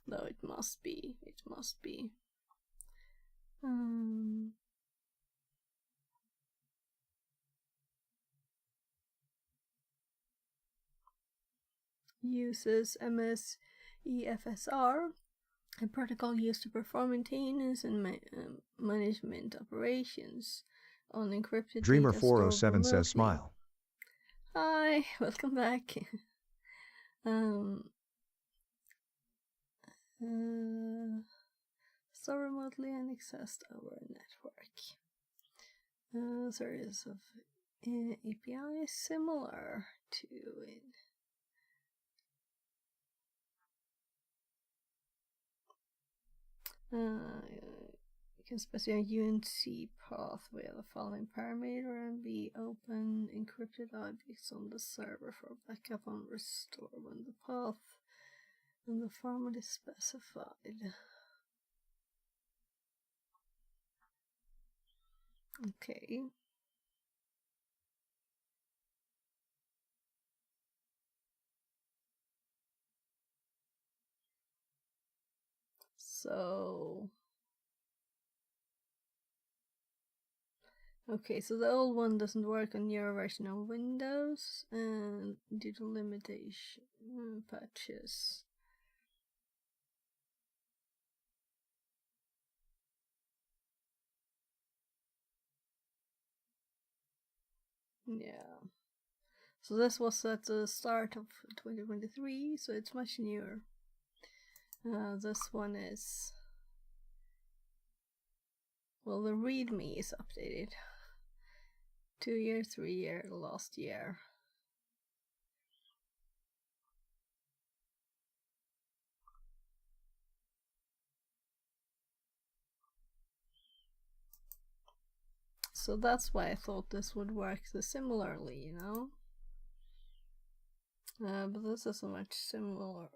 No, it must be. It must be. Uses MS-EFSR, a protocol used to perform maintenance and management operations on encrypted Dreamer data stored 407 says remotely. smile. Hi, welcome back. Store remotely and accessed over a network. Series of APIs similar to it. You can specify a UNC path via the following parameter and be open encrypted objects on the server for backup and restore when the path and the format is specified. Okay. So okay, so the old one doesn't work on your version of Windows and due to limitation patches. Yeah. So this was at the start of 2023, so it's much newer. This one is, well, the README is updated. 2 year, 3 year, last year. So that's why I thought this would work similarly, you know? But this is a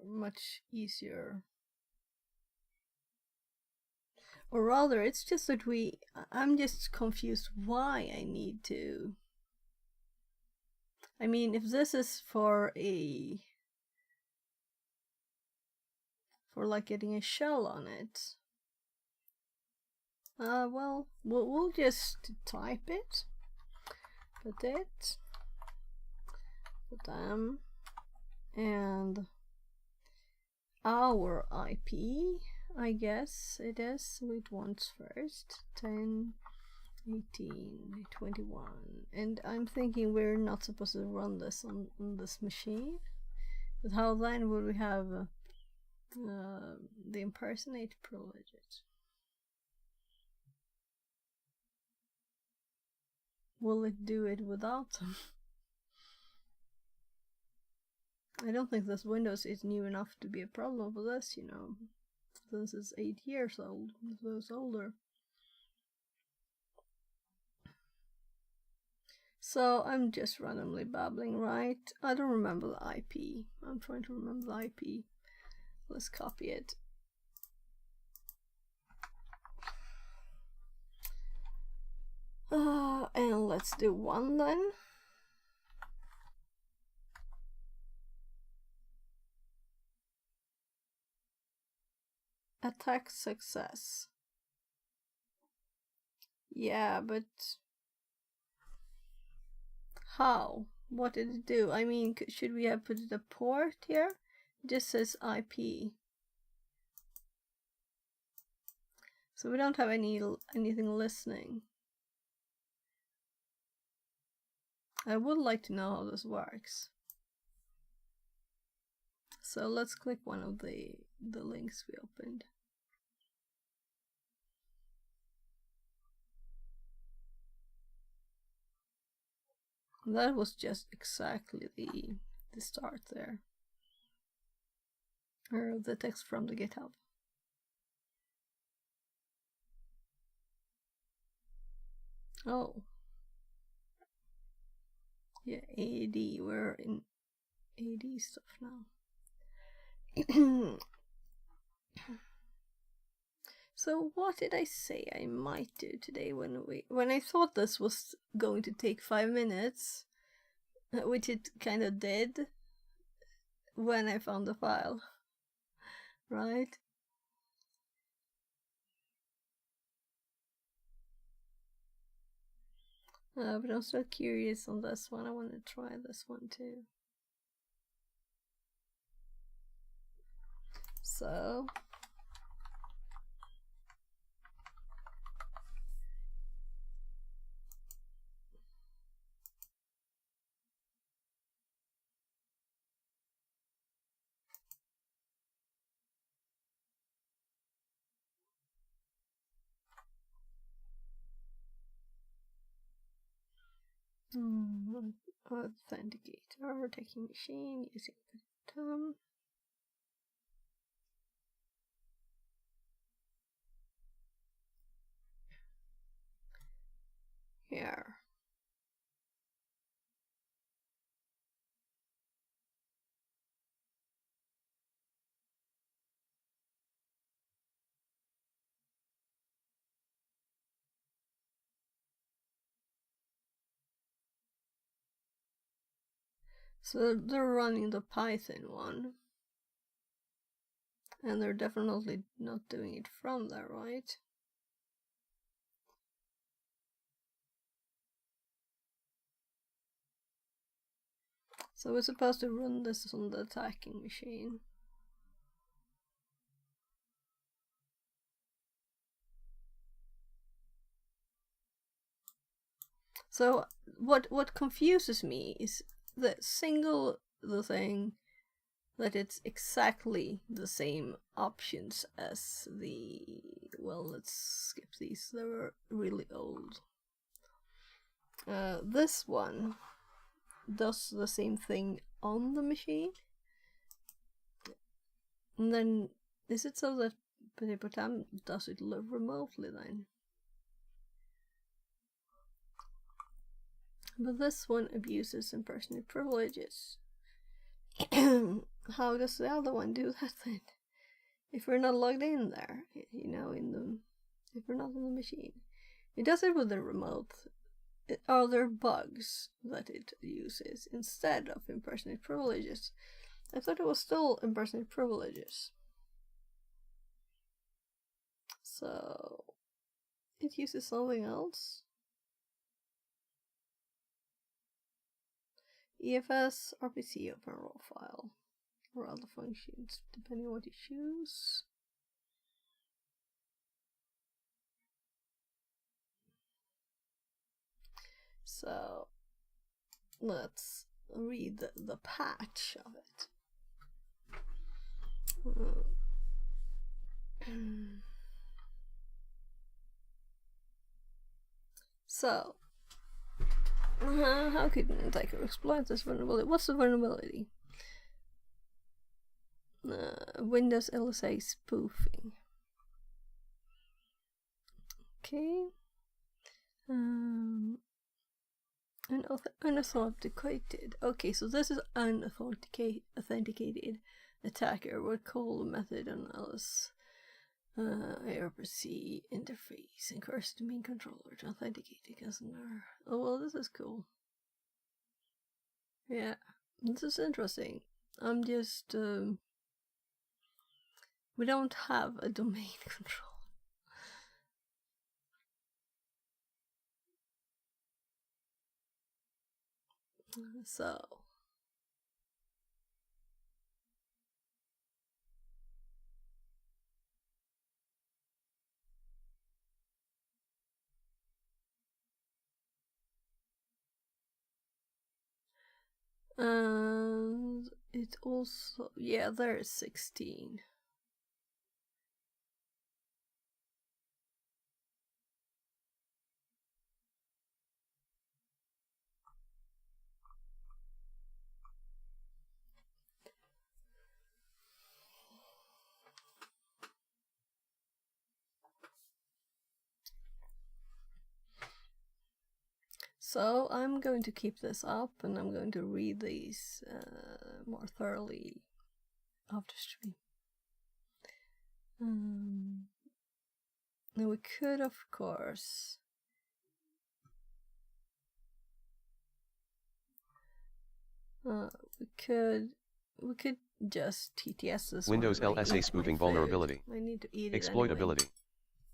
much easier. Or rather, it's just that I'm just confused why I need to. I mean, if this is for like getting a shell on it, well, we'll just type it. Put it. Put them. And our IP, I guess it is, so it wants first 10 18, 21, and I'm thinking we're not supposed to run this on this machine. But how then would we have the impersonate privileges? Will it do it without them? I don't think this Windows is new enough to be a problem for this, you know. Since it's 8 years old, so it's older. So I'm just randomly babbling, right? I don't remember the IP. I'm trying to remember the IP. Let's copy it. And let's do 1 then. Attack success. Yeah, but how? What did it do? I mean, should we have put a port here? It just says IP. So we don't have anything listening. I would like to know how this works. So let's click one of the links we opened. That was just exactly the start there. Or the text from the GitHub. Oh. Yeah, AD. We're in AD stuff now. So what did I say I might do today when I thought this was going to take 5 minutes, which it kind of did when I found the file, right? But I'm so curious on this one. I want to try this one too. So authenticator, taking machine, using term. Here. So they're running the Python one. And they're definitely not doing it from there, right? So we're supposed to run this on the attacking machine. So what confuses me is the thing that it's exactly the same options as the, well, let's skip these, they were really old. This one does the same thing on the machine, and then is it so that Potam does it remotely then? But this one abuses impersonate privileges. How does the other one do that then? If we're not logged in there, you know, if we're not on the machine. It does it with the remote. Are there bugs that it uses instead of impersonate privileges? I thought it was still impersonate privileges. So it uses something else. EFS, RPC, open raw file, or other functions, depending on what you choose. So let's read the patch of it. So, how could an attacker exploit this vulnerability? What's the vulnerability? Windows LSA spoofing. Okay. Unauthenticated. Okay, so this is unauthenticated attacker would call the method on ls IRC interface and curse the main controller to authenticate the customer. Oh well, this is cool. Yeah, this is interesting. I'm just we don't have a domain control. So and it also, yeah, there's 16. So I'm going to keep this up and I'm going to read these more thoroughly after stream. Now we could, of course, we could just TTS this Windows LSA spoofing vulnerability. I need to eat it Exploitability. Anyway.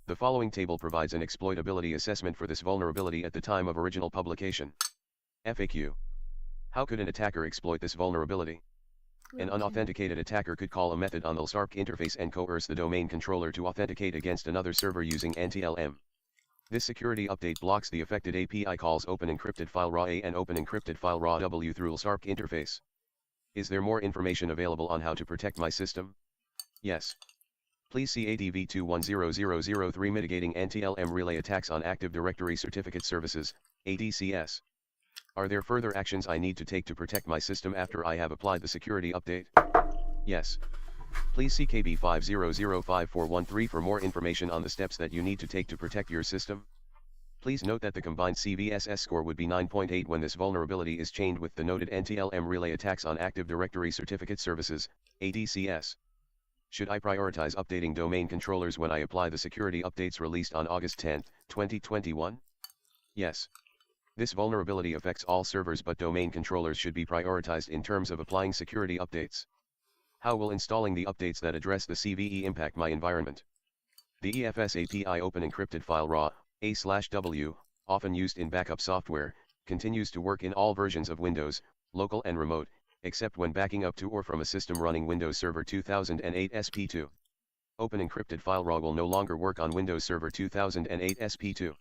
The following table provides an exploitability assessment for this vulnerability at the time of original publication. FAQ. How could an attacker exploit this vulnerability? An unauthenticated attacker could call a method on the LSARC interface and coerce the domain controller to authenticate against another server using anti-LM. This security update blocks the affected API calls open encrypted file raw A and open encrypted file raw W through LSARC interface. Is there more information available on how to protect my system? Yes. Please see ADV 210003 Mitigating Anti-LM Relay Attacks on Active Directory Certificate Services, ADCS. Are there further actions I need to take to protect my system after I have applied the security update? Yes. Please see KB 5005413 for more information on the steps that you need to take to protect your system. Please note that the combined CVSS score would be 9.8 when this vulnerability is chained with the noted anti-LM relay attacks on Active Directory Certificate Services, ADCS. Should I prioritize updating domain controllers when I apply the security updates released on August 10, 2021? Yes. This vulnerability affects all servers, but domain controllers should be prioritized in terms of applying security updates. How will installing the updates that address the CVE impact my environment? The EFS API open encrypted file raw, A/W, often used in backup software, continues to work in all versions of Windows, local and remote, except when backing up to or from a system running Windows Server 2008 SP2. Open encrypted file raw will no longer work on Windows Server 2008 SP2.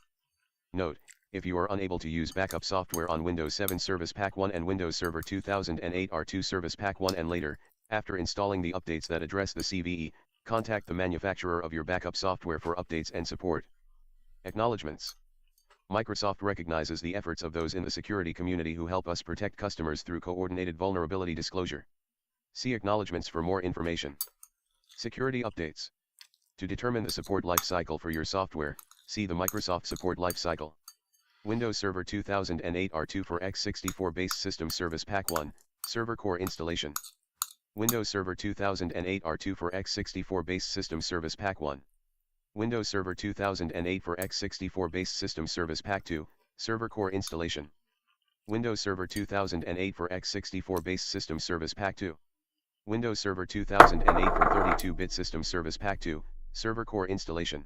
Note, if you are unable to use backup software on Windows 7 Service Pack 1 and Windows Server 2008 R2 Service Pack 1 and later, after installing the updates that address the CVE, contact the manufacturer of your backup software for updates and support. Acknowledgements. Microsoft recognizes the efforts of those in the security community who help us protect customers through coordinated vulnerability disclosure. See acknowledgements for more information. Security updates. To determine the support lifecycle for your software, see the Microsoft Support Lifecycle. Windows Server 2008 R2 for x64 Base System Service Pack 1, Server Core Installation. Windows Server 2008 R2 for x64 Base System Service Pack 1. Windows Server 2008 for x64 Base System Service Pack 2, Server Core Installation. Windows Server 2008 for x64 Base System Service Pack 2. Windows Server 2008 for 32-bit System Service Pack 2, Server Core Installation.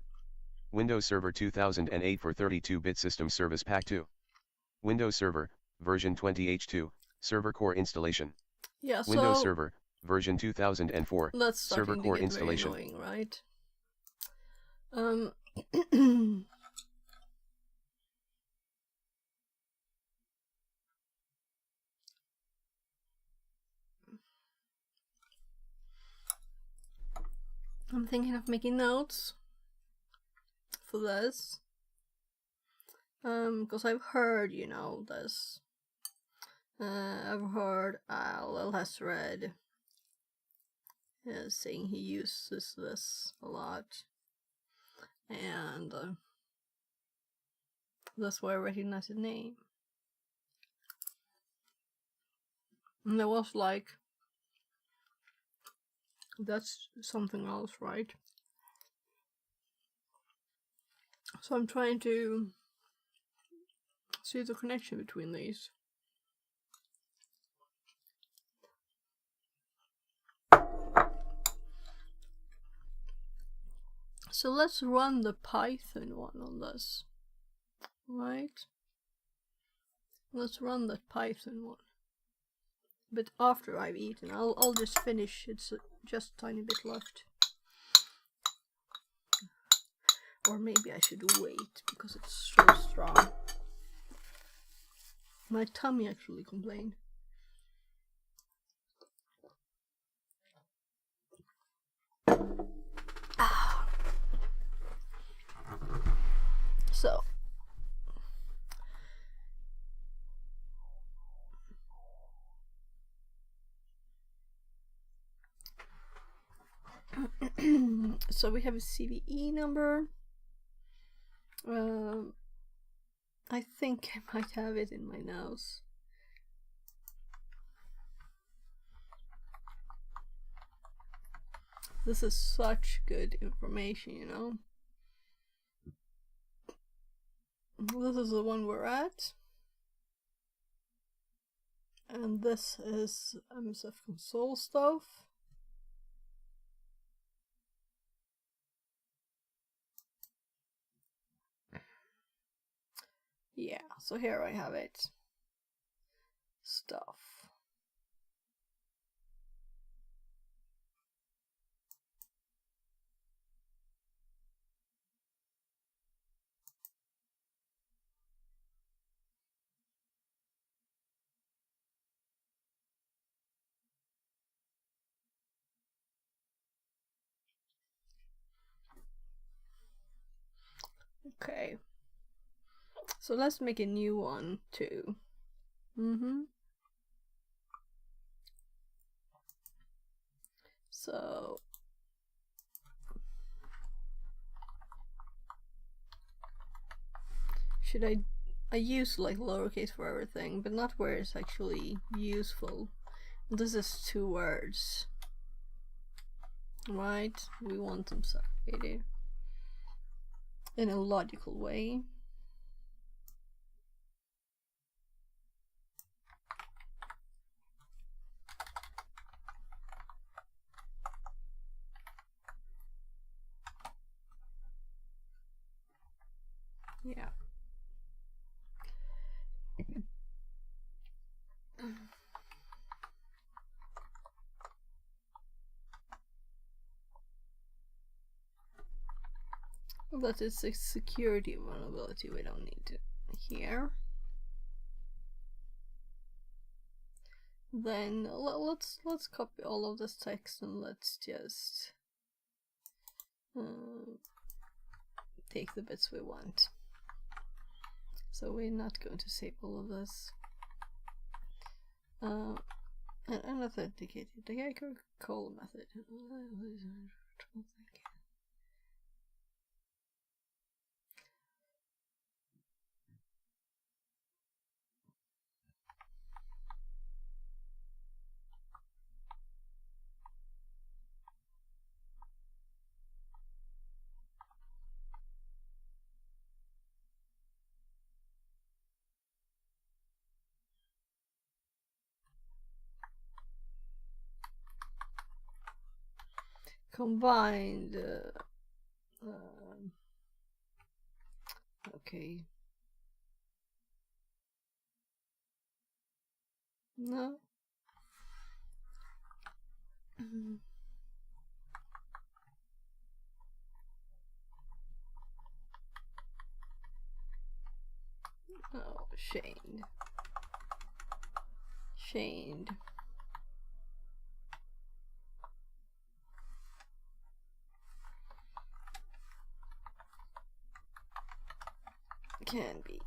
Windows Server 2008 for 32-bit System Service Pack 2. Windows Server, version 20H2, Server Core Installation. Yeah, so Windows Server, version 2004, that's Server Core Installation. Very annoying, right? I'm thinking of making notes for this. Because I've heard, you know, this. I've heard Al has read saying he uses this a lot. And that's why I recognize the name. And I was like, that's something else, right? So I'm trying to see the connection between these. So let's run the Python one on this, right? Let's run that Python one. But after I've eaten, I'll just finish. It's just a tiny bit left. Or maybe I should wait because it's so strong. My tummy actually complained. So so we have a CVE number. I think I might have it in my nose. This is such good information, you know. This is the one we're at. And this is MSF console stuff. Yeah, so here I have it. Stuff. Okay. So let's make a new one too. So should I use like lowercase for everything, but not where it's actually useful. This is 2 words. Right? We want them separated in a logical way. Yeah. That is a security vulnerability we don't need to here. Then let's copy all of this text and let's just take the bits we want. So we're not going to save all of this. An authenticated call method. Combined. Okay. No. Oh, shamed. Can be.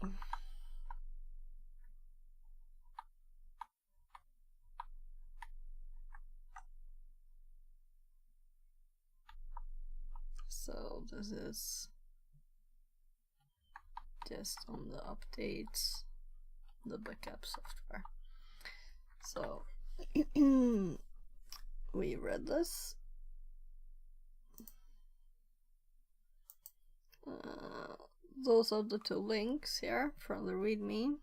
So this is just on the updates, the backup software. So we read this. Those are the two links here from the README.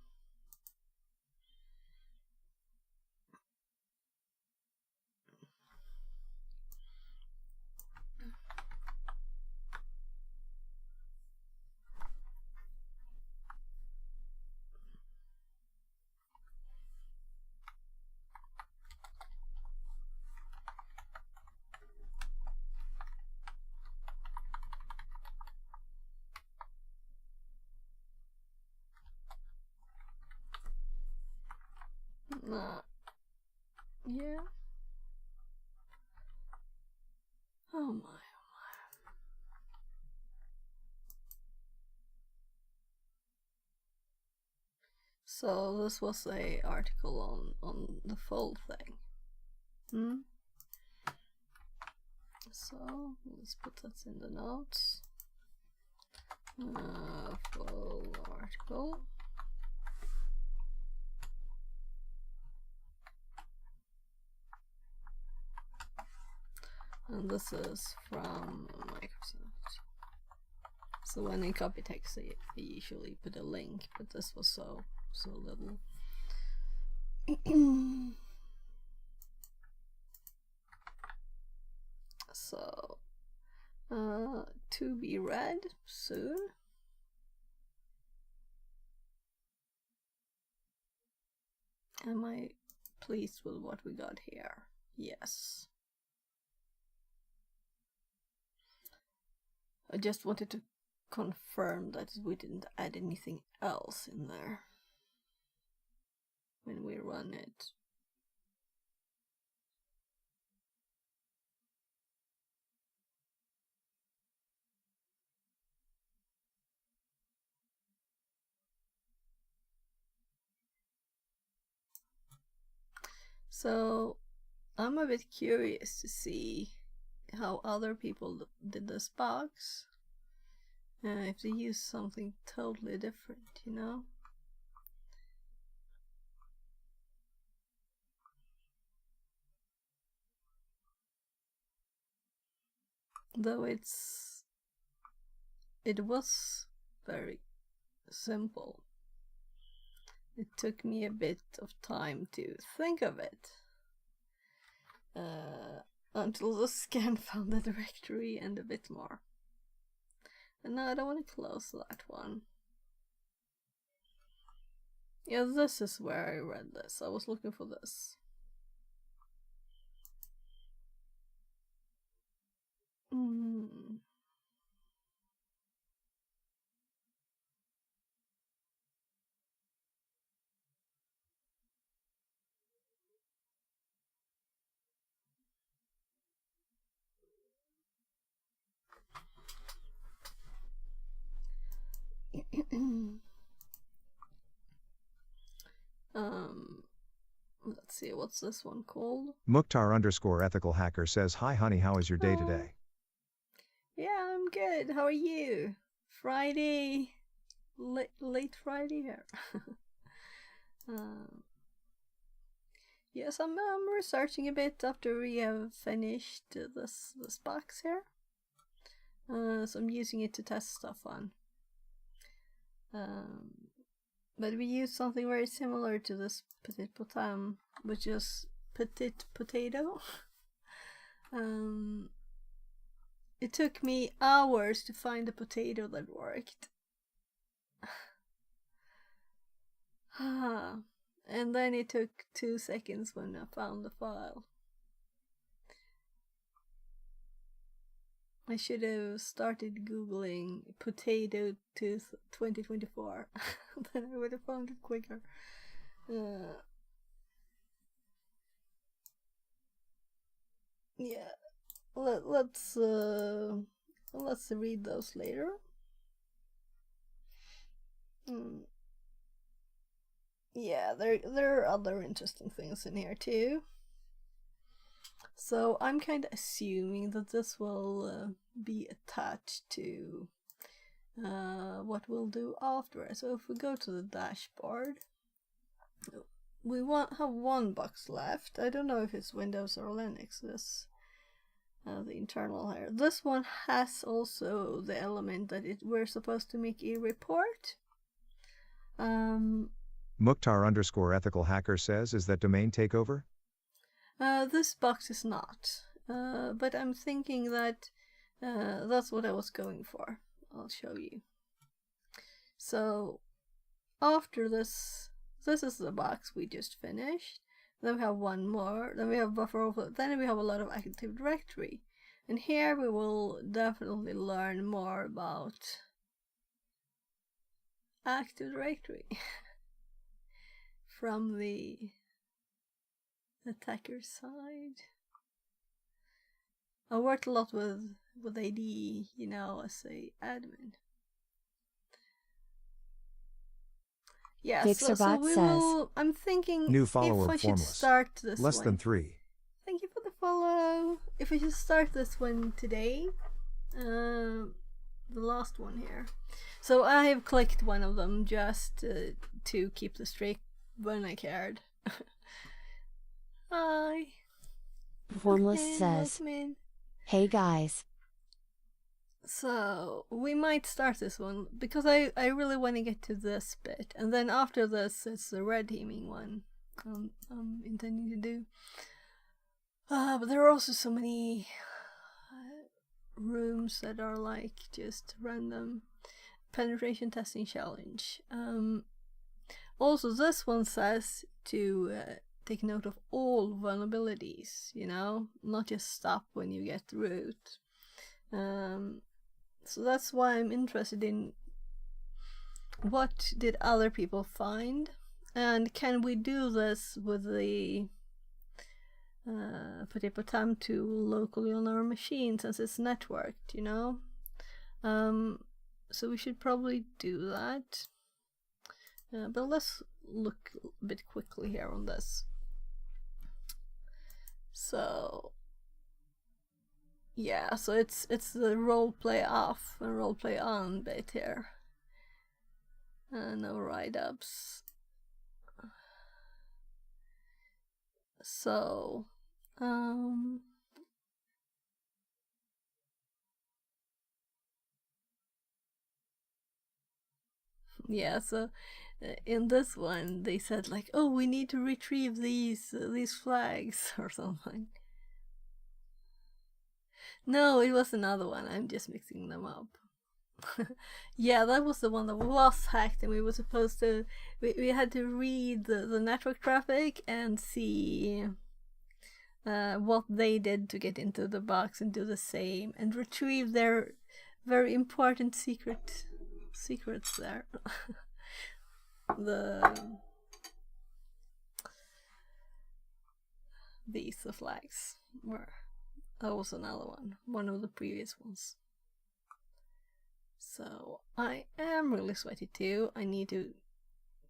Yeah. Oh my. So this was a article on the full thing. So let's put that in the notes. Full article. And this is from Microsoft. So when in copy text, I usually put a link, but this was so little. So, to be read soon. Am I pleased with what we got here? Yes. I just wanted to confirm that we didn't add anything else in there when we run it. So I'm a bit curious to see how other people did this box. If they use something totally different, you know? Though it was very simple. It took me a bit of time to think of it. Until the scan found the directory and a bit more. And now I don't want to close that one. Yeah, this is where I read this. I was looking for this. Let's see, what's this one called? Mukhtar_ethical hacker says, "Hi honey, how is your day today?" Yeah, I'm good. How are you? Friday, late Friday here. Yes, I'm researching a bit after we have finished this box here. So I'm using it to test stuff on. But we use something very similar to this petit potam, which is petit potato. It took me hours to find a potato that worked. And then it took 2 seconds when I found the file. I should have started googling potato tooth 2024. Then I would have found it quicker. Yeah, let's read those later. yeah, there are other interesting things in here too. So I'm kind of assuming that this will be attached to what we'll do afterwards. So if we go to the dashboard, we have one box left. I don't know if it's Windows or Linux. This the internal here. This one has also the element that we're supposed to make a report. Mukhtar_ethical hacker says, is that domain takeover? This box is not, but I'm thinking that that's what I was going for. I'll show you. So after this is the box we just finished. Then we have one more, then we have buffer overflow, then we have a lot of Active Directory. And here we will definitely learn more about Active Directory from the attacker side. I worked a lot with AD, you know, as a admin. Yeah, so we will. I'm thinking new follower if I should formless. start this Less one. than 3. Thank you for the follow. If I should start this one today, the last one here. So I have clicked one of them just to keep the streak when I cared. Hi. Formless says, hey guys. So we might start this one because I really want to get to this bit, and then after this it's the red teaming one I'm intending to do. But there are also so many rooms that are like just random penetration testing challenge. Also this one says to take note of all vulnerabilities, you know, not just stop when you get root. So that's why I'm interested in what did other people find, and can we do this with the Potato tool locally on our machine since it's networked, you know? So we should probably do that. But let's look a bit quickly here on this. So yeah, so it's the roleplay off and roleplay on bit here. No write-ups. So yeah, so in this one they said like, oh, we need to retrieve these flags or something. No, it was another one. I'm just mixing them up. Yeah, that was the one that was hacked, and we were supposed to. We had to read the network traffic and see what they did to get into the box and do the same and retrieve their very important secrets there. The flags were. That was another one of the previous ones. So I am really sweaty too. I need to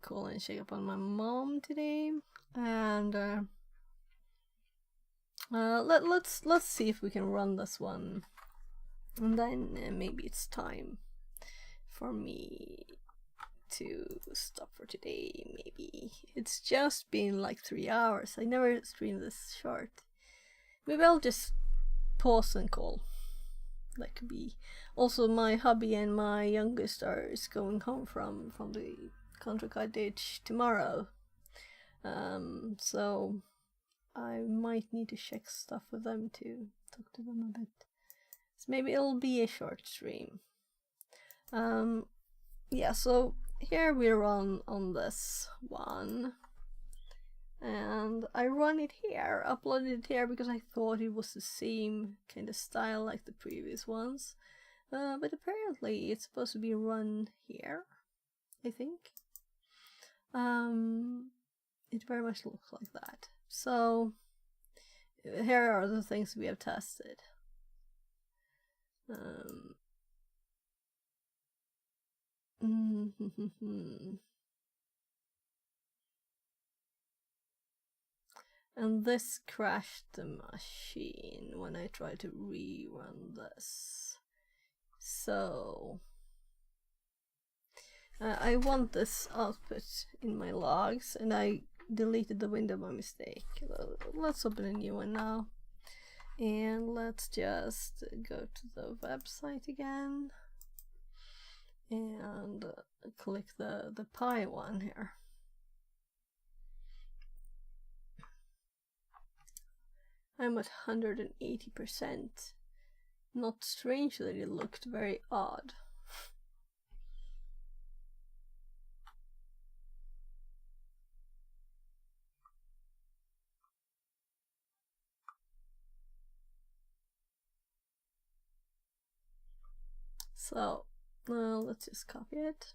call and check up on my mom today, and let's see if we can run this one, and then maybe it's time for me to stop for today. Maybe it's just been like 3 hours. I never streamed this short. Maybe I'll just pause and call. That could be. Also, my hubby and my youngest are going home from the country cottage tomorrow, so I might need to check stuff with them to talk to them a bit. So maybe it'll be a short stream. Yeah, so here we're on this one, and I run it here, uploaded it here because I thought it was the same kind of style like the previous ones, but apparently it's supposed to be run here, I think. It very much looks like that. So here are the things we have tested. And this crashed the machine when I tried to rerun this. So I want this output in my logs, and I deleted the window by mistake. Let's open a new one now. And let's just go to the website again and click the Pi one here. I'm at 180%. Not strange that it looked very odd. So let's just copy it.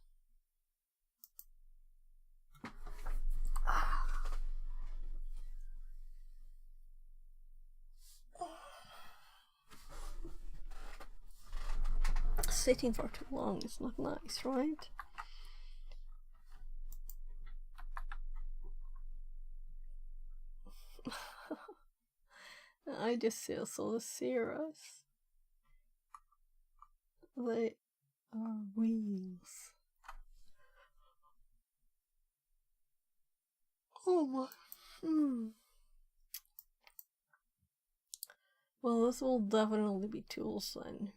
Sitting for too long is not nice, right? I just feel so serious. They are wheels. Oh my. Well, this will definitely be tools then.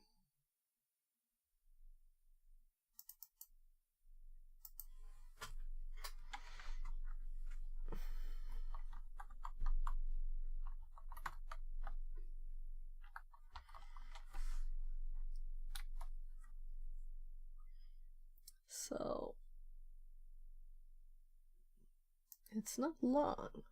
So it's not long.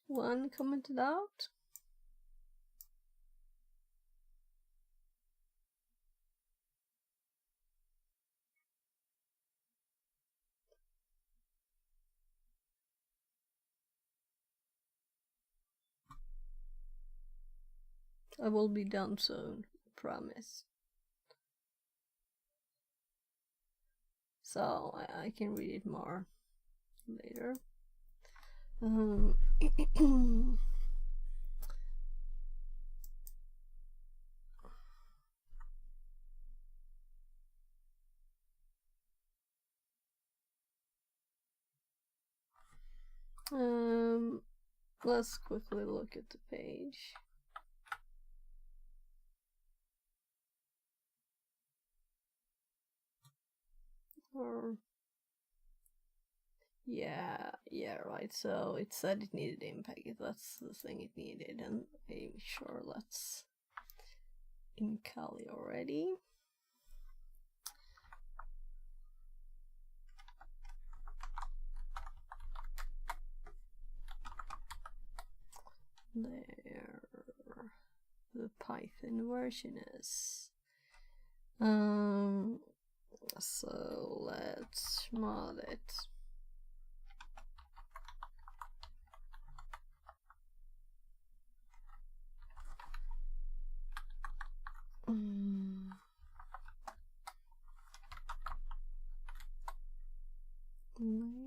One commented out. I will be done soon, promise. So I can read it more later. Let's quickly look at the page. Or yeah, right. So it said it needed impact. That's the thing it needed, and I'm sure let's in Kali already. There, the Python version is. So let's mod it. There.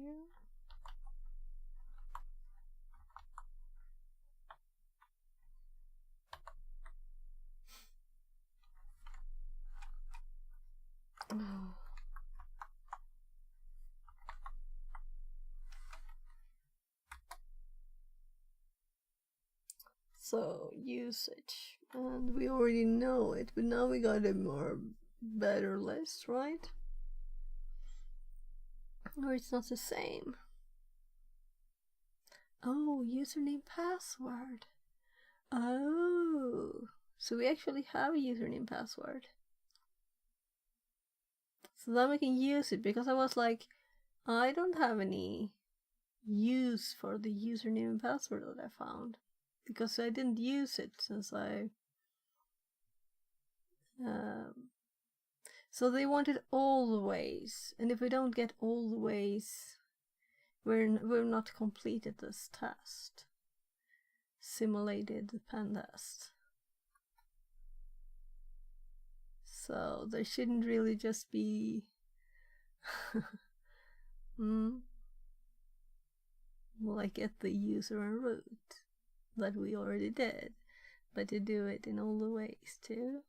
So usage, and we already know it, but now we got a better list, right? Or it's not the same. Oh, username password. Oh, so we actually have a username password. So then we can use it, because I was like, I don't have any use for the username and password that I found, because I didn't use it since I So they wanted all the ways, and if we don't get all the ways, we're not completed this test. Simulated pen test. So there shouldn't really just be like get the user and root that we already did, but to do it in all the ways too.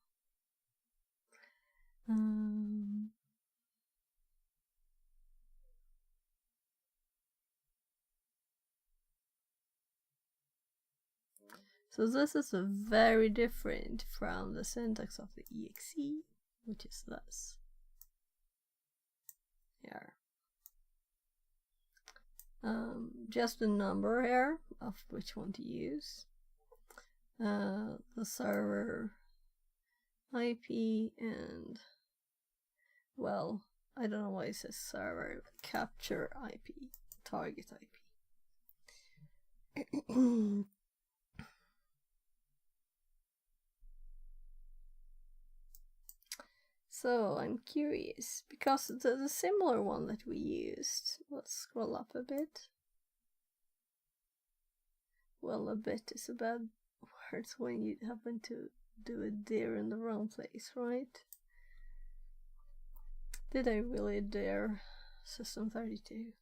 So this is very different from the syntax of the exe, which is this. Here. Just a number here of which one to use. The server IP and, well, I don't know why it says server, capture IP, target IP. So I'm curious, because the similar one that we used, let's scroll up a bit. Well, a bit is a bad word when you happen to do a dare in the wrong place, right? Did I really dare System 32?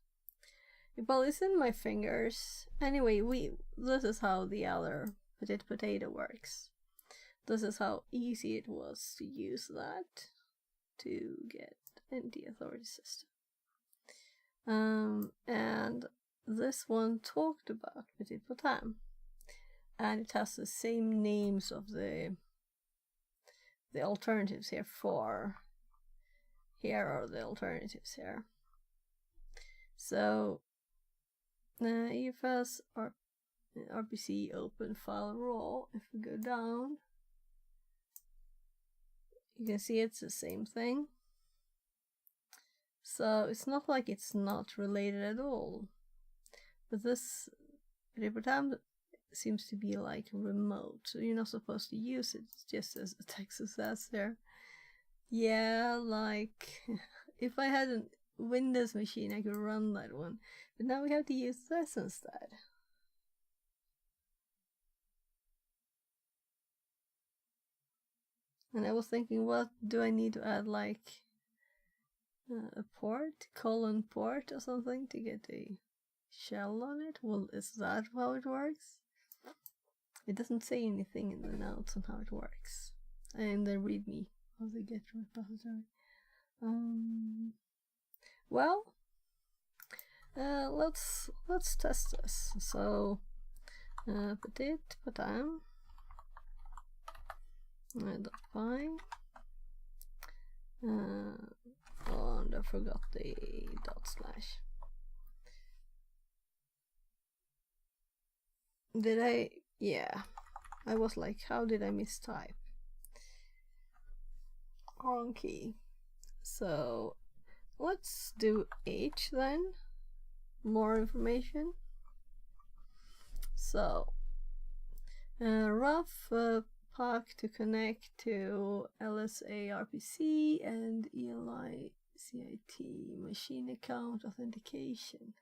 Well, it's in my fingers. Anyway, this is how the other potato works. This is how easy it was to use that to get in the authority system. And this one talked about petit potam, and it has the same names of the alternatives here. Here are the alternatives here. So EFS RPC open file raw. If we go down, you can see it's the same thing. So it's not like it's not related at all. But this reportam seems to be like remote, so you're not supposed to use it, just as the text says there. Yeah, like if I had a Windows machine, I could run that one. But now we have to use this instead. And I was thinking, what do I need to add, like a port, port or something to get a shell on it? Well, is that how it works? It doesn't say anything in the notes on how it works. And the readme of the Git repository. Well, let's test this. So petit potam .py. Oh, and I forgot the /. Did I? Yeah. I was like, how did I mistype? Wrong key. So let's do H then. More information. So rough pack to connect to LSA RPC and ELI CIT machine account authentication.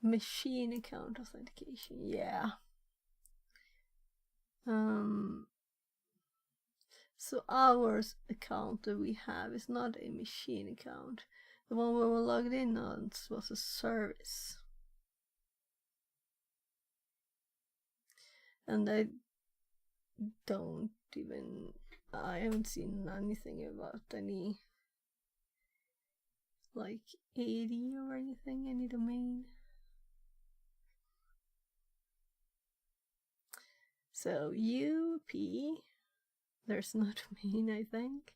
Machine account authentication, yeah. So our account that we have is not a machine account. The one we were logged in on was a service. And I haven't seen anything about any like 80 or anything, any domain. So UP, there's no domain, I think.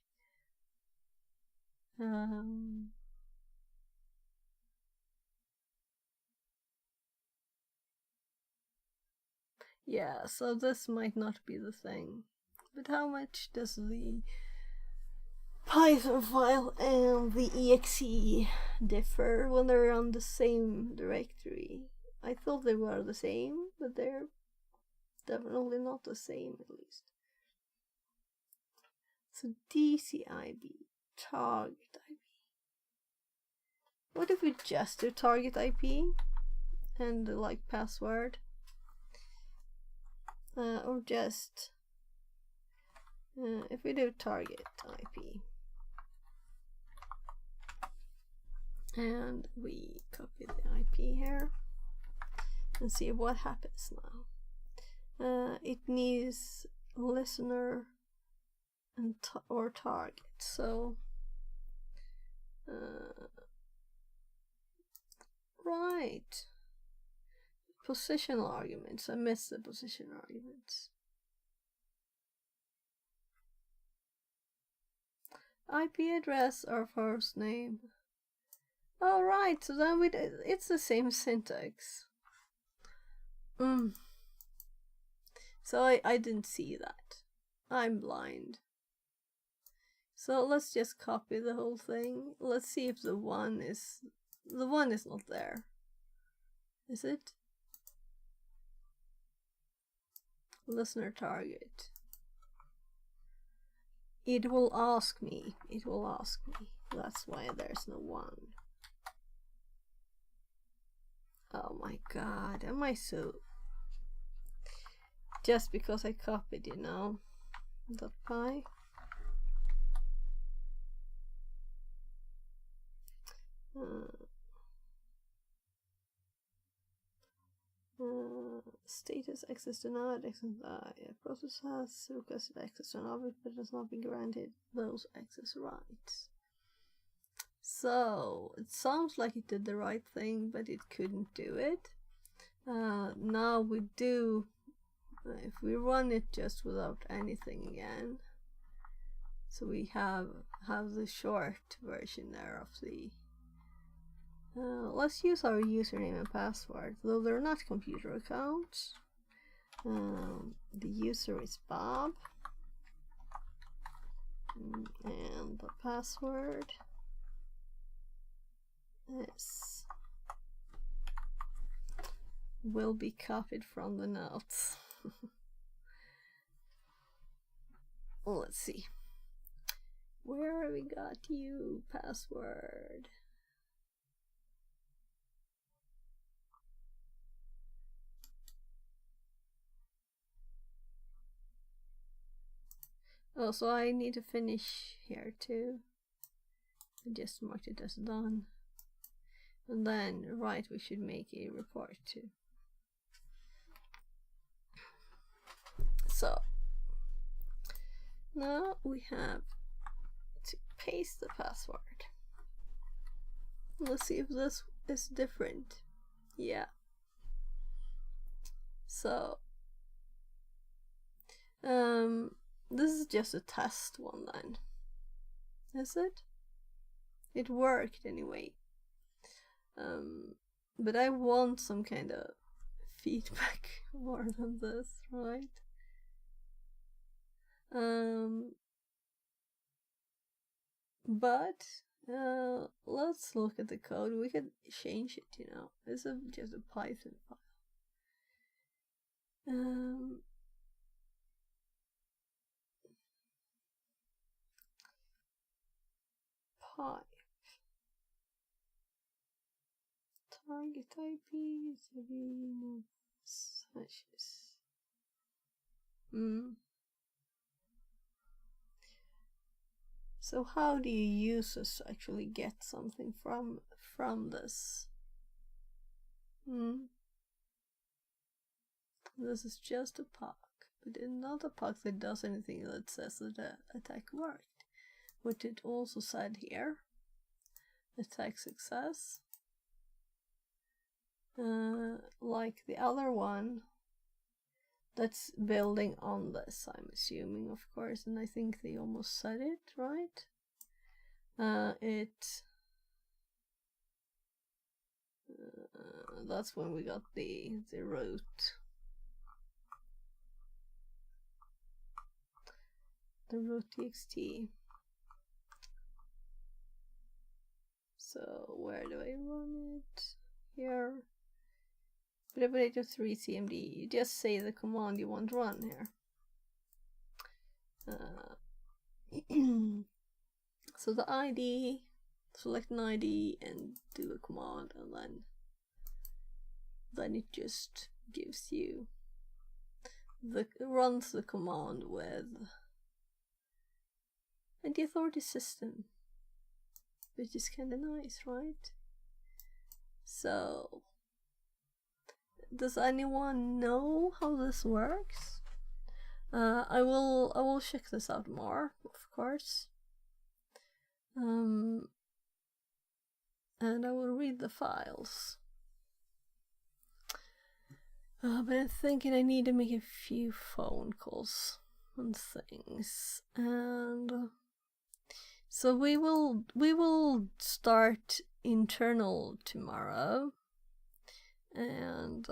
Yeah, so this might not be the thing. But how much does the Python file and the exe differ when they're on the same directory? I thought they were the same, but they're definitely not the same, at least. So DCIB, target IP. What if we just do target IP and like password? Or just if we do target IP and we copy the IP here and see what happens now. It needs listener and or target. So right, positional arguments. I missed the position arguments. IP address or first name. All right, so then it's the same syntax. So I didn't see that. I'm blind. So let's just copy the whole thing. Let's see if the one is not there. Is it? Listener target. It will ask me. It will ask me. That's why there's no one. Oh my god, am I so... Just because I copied, you know, .py. Status access denied. Process has requested access to an object but has not been granted those access rights. So it sounds like it did the right thing, but it couldn't do it. Now we do, if we run it just without anything again, so we have the short version there of the let's use our username and password, though they're not computer accounts. The user is Bob, and the password is will be copied from the notes. Let's see. Where we got you password? Oh, so I need to finish here too. I just marked it as done. And then, right, we should make a report too. So, now we have to paste the password. Let's see if this is different. Yeah. So, this is just a test one then. Is it? It worked anyway. But I want some kind of feedback more than this, right? But let's look at the code. We could change it, you know. This is just a Python file. Pipe. Target IP slashes. So how do you use this to actually get something from this? This is just a POC, but it's not a POC that does anything that says that the attack worked. What it also said here, attack success. Like the other one that's building on this, I'm assuming, of course, and I think they almost said it, right? That's when we got the root. The root txt. So where do I run it? Here. Predator 3 CMD. You just say the command you want to run here. So the ID, select an ID and do a command, and then it just gives you runs the command with the authority system, which is kind of nice, right? So, does anyone know how this works? I will check this out more, of course. And I will read the files. But I'm thinking I need to make a few phone calls and things, and so we will start internal tomorrow, and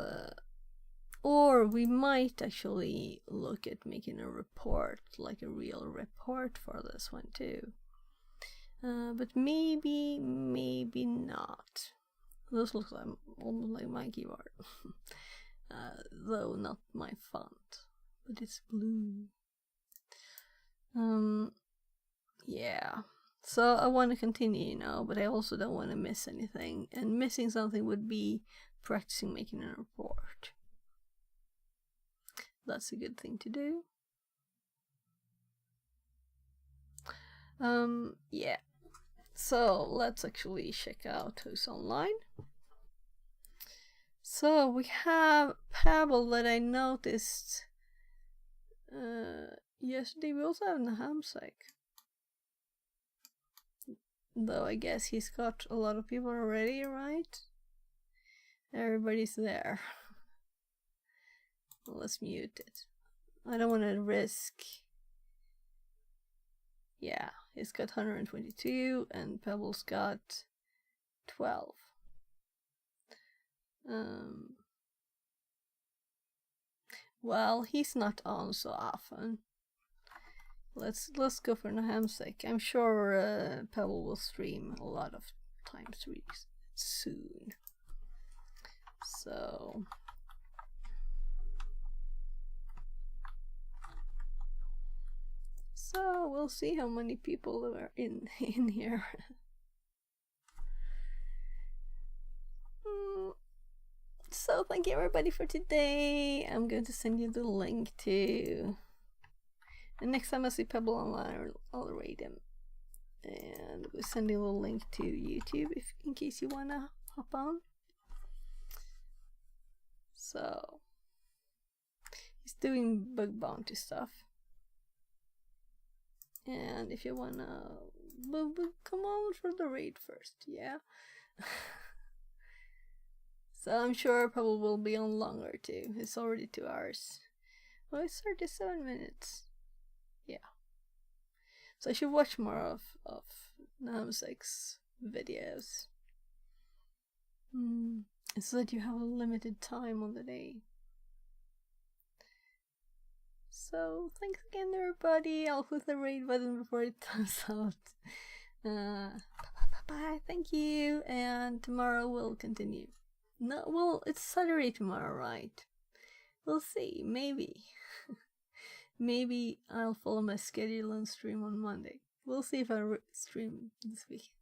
or we might actually look at making a report, like a real report for this one too. But maybe not. This looks like almost like my keyboard. Though not my font, but it's blue. Yeah. So I want to continue, but I also don't want to miss anything. And missing something would be practicing making a report. That's a good thing to do. Yeah. So let's actually check out who's online. So we have Pebble that I noticed yesterday. We also have Nahamsek. Though I guess he's got a lot of people already, right? Everybody's there. Let's mute it. I don't want to risk. Yeah, he's got 122 and Pebble's got 12. Well, he's not on so often. Let's go for Nahamsek. I'm sure Pebble will stream a lot of times soon. So we'll see how many people are in here. So thank you everybody for today. I'm going to send you the link to, and next time I see Pebble online, I'll rate him. And we'll send you a little link to YouTube in case you wanna hop on. So he's doing bug bounty stuff. And if you wanna come on for the raid first, yeah. So I'm sure Pebble will be on longer too. It's already 2 hours. Well, it's 37 minutes. Yeah. So I should watch more of Nahamsek's videos. So that you have a limited time on the day. So thanks again everybody. I'll put the raid button before it comes out. Bye. Thank you. And tomorrow we'll continue. No, well, it's Saturday tomorrow, right? We'll see. Maybe. Maybe I'll follow my schedule and stream on Monday. We'll see if I stream this weekend.